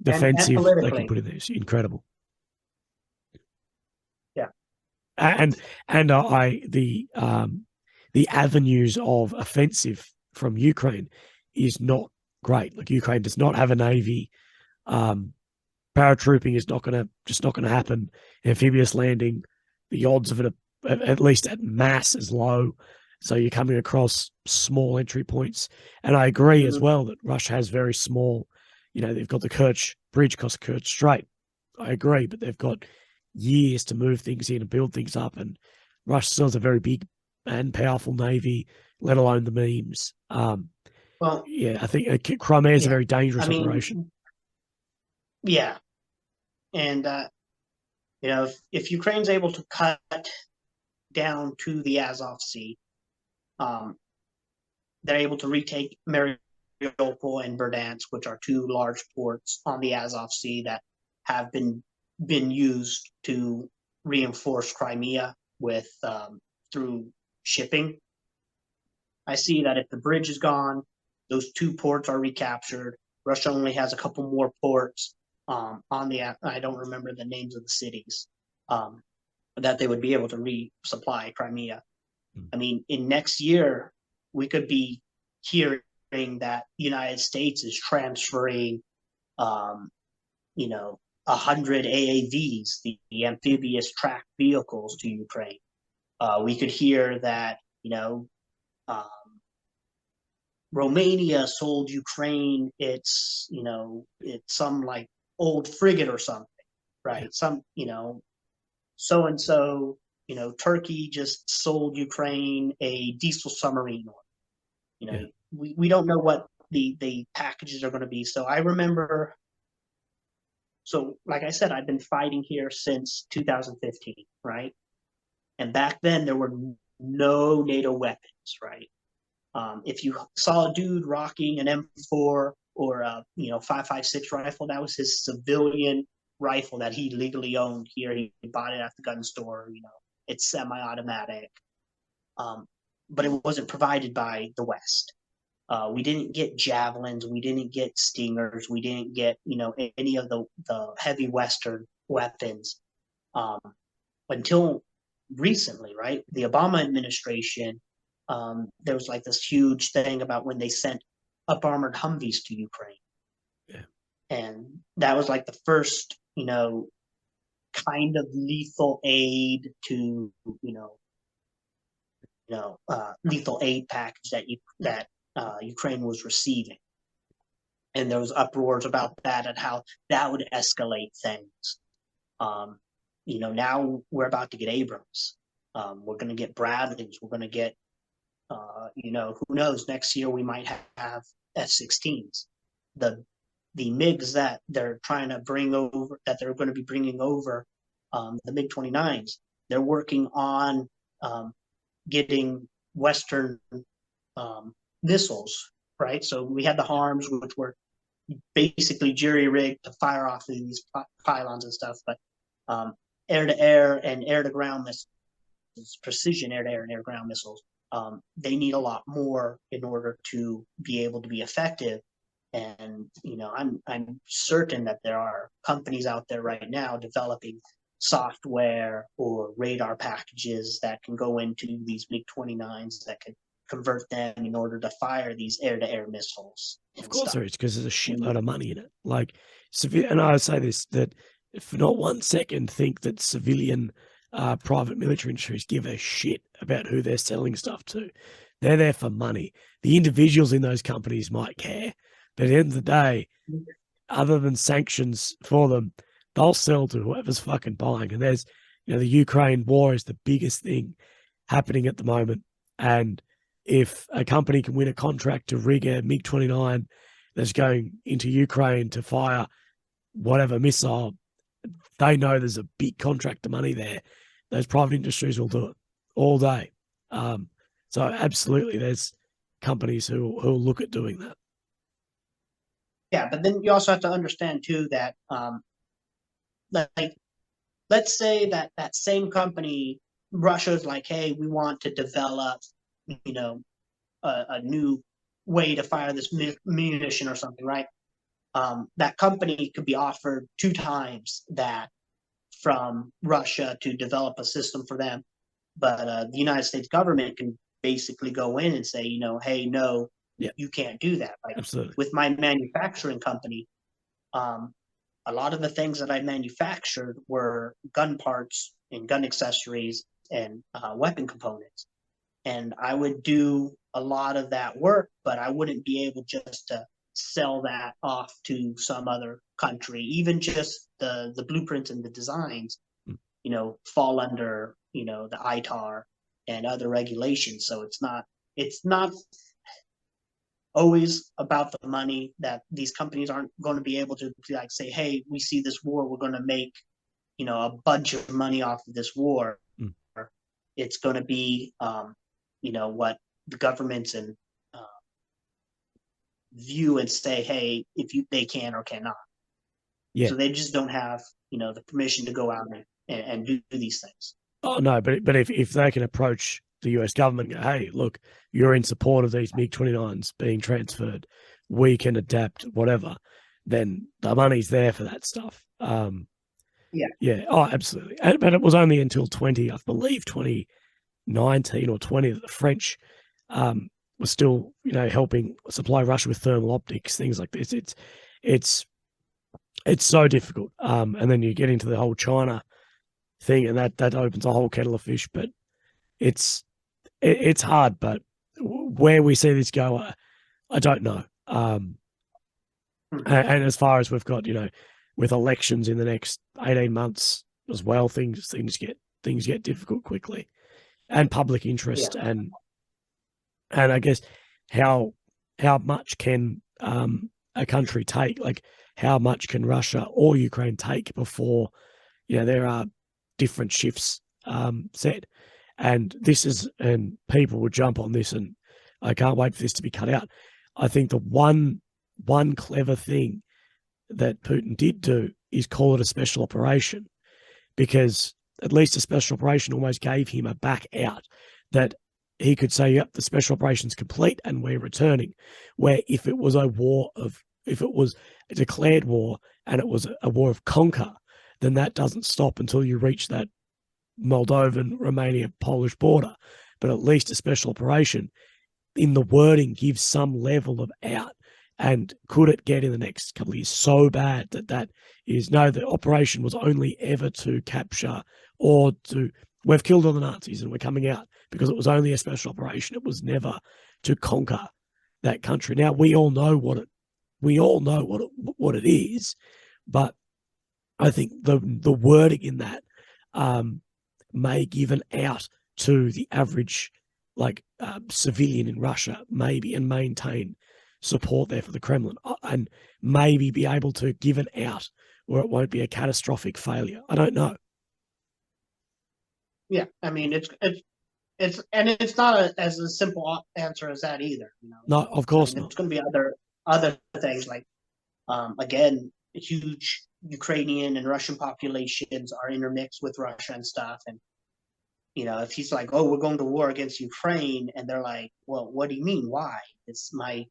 defensive and they can put in there is incredible. Yeah, and the avenues of offensive from Ukraine is not great. Like Ukraine does not have a navy. Paratrooping is not going to happen. Amphibious landing, the odds of it, at least at mass, is low. So you're coming across small entry points. And I agree as well that Russia has very small, they've got the Kerch Bridge across Kerch Strait. I agree, but they've got years to move things in and build things up. And Russia still has a very big and powerful navy, let alone the memes. well, yeah, I think Crimea is a very dangerous operation. Yeah. And, if Ukraine's able to cut down to the Azov Sea, they're able to retake Mariupol and Verdansk, which are two large ports on the Azov Sea that have been used to reinforce Crimea with through shipping. I see that if the bridge is gone, those two ports are recaptured. Russia only has a couple more ports on the, I don't remember the names of the cities, that they would be able to resupply Crimea. I mean, in next year, we could be hearing that the United States is transferring, 100 AAVs, the amphibious tracked vehicles, to Ukraine. We could hear that, Romania sold Ukraine it's some like old frigate or something, right? Some, so and so, Turkey just sold Ukraine a diesel submarine. We don't know what the packages are going to be. So I remember, like I said, I've been fighting here since 2015, right? And back then there were no NATO weapons, right? If you saw a dude rocking an M4 or a 5.56 rifle, that was his civilian rifle that he legally owned here. He bought it at the gun store. It's semi-automatic, but it wasn't provided by the West. We didn't get javelins. We didn't get stingers. We didn't get any of the heavy Western weapons until recently, right? The Obama administration. There was like this huge thing about when they sent up armored Humvees to Ukraine. Yeah. And that was like the first, kind of lethal aid to, lethal aid package that Ukraine was receiving. And there was uproars about that and how that would escalate things. Now we're about to get Abrams. We're going to get Bradleys. We're going to get who knows? Next year we might have F-16s. The MiGs that they're trying to bring over, that they're going to be bringing over, the MiG-29s. They're working on getting Western missiles, right? So we had the HARMs, which were basically jury-rigged to fire off of these pylons and stuff, but air-to-air and air-to-ground missiles, precision air-to-air and air-ground missiles. They need a lot more in order to be able to be effective. And I'm certain that there are companies out there right now developing software or radar packages that can go into these MiG-29s that could convert them in order to fire these air-to-air missiles. Of course stuff. there is, because there's a shitload of money in it. Like, and I would say this, that for not 1 second think that civilian private military industries give a shit about who they're selling stuff to. They're there for money. The individuals in those companies might care, but at the end of the day, other than sanctions for them, they'll sell to whoever's fucking buying. And there's, the Ukraine war is the biggest thing happening at the moment. And if a company can win a contract to rig a MiG-29 that's going into Ukraine to fire whatever missile, they know there's a big contract of money there. Those private industries will do it all day. So absolutely, there's companies who will look at doing that. Yeah, but then you also have to understand too that, like, let's say that same company, Russia's like, hey, we want to develop, a new way to fire this munition or something, right? That company could be offered 2 times that from Russia to develop a system for them. But the United States government can basically go in and say, hey, no, you can't do that. Like, absolutely. With my manufacturing company, a lot of the things that I manufactured were gun parts and gun accessories and weapon components. And I would do a lot of that work, but I wouldn't be able just to sell that off to some other country. Even just the blueprints and the designs, fall under, the ITAR and other regulations. So it's not always about the money. That these companies aren't going to be able to like say, hey, we see this war, we're going to make, a bunch of money off of this war. It's going to be, what the governments and view and say, hey, they can or cannot. Yeah. So they just don't have, the permission to go out and do these things. Oh no, but if they can approach the US government and go, hey, look, you're in support of these MiG-29s being transferred, we can adapt, whatever, then the money's there for that stuff. Yeah. Oh, absolutely. But it was only until 2019 or 20 that the French was still, helping supply Russia with thermal optics, things like this. It's so difficult. And then you get into the whole China thing, and that opens a whole kettle of fish. But it's hard. But where we see this go, I don't know. And as far as we've got, with elections in the next 18 months as well, things get difficult quickly, and public interest, and I guess how much can a country take? Like, how much can Russia or Ukraine take before there are different shifts set? And people will jump on this, and I can't wait for this to be cut out. I think the one clever thing that Putin did do is call it a special operation, because at least a special operation almost gave him a back out, that he could say, yep, the special operation's complete and we're returning. Where if it was a declared war and it was a war of conquer, then that doesn't stop until you reach that Moldovan, Romania, Polish border. But at least a special operation in the wording gives some level of out. And could it get in the next couple of years so bad that is, no, the operation was only ever to capture or we've killed all the Nazis and we're coming out, because it was only a special operation. It was never to conquer that country. Now we all know what it is, but I think the wording in that may give an out to the average civilian in Russia, maybe, and maintain support there for the Kremlin, and maybe be able to give an out where it won't be a catastrophic failure. I don't know. Yeah, I mean, it's not as a simple answer as that either. No, of course not. It's going to be other things like, again, huge Ukrainian and Russian populations are intermixed with Russia and stuff, and if he's like, oh, we're going to war against Ukraine, and they're like, well, what do you mean? Why? It's my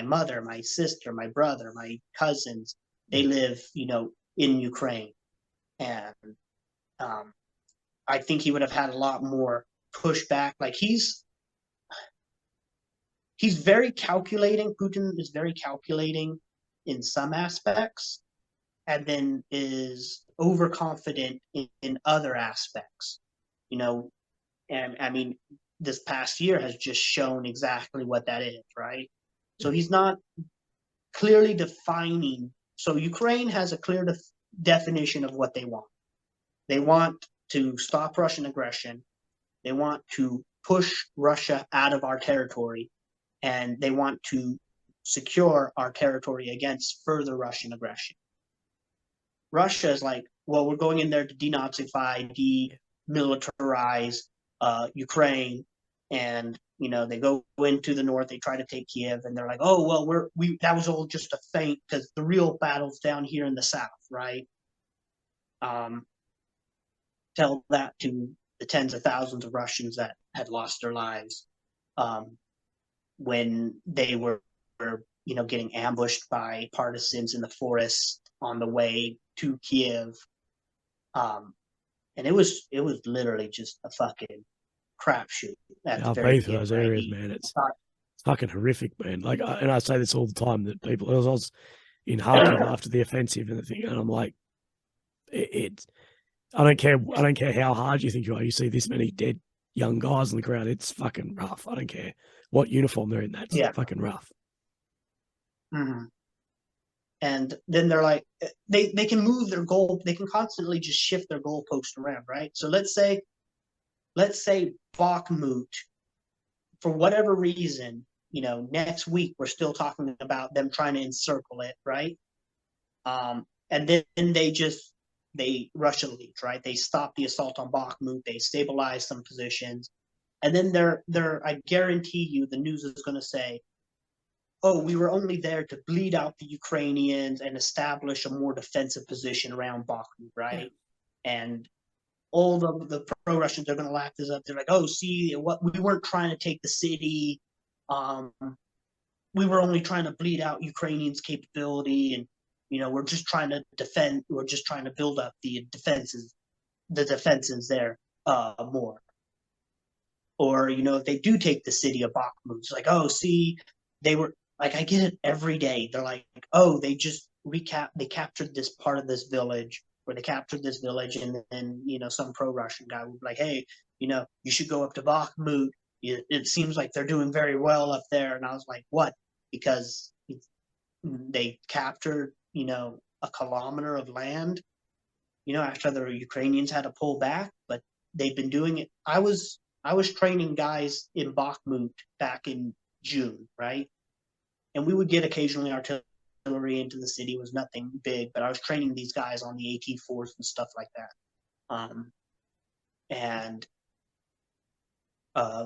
mother, my sister, my brother, my cousins, they live, in Ukraine. And I think he would have had a lot more pushback. Like, he's very calculating. Putin is very calculating in some aspects, and then is overconfident in other aspects. You know, and I mean, this past year has just shown exactly what that is, right? So he's not clearly defining. So Ukraine has a clear definition of what they want. They want to stop Russian aggression. They want to push Russia out of our territory, and they want to secure our territory against further Russian aggression. Russia is like, well, we're going in there to denazify, demilitarize Ukraine, and they go into the north, they try to take Kiev, and they're like, oh well, that was all just a feint because the real battle's down here in the south, right? Tell that to the tens of thousands of Russians that had lost their lives when they were getting ambushed by partisans in the forest on the way to Kiev. And it was literally just a fucking crapshoot at the I've very been through beginning, those right? areas, man. It's fucking horrific, man. Like, and I say this all the time that people. I was in Kharkiv after the offensive and the thing, and I'm like, I don't care. I don't care how hard you think you are. You see this many dead young guys in the crowd. It's fucking rough. I don't care what uniform they're in. That's fucking rough. Mm-hmm. And then they're like, they can move their goal. They can constantly just shift their goalpost around, right? So let's say Bakhmut, for whatever reason, next week we're still talking about them trying to encircle it, right? And then Russia leaves, right? They stop the assault on Bakhmut. They stabilize some positions, and then I guarantee you, the news is going to say, oh, we were only there to bleed out the Ukrainians and establish a more defensive position around Bakhmut, right? Yeah. And all the pro-Russians are going to lap this up. They're like, oh, see, what we weren't trying to take the city. We were only trying to bleed out Ukrainians' capability, and we're just trying to defend. We're just trying to build up the defenses there more. Or if they do take the city of Bakhmut, it's like, oh, see, they were like, I get it every day. They're like, oh, they just they captured this part of this village, or they captured this village, and then some pro-Russian guy would be like, hey, you should go up to Bakhmut. It seems like they're doing very well up there. And I was like, what? Because they captured a kilometer of land after the Ukrainians had to pull back, but they've been doing it. I was training guys in Bakhmut back in June, right? And we would get occasionally artillery into the city. It was nothing big, but I was training these guys on the AT-4s and stuff like that.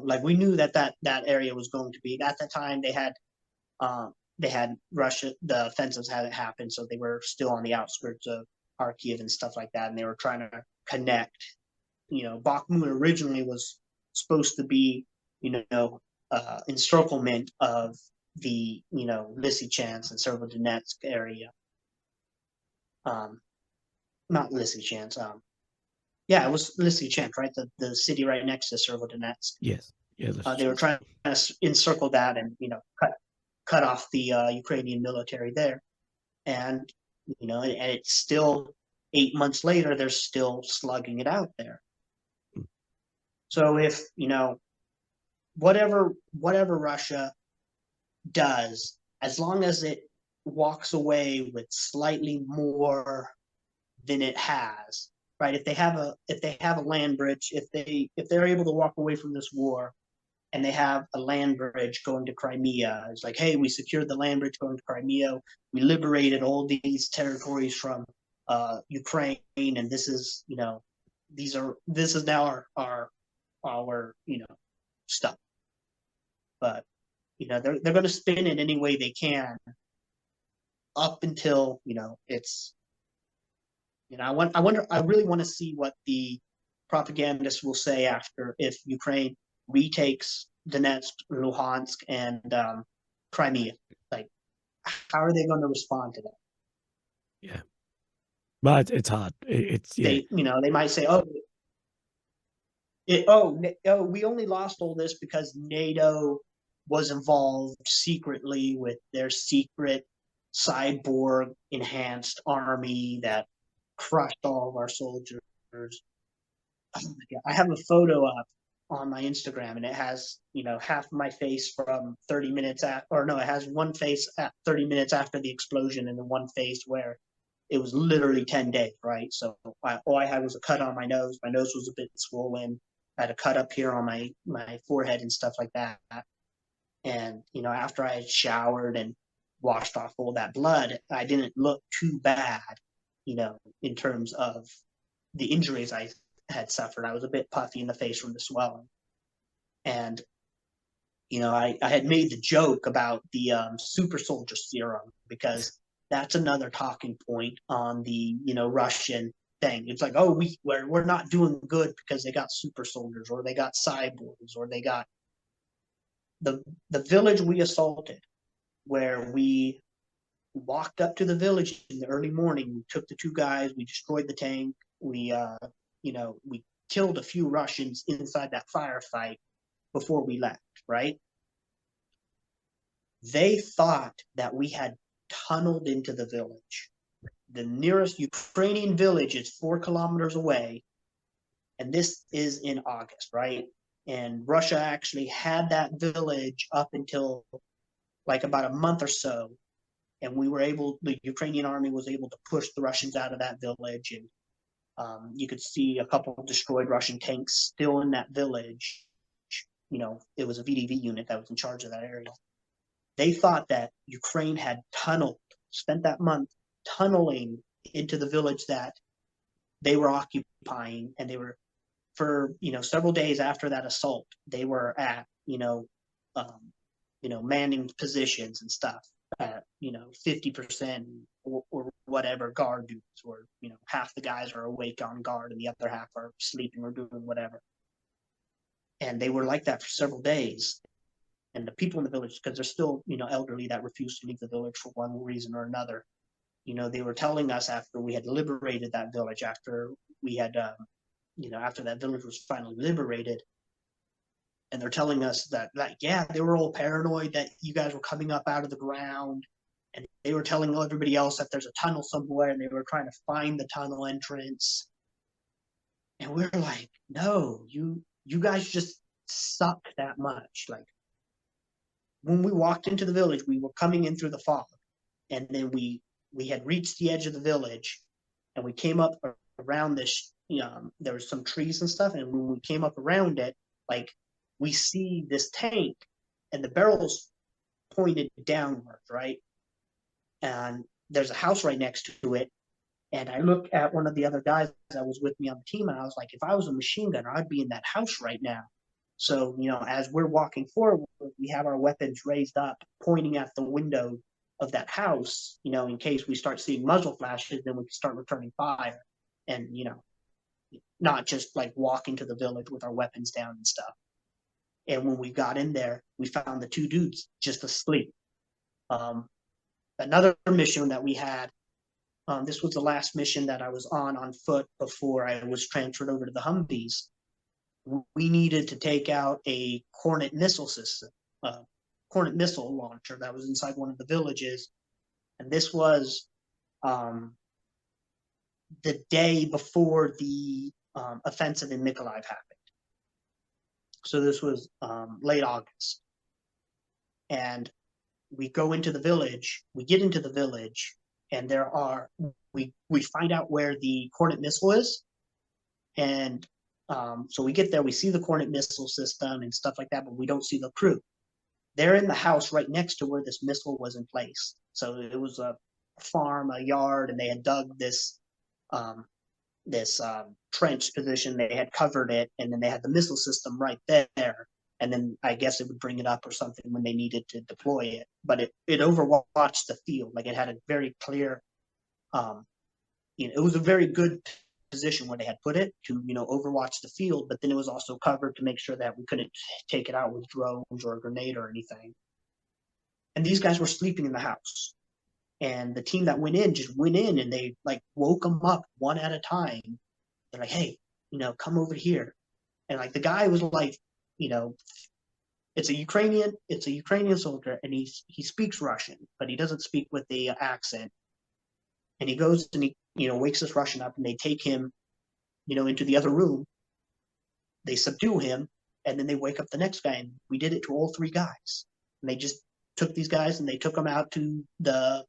Like, we knew that area was going to be, at the time they had Russia, the offensives hadn't happened, so they were still on the outskirts of Kharkiv and stuff like that, and they were trying to connect. Bakhmut originally was supposed to be, encirclement of the, Lysychansk and Severodonetsk area. Not Lysychansk. Yeah, it was Lysychansk, right? The city right next to Severodonetsk. Yes. Yeah. They were trying to encircle that and cut off the Ukrainian military there, and and it's still 8 months later, they're still slugging it out there. So if whatever Russia does, as long as it walks away with slightly more than it has, right? If they have a land bridge, if they're able to walk away from this war, and they have a land bridge going to Crimea, it's like, hey, we secured the land bridge going to Crimea, we liberated all these territories from Ukraine, and this is now our stuff. But they're going to spin it any way they can up until it's I really want to see what the propagandists will say after, if Ukraine retakes Donetsk, Luhansk, and Crimea. Like, how are they going to respond to that? Yeah, but it's hard. They might say, we only lost all this because NATO was involved secretly with their secret cyborg enhanced army that crushed all of our soldiers. Oh my God. I have a photo up on my Instagram, and it has, half of my face from 30 minutes at, or no, it has one face at 30 minutes after the explosion, and then one face where it was literally 10 days, right? So all I had was a cut on my nose. My nose was a bit swollen. I had a cut up here on my forehead and stuff like that. And, after I had showered and washed off all that blood, I didn't look too bad, in terms of the injuries I had suffered. I was a bit puffy in the face from the swelling. And, I had made the joke about the super soldier serum, because that's another talking point on the, Russian thing. It's like, oh, we're not doing good because they got super soldiers, or they got cyborgs, or they got the village we assaulted, where we walked up to the village in the early morning. We took the two guys, we destroyed the tank, we killed a few Russians inside that firefight before we left, right? They thought that we had tunneled into the village. The nearest Ukrainian village is 4 kilometers away, and this is in August, right? And Russia actually had that village up until like about a month or so, and the Ukrainian army was able to push the Russians out of that village, and you could see a couple of destroyed Russian tanks still in that village. It was a VDV unit that was in charge of that area. They thought that Ukraine had spent that month tunneling into the village that they were occupying, and they were, for several days after that assault, they were at manning positions and stuff at 50% or whatever guard duties, or half the guys are awake on guard and the other half are sleeping or doing whatever. And they were like that for several days. And the people in the village, because they're still elderly that refused to leave the village for one reason or another, they were telling us after we had liberated that village, after we had after that village was finally liberated, and they're telling us that, yeah, they were all paranoid that you guys were coming up out of the ground, and they were telling everybody else that there's a tunnel somewhere, and they were trying to find the tunnel entrance. And we're like, no, you guys just suck that much. Like, when we walked into the village, we were coming in through the fog, and then we had reached the edge of the village, and we came up around this. There was some trees and stuff, and when we came up around it, like, we see this tank, and the barrel's pointed downward, right? And there's a house right next to it. And I look at one of the other guys that was with me on the team, and I was like, if I was a machine gunner, I'd be in that house right now. So, as we're walking forward, we have our weapons raised up, pointing at the window of that house, in case we start seeing muzzle flashes, then we can start returning fire. And, not just like walk into the village with our weapons down and stuff. And when we got in there, we found the two dudes just asleep. Another mission that we had, this was the last mission that I was on foot before I was transferred over to the Humvees. We needed to take out a Hornet missile system, Hornet missile launcher that was inside one of the villages. And this was the day before the offensive in Mykolaiv happened. So this was late August. And we get into the village, and we find out where the Hornet missile is. And so we get there, we see the Hornet missile system and stuff like that, but we don't see the crew. They're in the house right next to where this missile was in place. So it was a farm, a yard, and they had dug this trench position. They had covered it, and then they had the missile system right there. And then I guess it would bring it up or something when they needed to deploy it. But it overwatched the field. Like, it had a very clear, it was a very good position where they had put it to, overwatch the field. But then it was also covered to make sure that we couldn't take it out with drones or a grenade or anything. And these guys were sleeping in the house. And the team that went in just went in, and they like woke them up one at a time. They're like, hey, come over here. And like, the guy was like, it's a Ukrainian soldier, and he speaks Russian, but he doesn't speak with the accent. And he goes and he wakes this Russian up, and they take him into the other room. They subdue him, and then they wake up the next guy. And we did it to all three guys. And they just took these guys and they took them out to the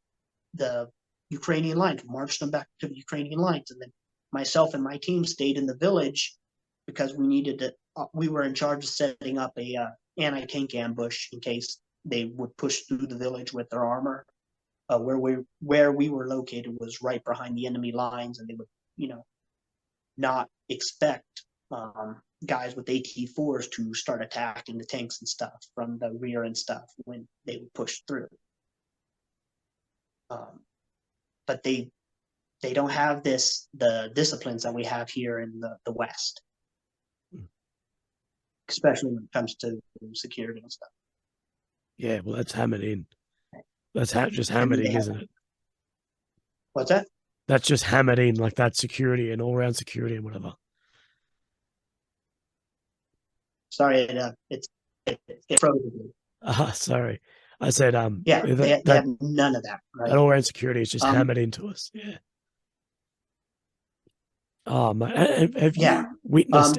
Ukrainian lines, marched them back to the Ukrainian lines, and then myself and my team stayed in the village because we needed to. We were in charge of setting up a anti-tank ambush in case they would push through the village with their armor. Where we were located was right behind the enemy lines, and they would not expect guys with AT-4s to start attacking the tanks and stuff from the rear and stuff when they would push through. But they don't have the disciplines that we have here in the West, especially when it comes to security and stuff. Yeah, well, that's hammered in. That's just hammered in, isn't it? What's that? That's just hammered in, like that security and all-round security and whatever. Sorry, it froze. Sorry. I said, yeah, they have none of that. Right? That all-round security is just hammered into us. Yeah. Mate, have you witnessed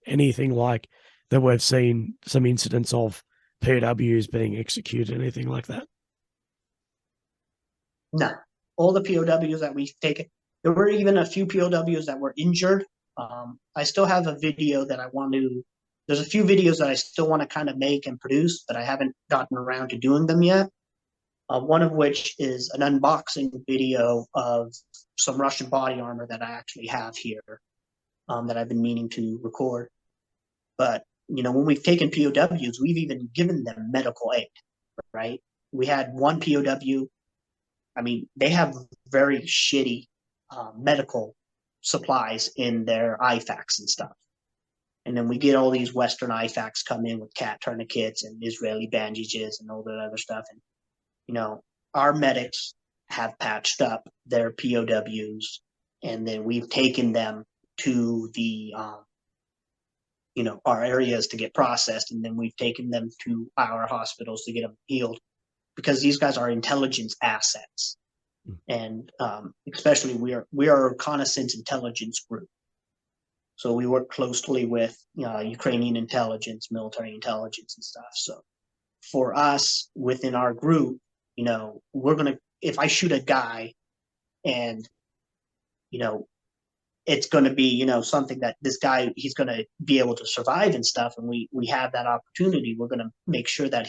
anything like that? We've seen some incidents of POWs being executed, anything like that? No, all the POWs that we've taken. There were even a few POWs that were injured. I still have a video that I want to. There's a few videos that I still want to kind of make and produce, but I haven't gotten around to doing them yet. One of which is an unboxing video of some Russian body armor that I actually have here that I've been meaning to record. But, when we've taken POWs, we've even given them medical aid, right? We had one POW. I mean, they have very shitty medical supplies in their IFACs and stuff. And then we get all these Western IFACs come in with cat tourniquets and Israeli bandages and all that other stuff. And, our medics have patched up their POWs, and then we've taken them to the, our areas to get processed, and then we've taken them to our hospitals to get them healed, because these guys are intelligence assets. And especially we are a reconnaissance intelligence group. So we work closely with Ukrainian intelligence, military intelligence and stuff. So for us within our group, we're going to, if I shoot a guy and, it's going to be, something that this guy, he's going to be able to survive and stuff. And we have that opportunity. We're going to make sure that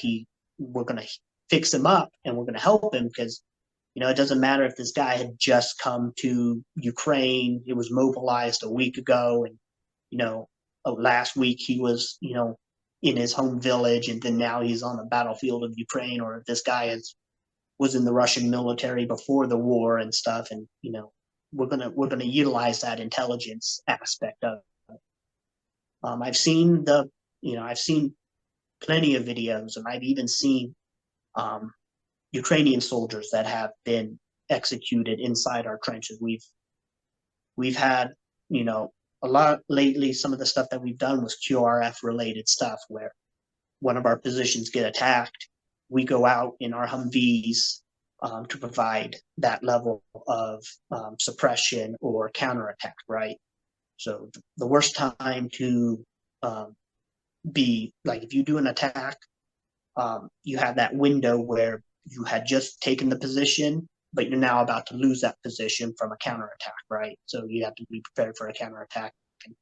we're going to fix him up, and we're going to help him, because, it doesn't matter if this guy had just come to Ukraine, it was mobilized a week ago, and, last week he was, in his home village, and then now he's on the battlefield of Ukraine, or if this guy was in the Russian military before the war and stuff, and, we're gonna utilize that intelligence aspect of it. I've seen I've seen plenty of videos, and I've even seen Ukrainian soldiers that have been executed inside our trenches. We've had, a lot lately. Some of the stuff that we've done was QRF related stuff, where one of our positions get attacked. We go out in our Humvees to provide that level of suppression or counterattack, right? So the worst time to be, like, if you do an attack, you have that window where you had just taken the position, but you're now about to lose that position from a counterattack, right? So you have to be prepared for a counterattack. And,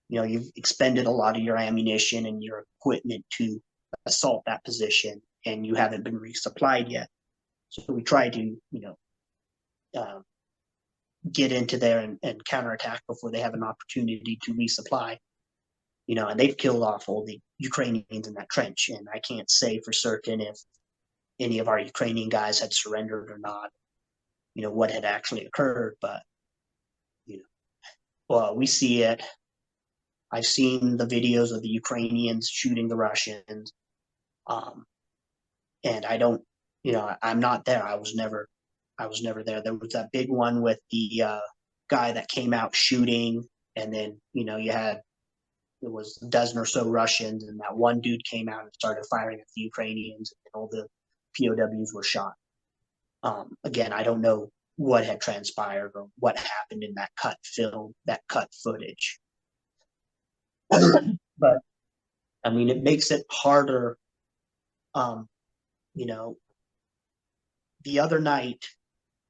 you've expended a lot of your ammunition and your equipment to assault that position, and you haven't been resupplied yet. So we try to, get into there and counterattack before they have an opportunity to resupply. And they've killed off all the Ukrainians in that trench. And I can't say for certain if any of our Ukrainian guys had surrendered or not, what had actually occurred. But, well, we see it. I've seen the videos of the Ukrainians shooting the Russians. And I don't, I'm not there. I was never there. There was that big one with the guy that came out shooting, and then, you had it was a dozen or so Russians, and that one dude came out and started firing at the Ukrainians, and all the POWs were shot. Again, I don't know what had transpired or what happened in that cut film, that cut footage. But I mean, it makes it harder. You know, the other night,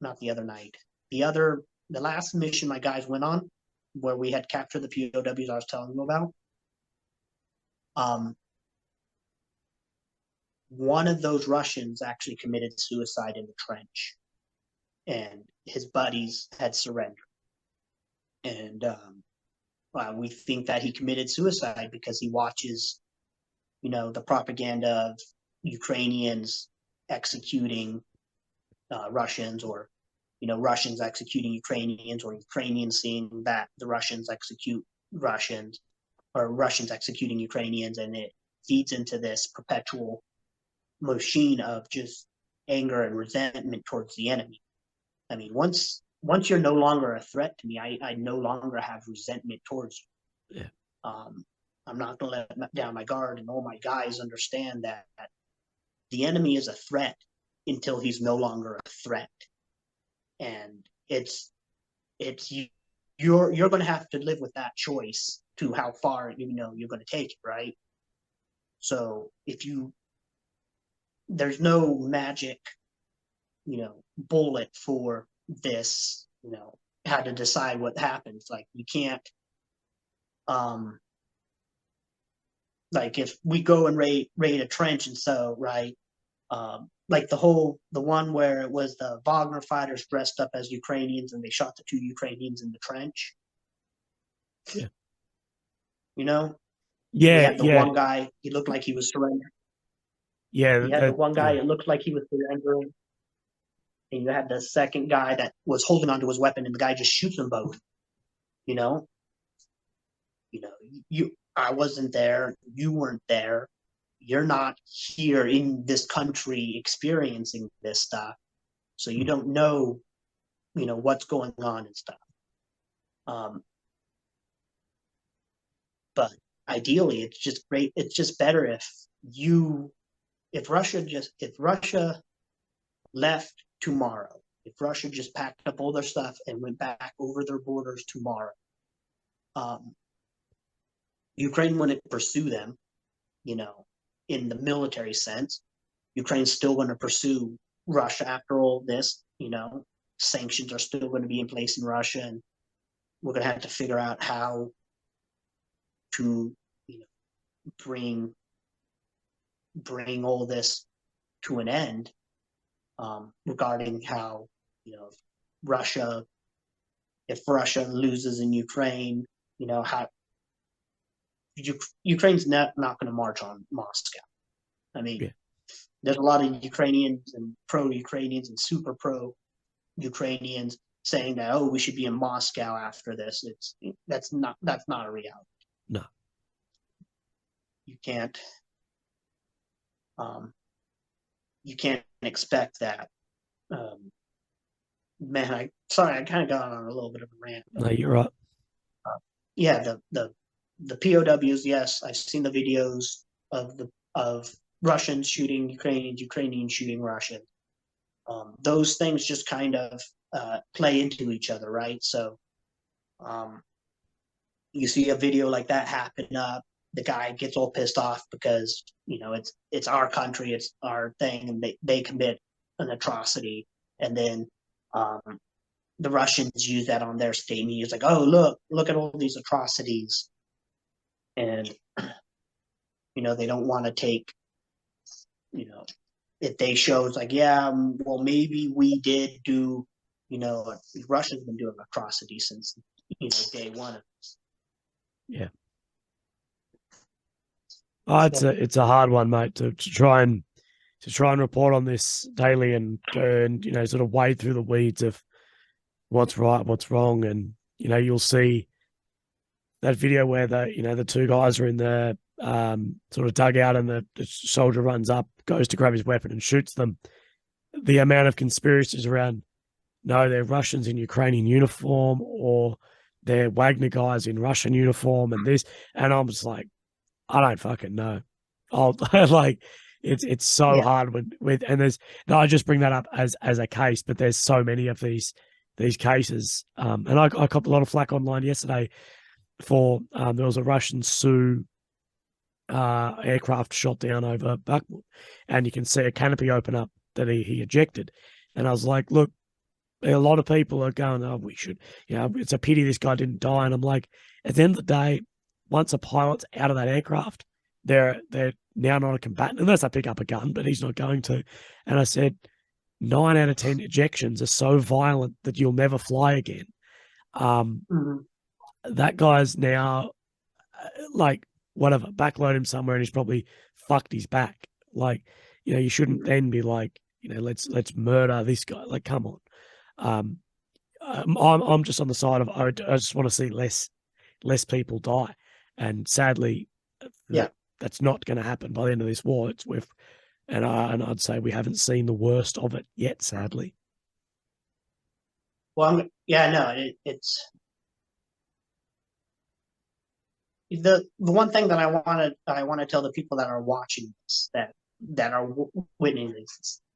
not the other night, the last mission my guys went on, where we had captured the POWs I was telling them about. One of those Russians actually committed suicide in the trench, and his buddies had surrendered. And we think that he committed suicide because he watches, the propaganda of Ukrainians executing Russians, or Russians executing Ukrainians, or Ukrainians seeing that the Russians execute Russians, or Russians executing Ukrainians, and it feeds into this perpetual machine of just anger and resentment towards the enemy. I mean, once you're no longer a threat to me, I no longer have resentment towards you. Yeah. I'm not going to let down my guard, and all my guys understand that the enemy is a threat until he's no longer a threat. And you're going to have to live with that choice to how far you're going to take it, right? So there's no magic bullet for this, how to decide what happens. Like, you can't like, if we go and raid a trench, and so, right, like the one where it was the Wagner fighters dressed up as Ukrainians and they shot the 2 Ukrainians in the trench. Yeah. We Yeah, had the one guy, he looked like he was surrendering. Yeah. You had the one guy, it looked like he was surrendering. And you had the second guy that was holding onto his weapon, and the guy just shoots them both. I wasn't there, you weren't there. You're not here in this country experiencing this stuff, so you don't know, what's going on and stuff. But ideally, it's just great. It's just better if Russia left tomorrow, if Russia just packed up all their stuff and went back over their borders tomorrow, Ukraine wouldn't pursue them, in the military sense. Ukraine's still going to pursue Russia after all this. Sanctions are still going to be in place in Russia, and we're going to have to figure out how to bring all this to an end, regarding how if Russia loses in Ukraine, how Ukraine's not going to march on Moscow. I mean, There's a lot of Ukrainians and pro-Ukrainians and super pro-Ukrainians saying that, we should be in Moscow after this. That's not a reality. No. You can't expect that. Man, I kind of got on a little bit of a rant. No, you're right. Yeah, the POWs, yes, I've seen the videos of Russians shooting Ukrainians, Ukrainians shooting Russians. Those things just kind of play into each other, right? So you see a video like that happen up, the guy gets all pissed off because it's our country, it's our thing, and they commit an atrocity, and then the Russians use that on their state media. It's like, look at all these atrocities, and they don't want to take, if they show it's like, well, maybe we did do, Russia's been doing atrocities since day one of this. Yeah. It's a hard one, mate, to try and report on this daily and sort of wade through the weeds of what's right, what's wrong, and you'll see that video where the 2 guys are in the sort of dugout, and the soldier runs up, goes to grab his weapon and shoots them. The amount of conspiracies around, no, they're Russians in Ukrainian uniform, or they're Wagner guys in Russian uniform and this, and I'm just like, I don't fucking know. I'll like it's so Yeah. hard with and there's no, I just bring that up as a case, but there's so many of these cases. And I copped a lot of flack online yesterday for there was a Russian Su aircraft shot down over Bakhmut, and you can see a canopy open up that he ejected. And I was like, look, a lot of people are going, oh, we should, it's a pity this guy didn't die. And I'm like, at the end of the day, once a pilot's out of that aircraft, they're now not a combatant unless they pick up a gun, but he's not going to. And I said, 9 out of 10 ejections are so violent that you'll never fly again. Mm-hmm. That guy's now like whatever, backload him somewhere, and he's probably fucked his back. Like, you shouldn't then be like, let's murder this guy. Like, come on. I'm just on the side of I just want to see less people die, and sadly, Yeah. that's not going to happen by the end of this war. It's with, and I'd say we haven't seen the worst of it yet, sadly. Well, it's the one thing that I want to tell the people that are watching this, that are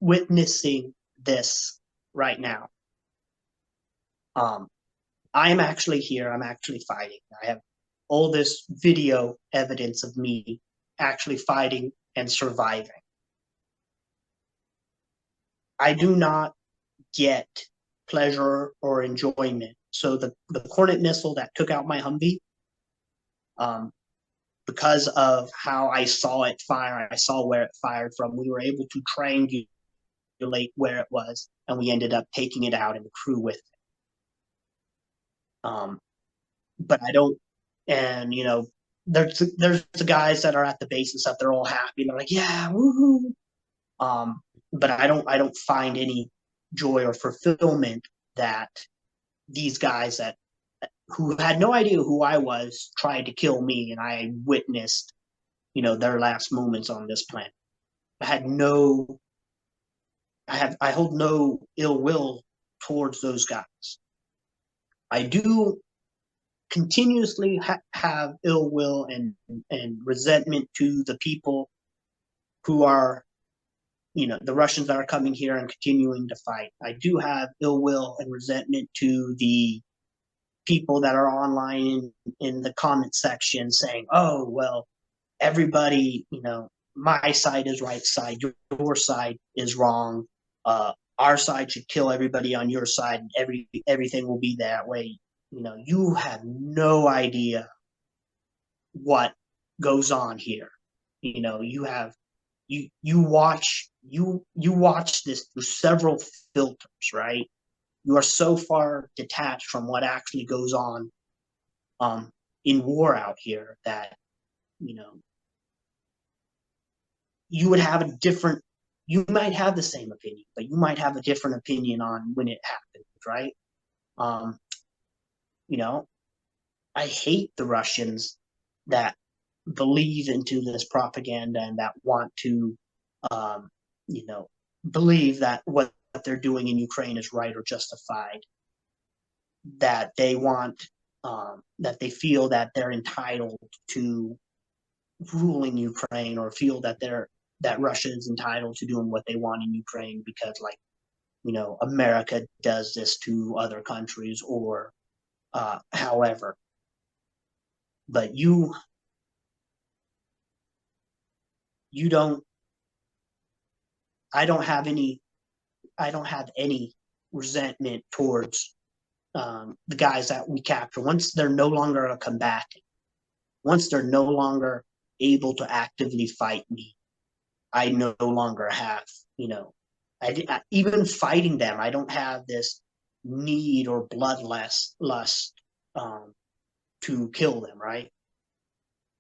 witnessing this right now. I'm actually here. I'm actually fighting. I have all this video evidence of me actually fighting and surviving. I do not get pleasure or enjoyment. So the Hornet missile that took out my Humvee, because of how I saw it fire, I saw where it fired from. We were able to triangulate where it was, and we ended up taking it out and the crew with it. But I don't, and there's the guys that are at the base and stuff. They're all happy. They're like, yeah, woohoo. But I don't find any joy or fulfillment that these guys who had no idea who I was tried to kill me, and I witnessed, their last moments on this planet. I hold no ill will towards those guys. I do continuously have ill will and resentment to the people who are, the Russians that are coming here and continuing to fight. I do have ill will and resentment to the people that are online in the comment section saying, oh, well, everybody, my side is right side, your side is wrong. Our side should kill everybody on your side, and everything will be that way. You have no idea what goes on here. You watch this through several filters, right? You are so far detached from what actually goes on in war out here that you would have you might have the same opinion, but you might have a different opinion on when it happened, right? I hate the Russians that believe into this propaganda and that want to, um, believe that what they're doing in Ukraine is right or justified. That they want, that they feel that they're entitled to ruling Ukraine, or feel that Russia is entitled to doing what they want in Ukraine because, like, America does this to other countries, or however. But you don't. I don't have any resentment towards the guys that we capture. Once they're no longer a combatant, once they're no longer able to actively fight me, I no longer have, even fighting them, I don't have this need or bloodlust to kill them, right?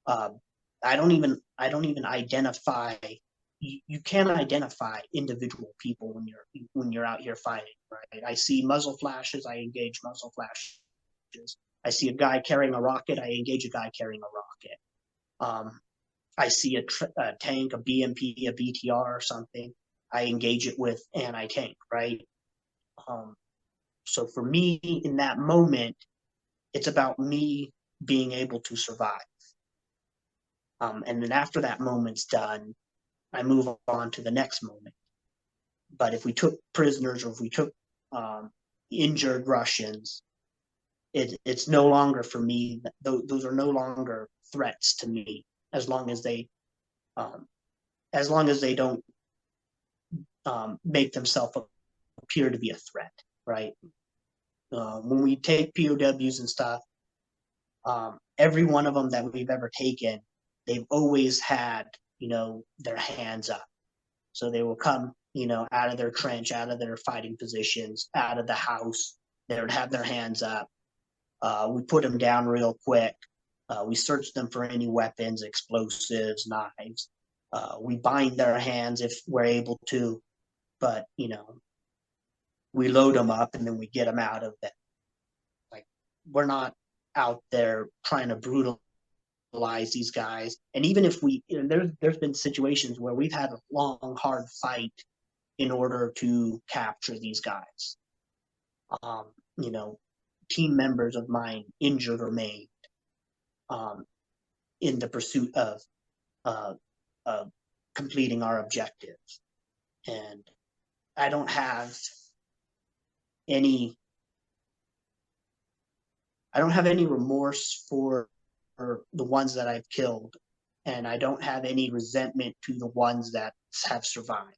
I don't even identify. You can't identify individual people when you're out here fighting, right? I see muzzle flashes, I engage muzzle flashes. I see a guy carrying a rocket, I engage a guy carrying a rocket. I see a tank, a BMP, a BTR, or something. I engage it with anti-tank, right? So for me, in that moment, It's about me being able to survive. And then after that moment's done, I move on to the next moment. But if we took prisoners or if we took injured Russians, it's no longer for me. Those are no longer threats to me as long as they don't make themselves appear to be a threat, right? When we take POWs and stuff, every one of them that we've ever taken, they've always had, their hands up. So they will come, out of their trench, out of their fighting positions, out of the house. They would have their hands up. We put them down real quick. We search them for any weapons, explosives, knives. We bind their hands if we're able to, but, we load them up and then we get them out of it. Like, we're not out there trying to brutalize these guys. And even if we, there's been situations where we've had a long, hard fight in order to capture these guys. Team members of mine injured or maimed in the pursuit of completing our objective. And I don't have any remorse for the ones that I've killed, and I don't have any resentment to the ones that have survived.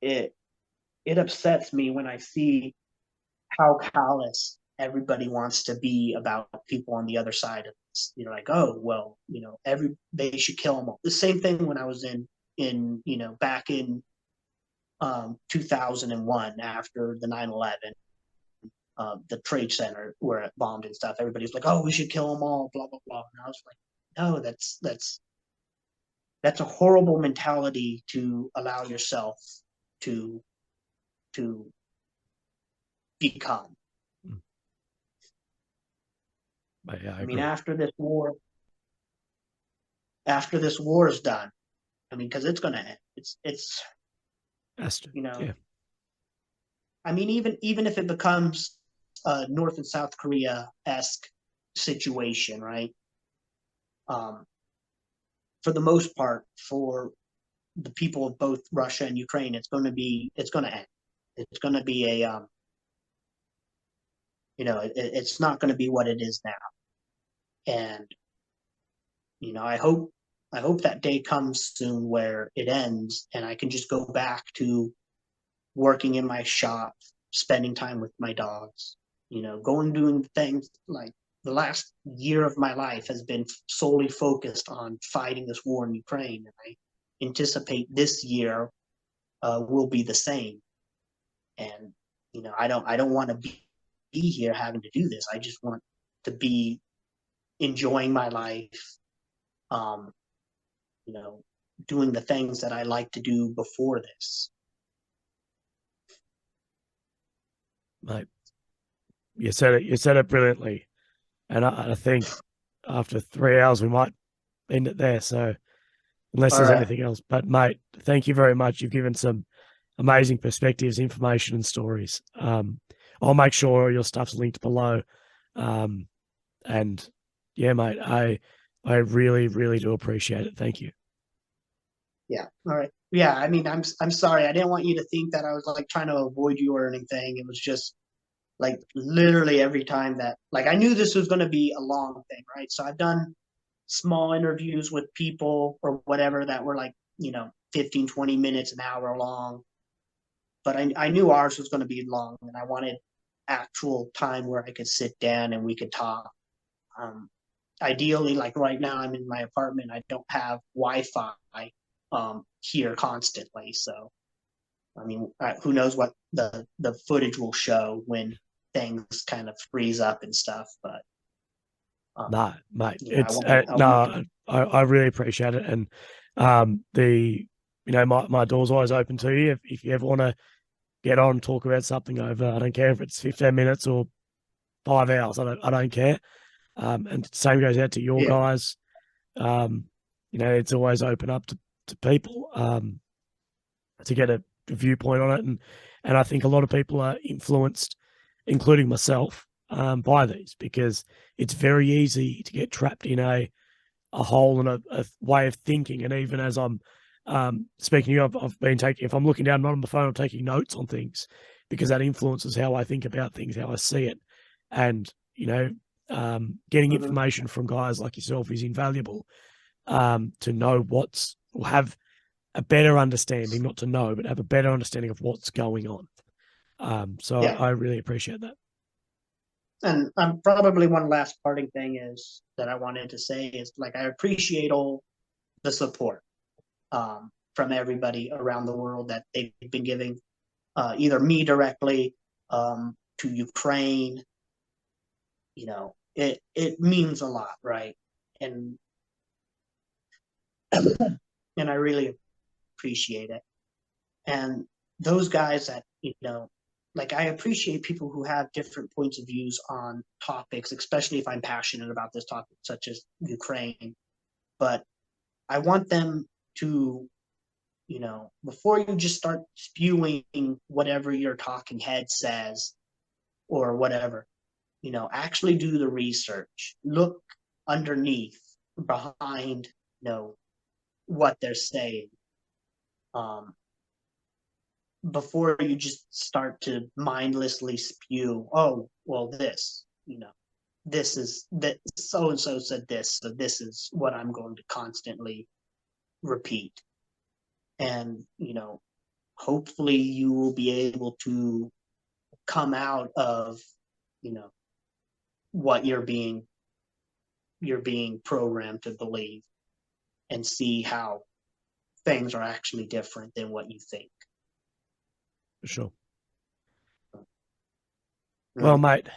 It upsets me when I see how callous everybody wants to be about people on the other side of this. Like, oh, well, they should kill them all. The same thing when I was back in 2001 after the 9/11, the Trade Center where it bombed and stuff. Everybody's like, oh, we should kill them all, blah, blah, blah. And I was like, no, that's a horrible mentality to allow yourself to become. Yeah, I mean, after this war is done, I mean, because it's going to end. It's yeah. I mean, even if it becomes a North and South Korea-esque situation, right? For the most part, for the people of both Russia and Ukraine, it's going to end. It's going to be a it's not going to be what it is now. And I hope that day comes soon where it ends and I can just go back to working in my shop, spending time with my dogs, doing things. Like, the last year of my life has been solely focused on fighting this war in Ukraine. And I anticipate this year will be the same. And, I don't want to be here having to do this. I just want to be enjoying my life, doing the things that I like to do before this. Mate, you said it brilliantly. And I think after 3 hours, we might end it there. So unless there's anything else, but mate, thank you very much. You've given some amazing perspectives, information, and stories. I'll make sure your stuff's linked below. And yeah, mate, I really, really do appreciate it. Thank you. Yeah. All right. Yeah. I mean, I'm sorry. I didn't want you to think that I was like trying to avoid you or anything. It was just like literally every time that, like, I knew this was going to be a long thing, right? So I've done small interviews with people or whatever that were like, 15, 20 minutes, an hour long. But I knew ours was going to be long, and I wanted actual time where I could sit down and we could talk. Ideally, like right now, I'm in my apartment. I don't have Wi-Fi here constantly. So, I mean, who knows what the footage will show when things kind of freeze up and stuff. But no, mate, I really appreciate it. And my door's always open to you if you ever want to get on and talk about something over. I don't care if it's 15 minutes or 5 hours. I don't care. And same goes out to your guys. It's always open up to people to get a viewpoint on it. And And I think a lot of people are influenced, including myself, by these, because it's very easy to get trapped in a hole and a way of thinking. And even as I'm speaking to you, I've been taking, if I'm looking down not on the phone, I'm taking notes on things, because that influences how I think about things, how I see it. And, getting information from guys like yourself is invaluable, to know or have a better understanding, not to know, but have a better understanding of what's going on. So Yeah. I really appreciate that. And probably one last parting thing is that I wanted to say is, like, I appreciate all the support from everybody around the world that they've been giving, either me directly, to Ukraine. It means a lot, right? And and I really appreciate it. And those guys that, like, I appreciate people who have different points of views on topics, especially if I'm passionate about this topic, such as Ukraine. But I want them to, before you just start spewing whatever your talking head says or whatever, actually do the research, look underneath, behind, what they're saying. Before you just start to mindlessly spew, oh, well, this is that so and so said this, so this is what I'm going to constantly repeat. And, hopefully you will be able to come out of, what you're being programmed to believe, and see how things are actually different than what you think. For sure. Right. Well, mate,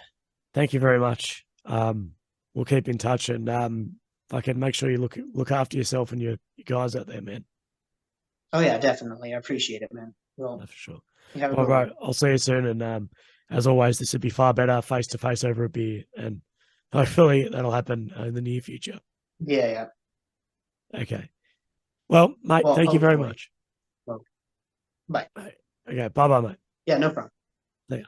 thank you very much. We'll keep in touch, and if I can, make sure you look after yourself and your guys out there, man. Oh yeah, definitely. I appreciate it, man. No, Well, for sure. you have a Well, good one. bro, I'll see you soon. And as always, this would be far better face to face over a beer, and hopefully that'll happen in the near future. Yeah, yeah. Okay. Well, mate, Well, thank you very hopefully. much. Well, bye. Okay, bye bye, mate. Yeah, no problem.